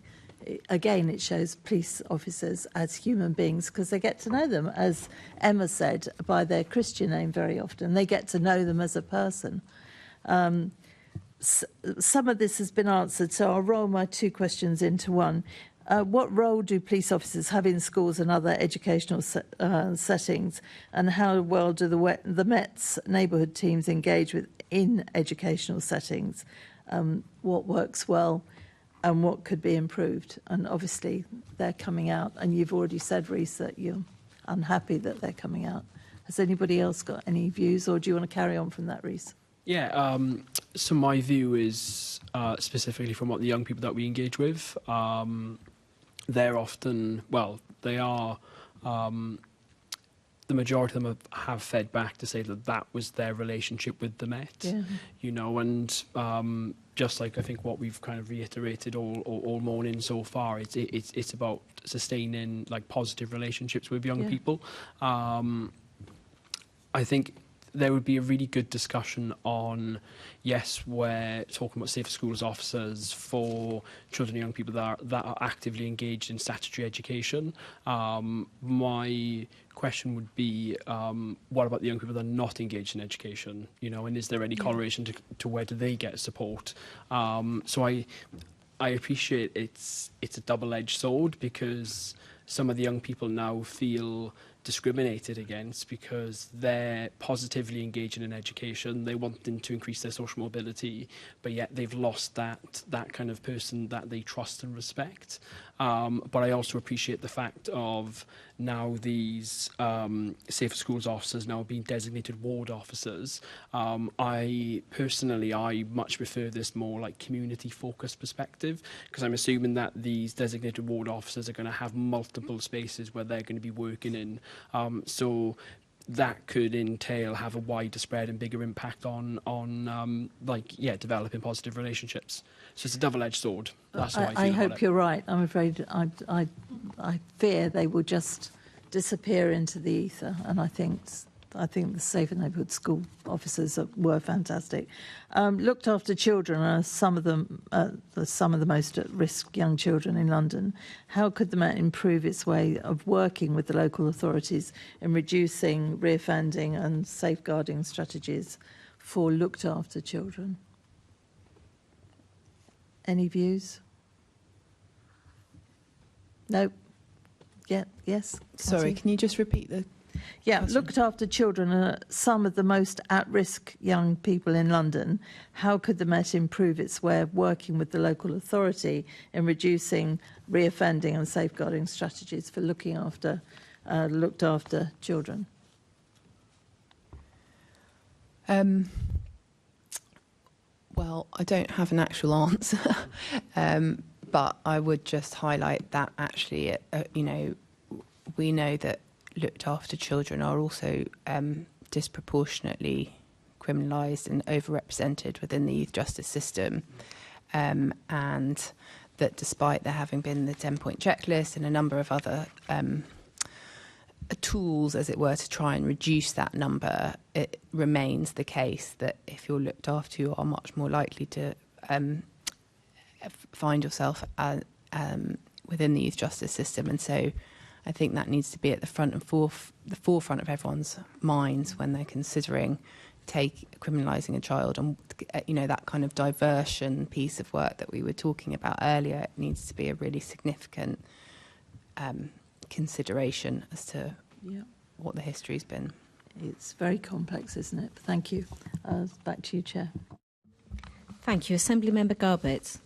again, it shows police officers as human beings, because they get to know them, as Emma said, by their Christian name very often. They get to know them as a person. Some of this has been answered, so I'll roll my two questions into one. What role do police officers have in schools and other educational settings, and how well do the Met's neighbourhood teams engage in educational settings? What works well and what could be improved? And obviously they're coming out, and you've already said, Rhys, that you're unhappy that they're coming out. Has anybody else got any views, or do you want to carry on from that, Rhys? Yeah, so my view is specifically from what the young people that we engage with, they're often, well, they are, the majority of them have fed back to say that was their relationship with the Met, you know, and just like I think what we've kind of reiterated all morning so far, it's about sustaining like positive relationships with young people. I think there would be a really good discussion on, yes, we're talking about safer schools officers for children and young people that are actively engaged in statutory education. My question would be, what about the young people that are not engaged in education? You know, and is there any correlation to where do they get support? So I appreciate it's a double-edged sword, because some of the young people now feel discriminated against because they're positively engaging in education, they want them to increase their social mobility, but yet they've lost that kind of person that they trust and respect. But I also appreciate the fact of now these safer schools officers now being designated ward officers. I much prefer this more like community focused perspective, because I'm assuming that these designated ward officers are going to have multiple spaces where they're going to be working in. So that could entail have a wider spread and bigger impact on developing positive relationships. So it's a double-edged sword. That's how I feel I about hope it. you're right. I'm afraid I fear they will just disappear into the ether, and I think the Safer Neighbourhood School officers were fantastic. Looked after children are some of the most at-risk young children in London. How could the Met improve its way of working with the local authorities in reducing reoffending and safeguarding strategies for looked after children? Any views? No? Yeah, yes? Sorry, Katie? can you just repeat the... Yeah, looked after children are some of the most at-risk young people in London. How could the Met improve its way of working with the local authority in reducing reoffending and safeguarding strategies for looked after children? Well, I don't have an actual answer, but I would just highlight that actually, we know that looked after children are also disproportionately criminalised and overrepresented within the youth justice system, and that despite there having been the 10-point checklist and a number of other tools, as it were, to try and reduce that number, it remains the case that if you're looked after, you are much more likely to find yourself within the youth justice system. And so I think that needs to be at the forefront of everyone's minds when they're considering take criminalising a child and, that kind of diversion piece of work that we were talking about earlier, it needs to be a really significant consideration as to what the history's been. It's very complex, isn't it? Thank you. Back to you, Chair. Thank you. Assemblymember Garbett.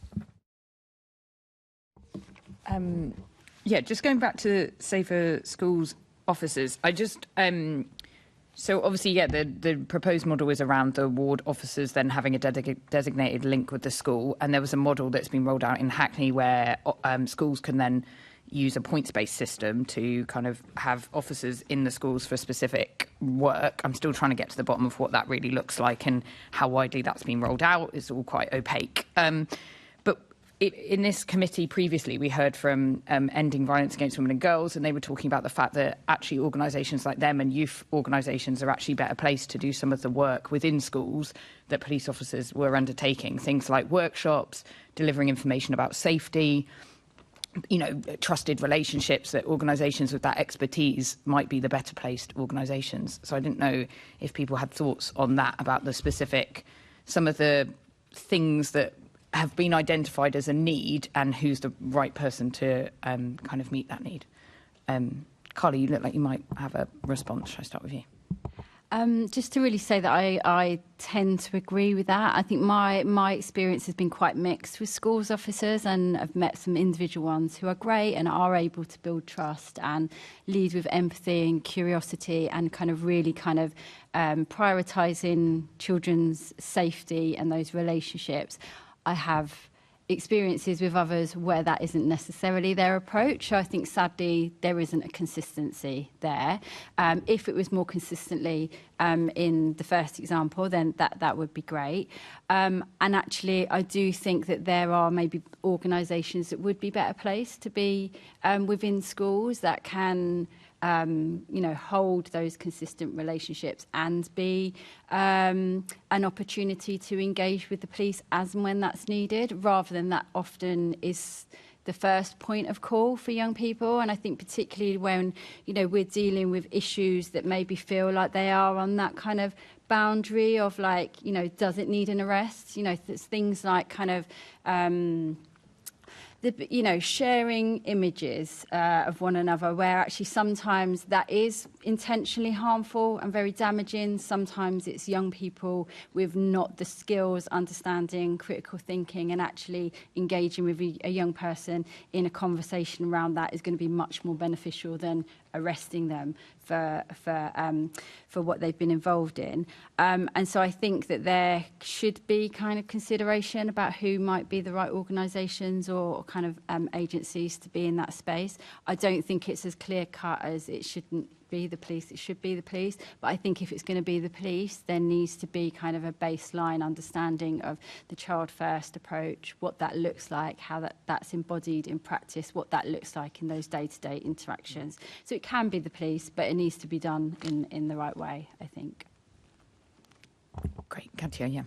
Just going back to Safer Schools officers, I just... So obviously, the proposed model is around the ward officers then having a designated link with the school. And there was a model that's been rolled out in Hackney where schools can then use a points-based system to kind of have officers in the schools for specific work. I'm still trying to get to the bottom of what that really looks like and how widely that's been rolled out. It's all quite opaque. In this committee previously, we heard from Ending Violence Against Women and Girls, and they were talking about the fact that actually organisations like them and youth organisations are actually better placed to do some of the work within schools that police officers were undertaking. Things like workshops, delivering information about safety, trusted relationships, that organisations with that expertise might be the better placed organisations. So I didn't know if people had thoughts on that, about some of the things that have been identified as a need and who's the right person to kind of meet that need. Carly, you look like you might have a response. Shall I start with you? Just to really say that I tend to agree with that. I think my experience has been quite mixed with schools officers, and I've met some individual ones who are great and are able to build trust and lead with empathy and curiosity and kind of really prioritising children's safety and those relationships. I have experiences with others where that isn't necessarily their approach. So I think, sadly, there isn't a consistency there. If it was more consistently in the first example, then that would be great. And actually, I do think that there are maybe organisations that would be better placed to be within schools that can hold those consistent relationships and be an opportunity to engage with the police as and when that's needed, rather than that often is the first point of call for young people. And I think particularly when, we're dealing with issues that maybe feel like they are on that kind of boundary of does it need an arrest? There's things like sharing images of one another, where actually sometimes that is intentionally harmful and very damaging. Sometimes it's young people with not the skills, understanding, critical thinking, and actually engaging with a young person in a conversation around that is going to be much more beneficial than arresting them for what they've been involved in. And so I think that there should be kind of consideration about who might be the right organisations or kind of agencies to be in that space. I don't think it's as clear cut as it shouldn't be the police, it should be the police. But I think if it's going to be the police, there needs to be kind of a baseline understanding of the child first approach, what that looks like, how that's embodied in practice, what that looks like in those day-to-day interactions. So it can be the police, but it needs to be done in the right way, I think. Great. Katia, yeah.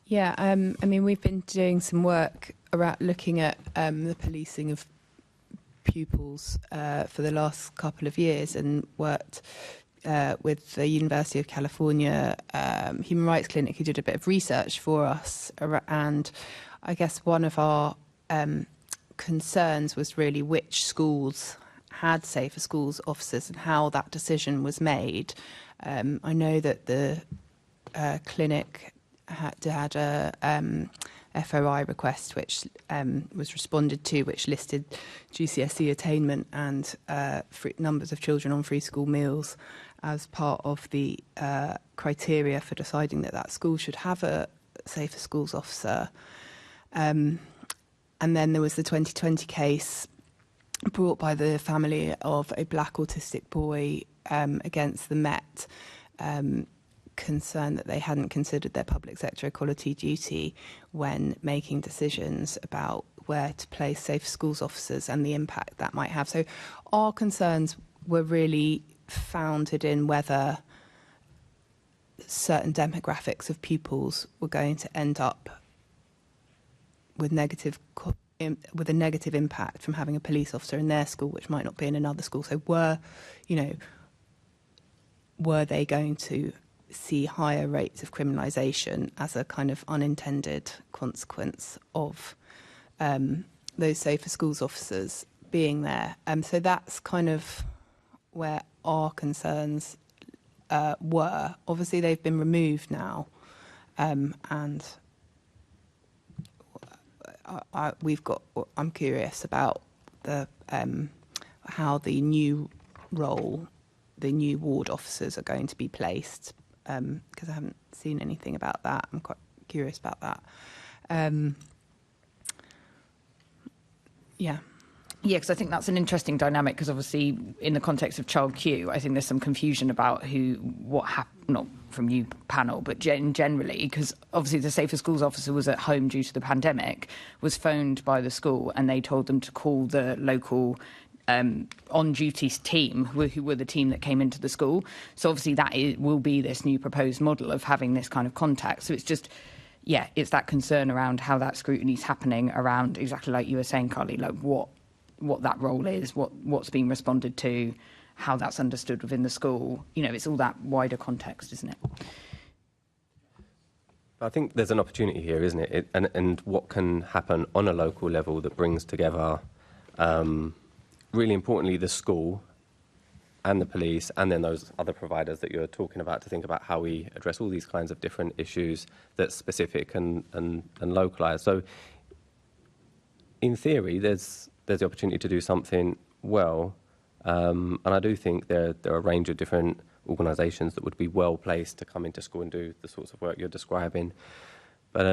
Yeah, we've been doing some work around looking at the policing of pupils for the last couple of years, and worked with the University of California Human Rights Clinic, who did a bit of research for us. And I guess one of our concerns was really which schools had Safer Schools officers and how that decision was made. I know that the clinic had a FOI request which was responded to, which listed GCSE attainment and numbers of children on free school meals as part of the criteria for deciding that school should have a Safer Schools officer. And then there was the 2020 case brought by the family of a black autistic boy against the Met, concerned that they hadn't considered their public sector equality duty when making decisions about where to place Safer Schools officers and the impact that might have. So our concerns were really founded in whether certain demographics of pupils were going to end up with a negative impact from having a police officer in their school, which might not be in another school. So were they going to see higher rates of criminalisation as a kind of unintended consequence of those safer schools officers being there. So that's kind of where our concerns were. Obviously, they've been removed now, and I'm curious about the how the new role, the new ward officers are going to be placed, because I haven't seen anything about that. I'm quite curious about that. Yeah. Yeah, because I think that's an interesting dynamic, because obviously in the context of Child Q, I think there's some confusion about what happened, not from you panel, but generally, because obviously the Safer Schools officer was at home due to the pandemic, was phoned by the school, and they told them to call the local on-duty team, who were the team that came into the school. So obviously will be this new proposed model of having this kind of contact. So it's just, yeah, it's that concern around how that scrutiny is happening around, exactly like you were saying, Carly, like what that role is, what's being responded to, how that's understood within the school. You know, it's all that wider context, isn't it? I think there's an opportunity here, isn't it? And what can happen on a local level that brings together, really importantly, the school and the police, and then those other providers that you're talking about, to think about how we address all these kinds of different issues that's specific and localised. So in theory, there's the opportunity to do something well, and I do think there are a range of different organisations that would be well placed to come into school and do the sorts of work you're describing. But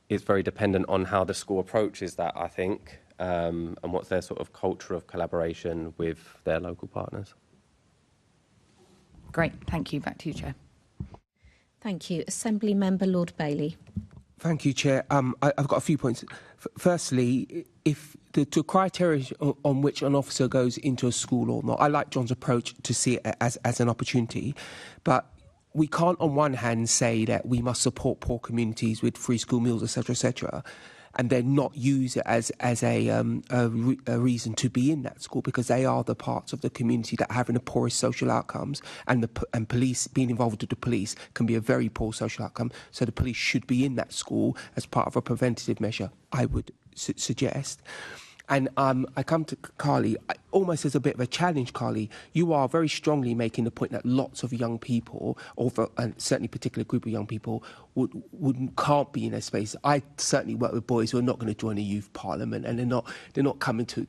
it's very dependent on how the school approaches that, I think, and what's their sort of culture of collaboration with their local partners. Great, thank you. Back to you, Chair. Thank you. Assembly Member Lord Bailey. Thank you, Chair. I've got a few points. Firstly, if the criteria on which an officer goes into a school or not, I like John's approach to see it as an opportunity, but we can't on one hand say that we must support poor communities with free school meals, etc., and then not use it as a reason to be in that school, because they are the parts of the community that are having the poorest social outcomes, and police, being involved with the police, can be a very poor social outcome. So the police should be in that school as part of a preventative measure, I would suggest. And I come to Carly, almost as a bit of a challenge, Carly. You are very strongly making the point that lots of young people, and certainly a particular group of young people, can't be in a space. I certainly work with boys who are not going to join a youth parliament, and they're not coming to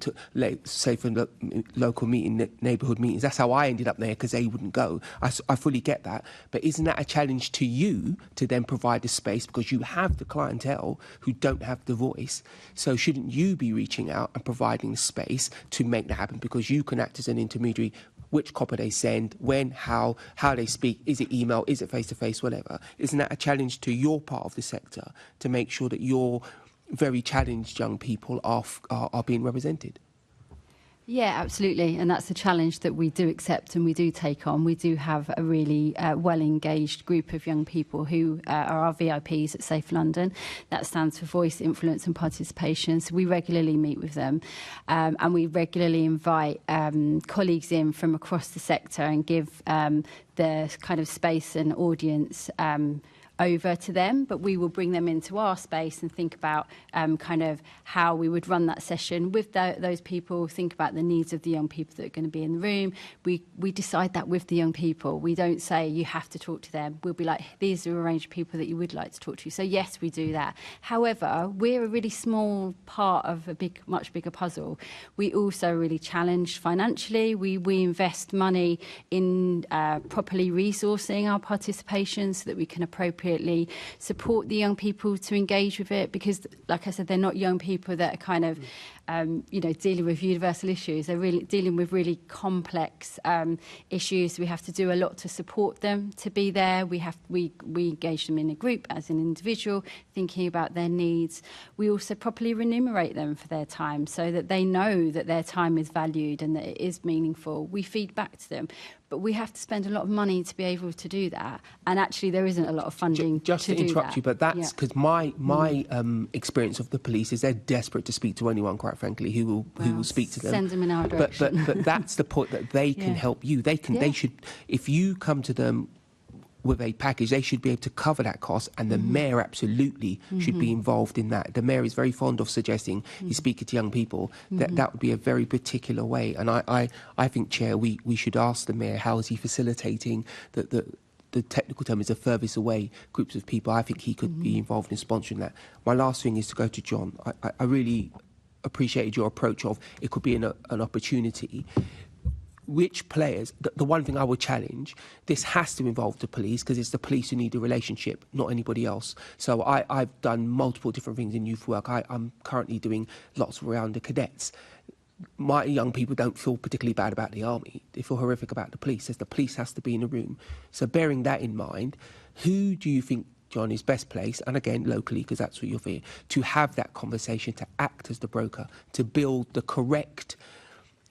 say for local neighbourhood meetings. That's how I ended up there, because they wouldn't go. I fully get that, but isn't that a challenge to you to then provide a space, because you have the clientele who don't have the voice? So shouldn't you be reaching out and providing space to make that happen, because you can act as an intermediary? Which copy they send, when, how they speak, is it email, is it face-to-face, whatever. Isn't that a challenge to your part of the sector to make sure that your very challenged young people are being represented? Yeah, absolutely. And that's a challenge that we do accept and we do take on. We do have a really well-engaged group of young people who are our VIPs at Safe London. That stands for Voice, Influence and Participation. So we regularly meet with them, and we regularly invite colleagues in from across the sector and give the kind of space and audience over to them, but we will bring them into our space and think about kind of how we would run that session with those people, think about the needs of the young people that are going to be in the room. We decide that with the young people. We don't say you have to talk to them. We'll be like, these are a range of people that you would like to talk to. So yes, we do that. However, we're a really small part of a much bigger puzzle. We also really challenge financially. We invest money in properly resourcing our participation so that we can appropriately support the young people to engage with it, because, like I said, they're not young people that are kind of dealing with universal issues. They're really dealing with really complex issues. We have to do a lot to support them to be there. We engage them in a group as an individual, thinking about their needs. We also properly remunerate them for their time so that they know that their time is valued and that it is meaningful. We feed back to them. But we have to spend a lot of money to be able to do that. And actually, there isn't a lot of funding just to interrupt you, but that's because my experience of the police is they're desperate to speak to anyone, quite frankly, who will speak to them. Send them in our direction. But that's the point, that they can help you. They should, if you come to them with a package, they should be able to cover that cost, and the mayor absolutely should be involved in that. The mayor is very fond of suggesting he's speaking to young people, that would be a very particular way. And I think, Chair, we should ask the mayor, how is he facilitating the technical term is the furthest away groups of people. I think he could be involved in sponsoring that. My last thing is to go to John. I really appreciated your approach of it could be an opportunity. Which players, the one thing I would challenge, this has to involve the police, because it's the police who need the relationship, not anybody else. So I've done multiple different things in youth work. I'm currently doing lots around the cadets. My young people don't feel particularly bad about the army. They feel horrific about the police, as the police has to be in the room. So bearing that in mind, who do you think, John, is best placed, and again locally, because that's what you're feeling, to have that conversation, to act as the broker, to build the correct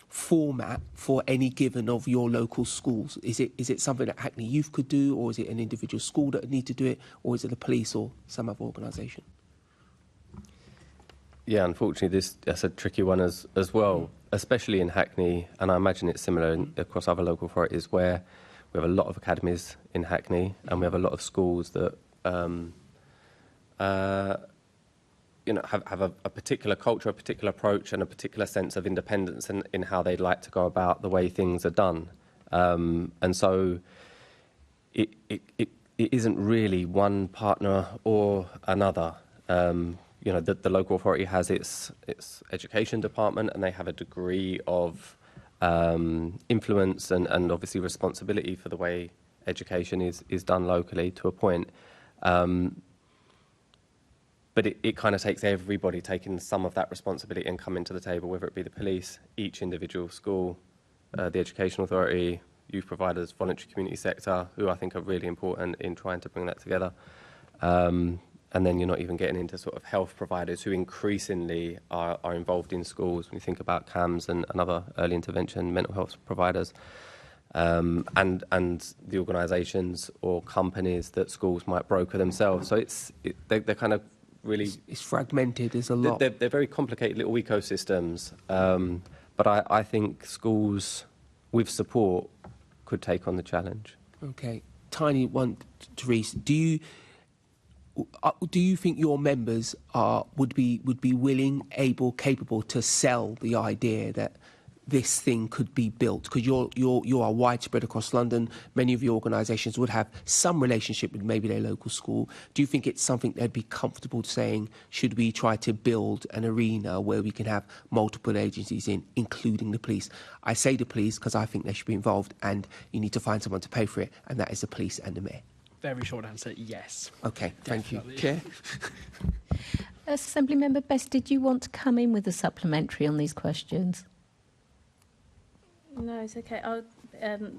format for any given of your local schools? Is it something that Hackney Youth could do, or is it an individual school that would need to do it, or is it the police or some other organisation? Yeah, unfortunately, that's a tricky one as well, especially in Hackney, and I imagine it's similar across other local authorities, where we have a lot of academies in Hackney, and we have a lot of schools that have a particular culture, a particular approach, and a particular sense of independence in how they'd like to go about the way things are done. And so it isn't really one partner or another. The local authority has its education department, and they have a degree of influence and obviously responsibility for the way education is done locally to a point. But it kind of takes everybody taking some of that responsibility and coming to the table, whether it be the police, each individual school, the education authority, youth providers, voluntary community sector, who I think are really important in trying to bring that together. And then you're not even getting into sort of health providers who increasingly are involved in schools. When you think about CAMS and other early intervention mental health providers, and the organisations or companies that schools might broker themselves. So they're kind of really... It's fragmented, there's a lot. They're very complicated little ecosystems. But I think schools with support could take on the challenge. Okay. Tiny one, Therese. Do you think your members would be willing, able, capable to sell the idea that this thing could be built? Because you are widespread across London. Many of your organisations would have some relationship with maybe their local school. Do you think it's something they'd be comfortable saying, should we try to build an arena where we can have multiple agencies in, including the police? I say the police because I think they should be involved, and you need to find someone to pay for it, and that is the police and the mayor. Very short answer, yes. Okay, thank you. Chair? Assembly Member Best, did you want to come in with a supplementary on these questions? No, it's okay.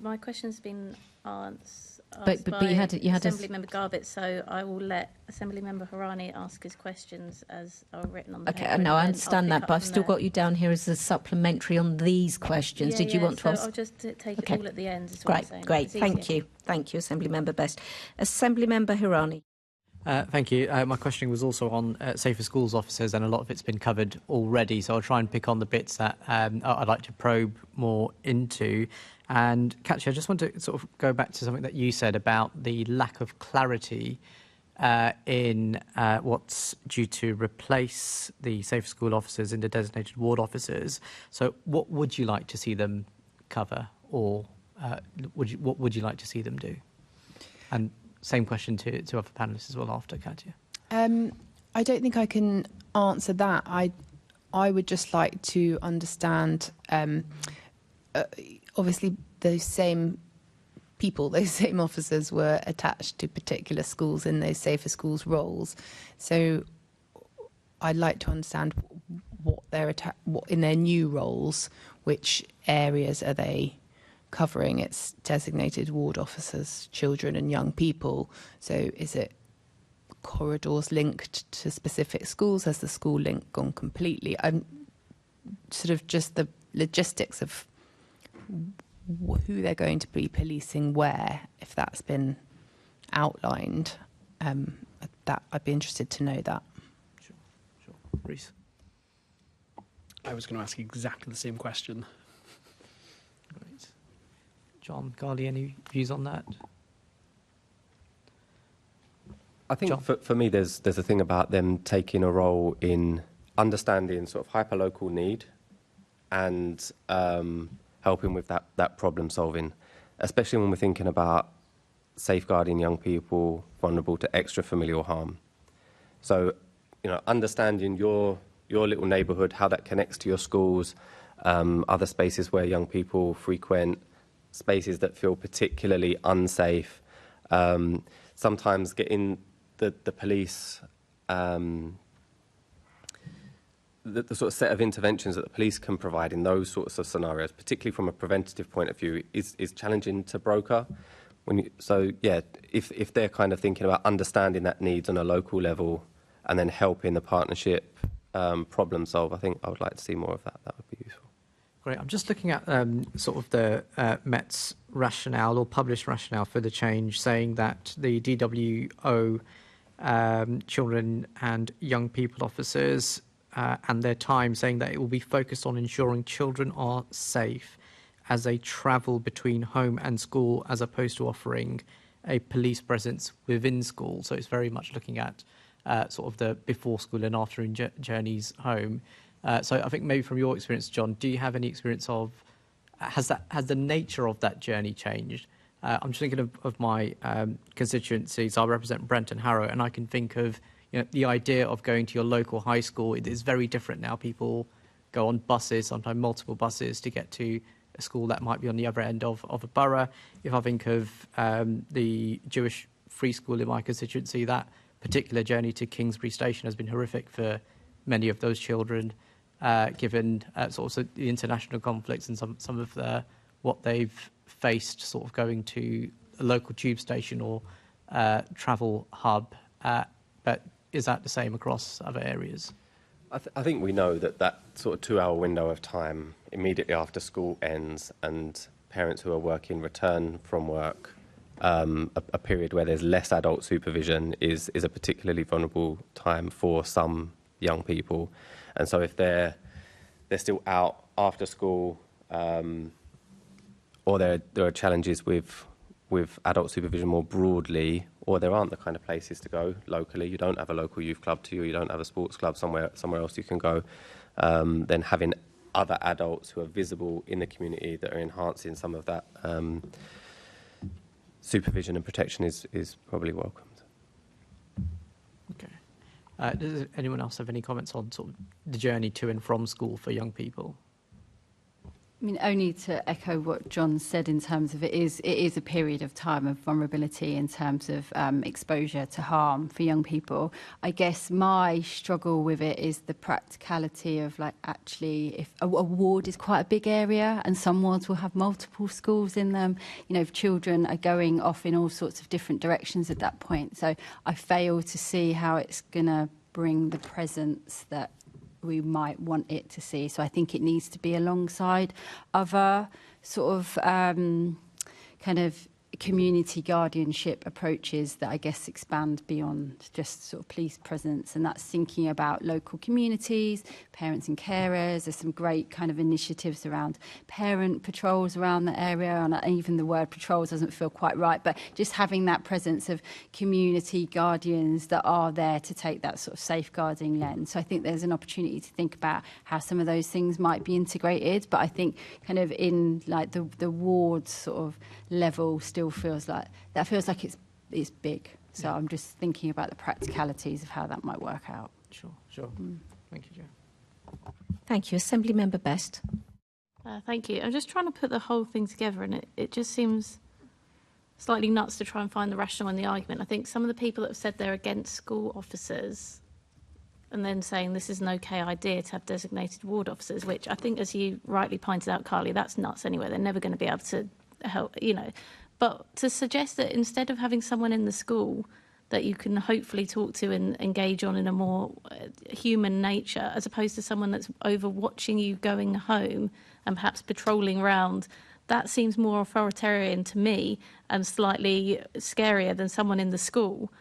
My question's been asked but by you had Assembly Member Garbett, so I will let Assembly Member Harani ask his questions as are written on the paper. Okay, no, I understand that, but I've still got you down here as a supplementary on these questions. Did you want to ask? I'll just take it all at the end. Is what I'm saying. Great. Thank you, Assembly Member Best. Assembly Member Harani. Thank you. My questioning was also on Safer Schools officers, and a lot of it's been covered already, so I'll try and pick on the bits that I'd like to probe more into. And Katya, I just want to sort of go back to something that you said about the lack of clarity in what's due to replace the Safer School officers into designated ward officers. So what would you like to see them cover, or what would you like to see them do? And same question to other panellists as well after, Katya. I don't think I can answer that. I would just like to understand, obviously those same people, those same officers were attached to particular schools in those Safer Schools roles. So I'd like to understand what in their new roles, which areas are they covering? It's designated ward officers, children and young people. So is it corridors linked to specific schools? Has the school link gone completely? I'm sort of just the logistics of who they're going to be policing where, if that's been outlined. That I'd be interested to know that. Sure. Reece. I was going to ask exactly the same question. Great. John, Carly, any views on that? I think for me, there's a thing about them taking a role in understanding sort of hyperlocal need and helping with that problem solving, especially when we're thinking about safeguarding young people vulnerable to extra familial harm. So, understanding your little neighbourhood, how that connects to your schools, other spaces where young people frequent, spaces that feel particularly unsafe. Sometimes getting the police, the sort of set of interventions that the police can provide in those sorts of scenarios, particularly from a preventative point of view, is challenging to broker. If they're kind of thinking about understanding that needs on a local level and then helping the partnership problem solve, I think I would like to see more of that. That would be useful. Great. I'm just looking at sort of the Met's rationale or published rationale for the change, saying that the DWO children and young people officers and their time, saying that it will be focused on ensuring children are safe as they travel between home and school, as opposed to offering a police presence within school. So it's very much looking at sort of the before school and after journeys home. So I think maybe from your experience, John, do you have any experience of, has the nature of that journey changed? I'm just thinking of my constituencies. I represent Brent and Harrow, and I can think of the idea of going to your local high school. It is very different now. People go on buses, sometimes multiple buses, to get to a school that might be on the other end of a borough. If I think of the Jewish free school in my constituency, that particular journey to Kingsbury Station has been horrific for many of those children, given sort of the international conflicts and some of what they've faced, sort of going to a local tube station or travel hub. But is that the same across other areas? I think we know that sort of 2-hour window of time immediately after school ends and parents who are working return from work, a period where there's less adult supervision is a particularly vulnerable time for some young people. And so if they're still out after school, or there are challenges with adult supervision more broadly, or there aren't the kind of places to go locally, you don't have a local youth club to you, you don't have a sports club somewhere else you can go, then having other adults who are visible in the community that are enhancing some of that supervision and protection is probably welcomed. Okay. Does anyone else have any comments on sort of the journey to and from school for young people? I mean, only to echo what John said in terms of it is a period of time of vulnerability in terms of exposure to harm for young people. I guess my struggle with it is the practicality of, like, actually, if a ward is quite a big area and some wards will have multiple schools in them, if children are going off in all sorts of different directions at that point. So I fail to see how it's going to bring the presence that we might want it to see. So I think it needs to be alongside other sort of kind of community guardianship approaches that I guess expand beyond just sort of police presence, and that's thinking about local communities, parents and carers. There's some great kind of initiatives around parent patrols around the area, and even the word patrols doesn't feel quite right, but just having that presence of community guardians that are there to take that sort of safeguarding lens. So I think there's an opportunity to think about how some of those things might be integrated, but I think kind of in like the ward sort of level still feels like it's big. So I'm just thinking about the practicalities of how that might work out. Sure. Thank you, Jo. Thank you. Assembly Member Best. Thank you. I'm just trying to put the whole thing together, and it just seems slightly nuts to try and find the rationale in the argument. I think some of the people that have said they're against school officers and then saying this is an okay idea to have designated ward officers, which I think, as you rightly pointed out, Carly, that's nuts anyway. They're never going to be able to help, But to suggest that instead of having someone in the school that you can hopefully talk to and engage on in a more human nature, as opposed to someone that's over watching you going home and perhaps patrolling around, that seems more authoritarian to me and slightly scarier than someone in the school.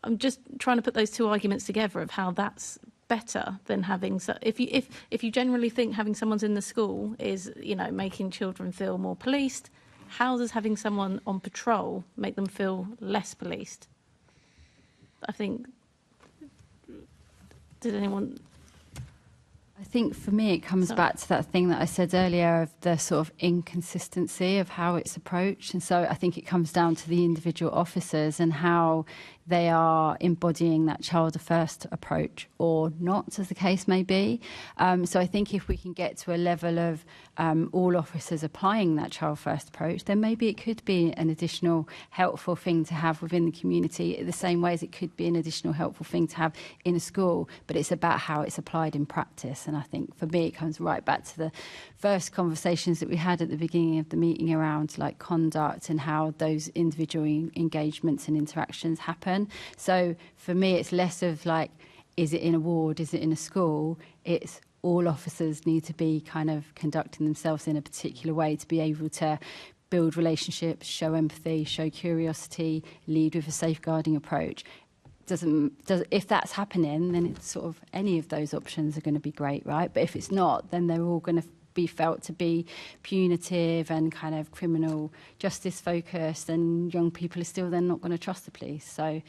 I'm just trying to put those two arguments together of how that's better than having. So if you generally think having someone in the school is making children feel more policed, how does having someone on patrol make them feel less policed? I think, did anyone... I think for me it comes back to that thing that I said earlier of the sort of inconsistency of how it's approached. And so I think it comes down to the individual officers and how they are embodying that child first approach or not, as the case may be. So I think if we can get to a level of all officers applying that child first approach, then maybe it could be an additional helpful thing to have within the community, the same way as it could be an additional helpful thing to have in a school. But it's about how it's applied in practice. And I think for me, it comes right back to the first conversations that we had at the beginning of the meeting around like conduct and how those individual engagements and interactions happen. So for me, it's less of like, is it in a ward, is it in a school? It's all officers need to be kind of conducting themselves in a particular way to be able to build relationships, show empathy, show curiosity, lead with a safeguarding approach. If that's happening, then it's sort of any of those options are going to be great, right? But if it's not, then they're all going to be felt to be punitive and kind of criminal justice focused, and young people are still then not going to trust the police. So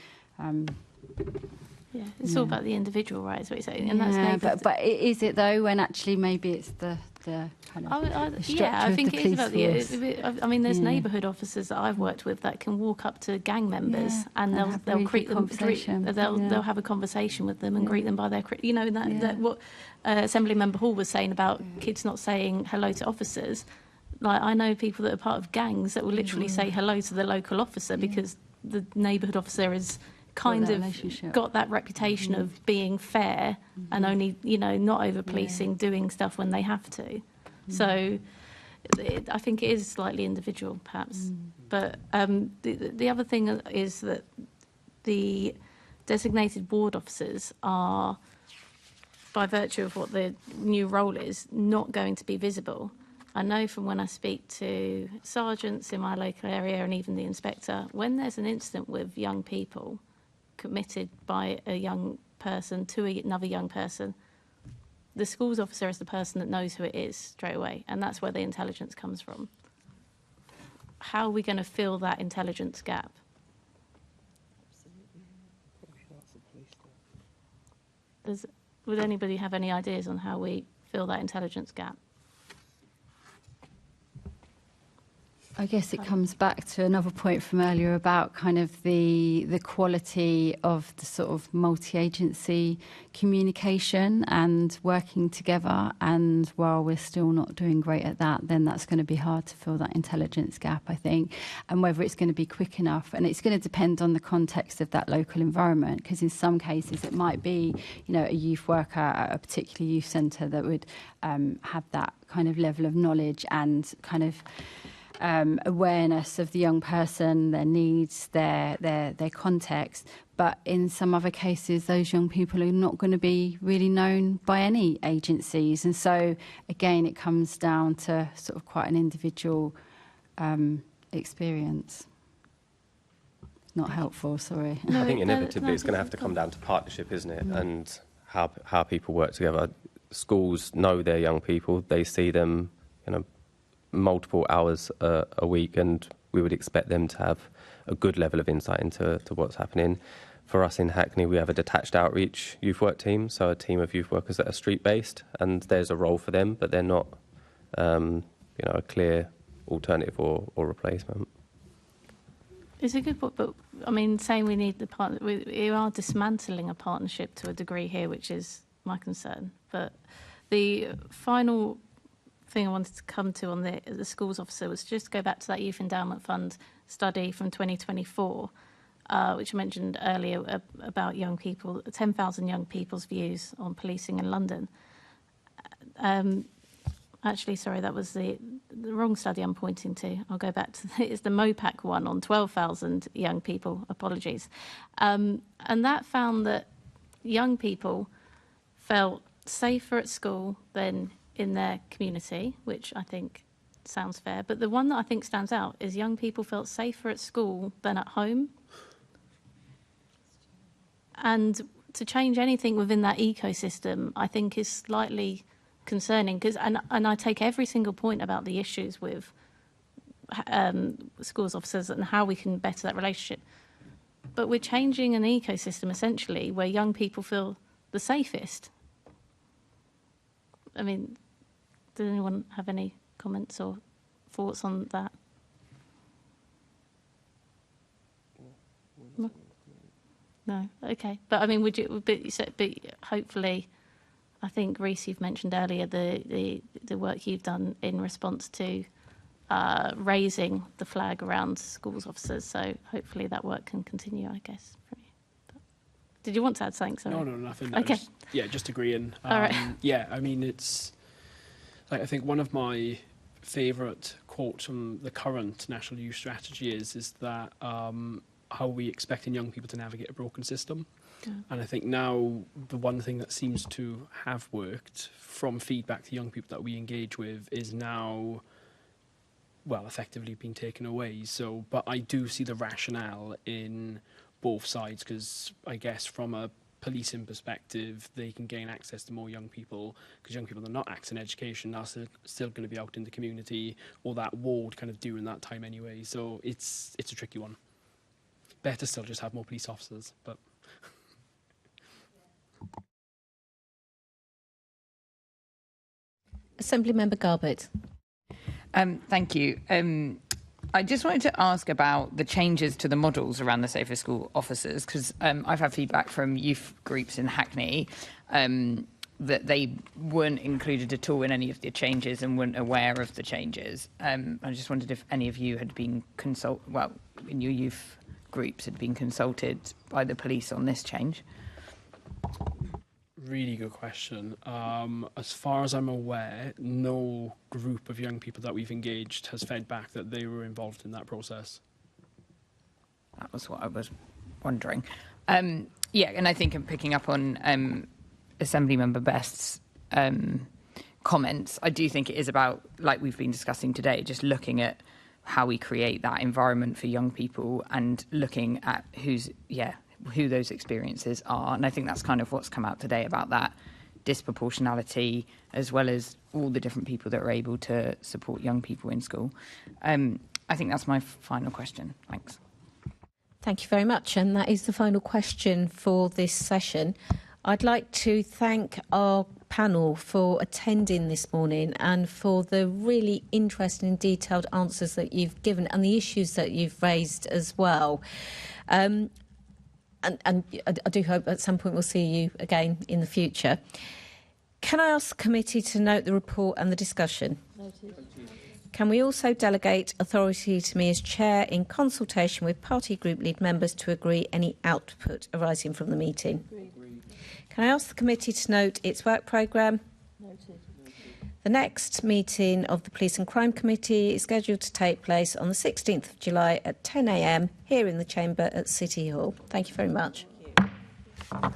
yeah, it's all about the individual, right? Is what you're saying, and that's but is it though? When actually maybe it's the kind of the structure I think of the it is about police I mean, there's neighbourhood officers that I've worked with that can walk up to gang members and they'll greet them. They'll have a conversation with them and greet them by their, you know, that what Assembly Member Hall was saying about kids not saying hello to officers. Like, I know people that are part of gangs that will literally say hello to the local officer because the neighbourhood officer is kind of got that reputation of being fair and only, you know, not over policing, doing stuff when they have to. So I think it is slightly individual, perhaps. But the other thing is that the designated ward officers are, by virtue of what the new role is, not going to be visible. I know from when I speak to sergeants in my local area and even the inspector, when there's an incident with young people committed by a young person to another young person, the schools officer is the person that knows who it is straight away, and that's where the intelligence comes from. How are we going to fill that intelligence gap? Would anybody have any ideas on how we fill that intelligence gap? I guess it comes back to another point from earlier about kind of the quality of the sort of multi-agency communication and working together. And while we're still not doing great at that, then that's going to be hard to fill that intelligence gap, I think. And whether it's going to be quick enough, and it's going to depend on the context of that local environment, because in some cases it might be, you know, a youth worker at a particular youth centre that would have that kind of level of knowledge and kind of awareness of the young person, their needs, their context. But in some other cases, those young people are not going to be really known by any agencies. And so, again, it comes down to sort of quite an individual experience. Not helpful, sorry. I think inevitably it's going to have to come down to partnership, isn't it? And how people work together. Schools know their young people. They see them, you know, multiple hours a week, and we would expect them to have a good level of insight into what's happening. For us in Hackney, we have a detached outreach youth work team, so a team of youth workers that are street-based, and there's a role for them, but they're not a clear alternative or replacement. It's a good point, but I mean, saying we need the partner, we are dismantling a partnership to a degree here, which is my concern. But the final thing I wanted to come to on the schools officer was just to go back to that Youth Endowment Fund study from 2024, which I mentioned earlier about young people, 10,000 young people's views on policing in London. Actually, sorry, that was the wrong study I'm pointing to. I'll go back to it's the MOPAC one on 12,000 young people. Apologies. And that found that young people felt safer at school than in their community, which I think sounds fair. But the one that I think stands out is young people felt safer at school than at home. And to change anything within that ecosystem, I think is slightly concerning. And I take every single point about the issues with schools officers and how we can better that relationship. But we're changing an ecosystem, essentially, where young people feel the safest. I mean, does anyone have any comments or thoughts on that? No? Okay. But, I mean, would you... But hopefully... I think, Rhys, you've mentioned earlier the work you've done in response to raising the flag around schools officers. So hopefully that work can continue, I guess. From you. But did you want to add something? Sorry. No, nothing. Okay. Just agreeing. All right. Yeah, I mean, it's like I think one of my favourite quotes from the current National Youth Strategy is that how are we expecting young people to navigate a broken system? Yeah. And I think now the one thing that seems to have worked from feedback to young people that we engage with is now, well, effectively being taken away. So, but I do see the rationale in both sides, because I guess from a policing perspective, they can gain access to more young people, because young people that are not accessing education are still going to be out in the community or that ward kind of during that time anyway. So it's a tricky one. Better still just have more police officers, but... Assembly Member Garbutt. Thank you. I just wanted to ask about the changes to the models around the Safer School officers, because I've had feedback from youth groups in Hackney that they weren't included at all in any of the changes and weren't aware of the changes. I just wondered if any of you had been in your youth groups had been consulted by the police on this change. Really good question. As far as I'm aware, no group of young people that we've engaged has fed back that they were involved in that process. That was what I was wondering. And I think I'm picking up on Assembly Member Best's comments. I do think it is about, like we've been discussing today, just looking at how we create that environment for young people and looking at who those experiences are. And I think that's kind of what's come out today about that disproportionality, as well as all the different people that are able to support young people in school. I think that's my final question. Thanks. Thank you very much. And that is the final question for this session. I'd like to thank our panel for attending this morning and for the really interesting and detailed answers that you've given and the issues that you've raised as well. And I do hope at some point we'll see you again in the future. Can I ask the committee to note the report and the discussion? Noted. Can we also delegate authority to me as chair in consultation with party group lead members to agree any output arising from the meeting? Agreed. Can I ask the committee to note its work programme? Noted. The next meeting of the Police and Crime Committee is scheduled to take place on the 16th of July at 10 a.m. here in the chamber at City Hall. Thank you very much. Thank you.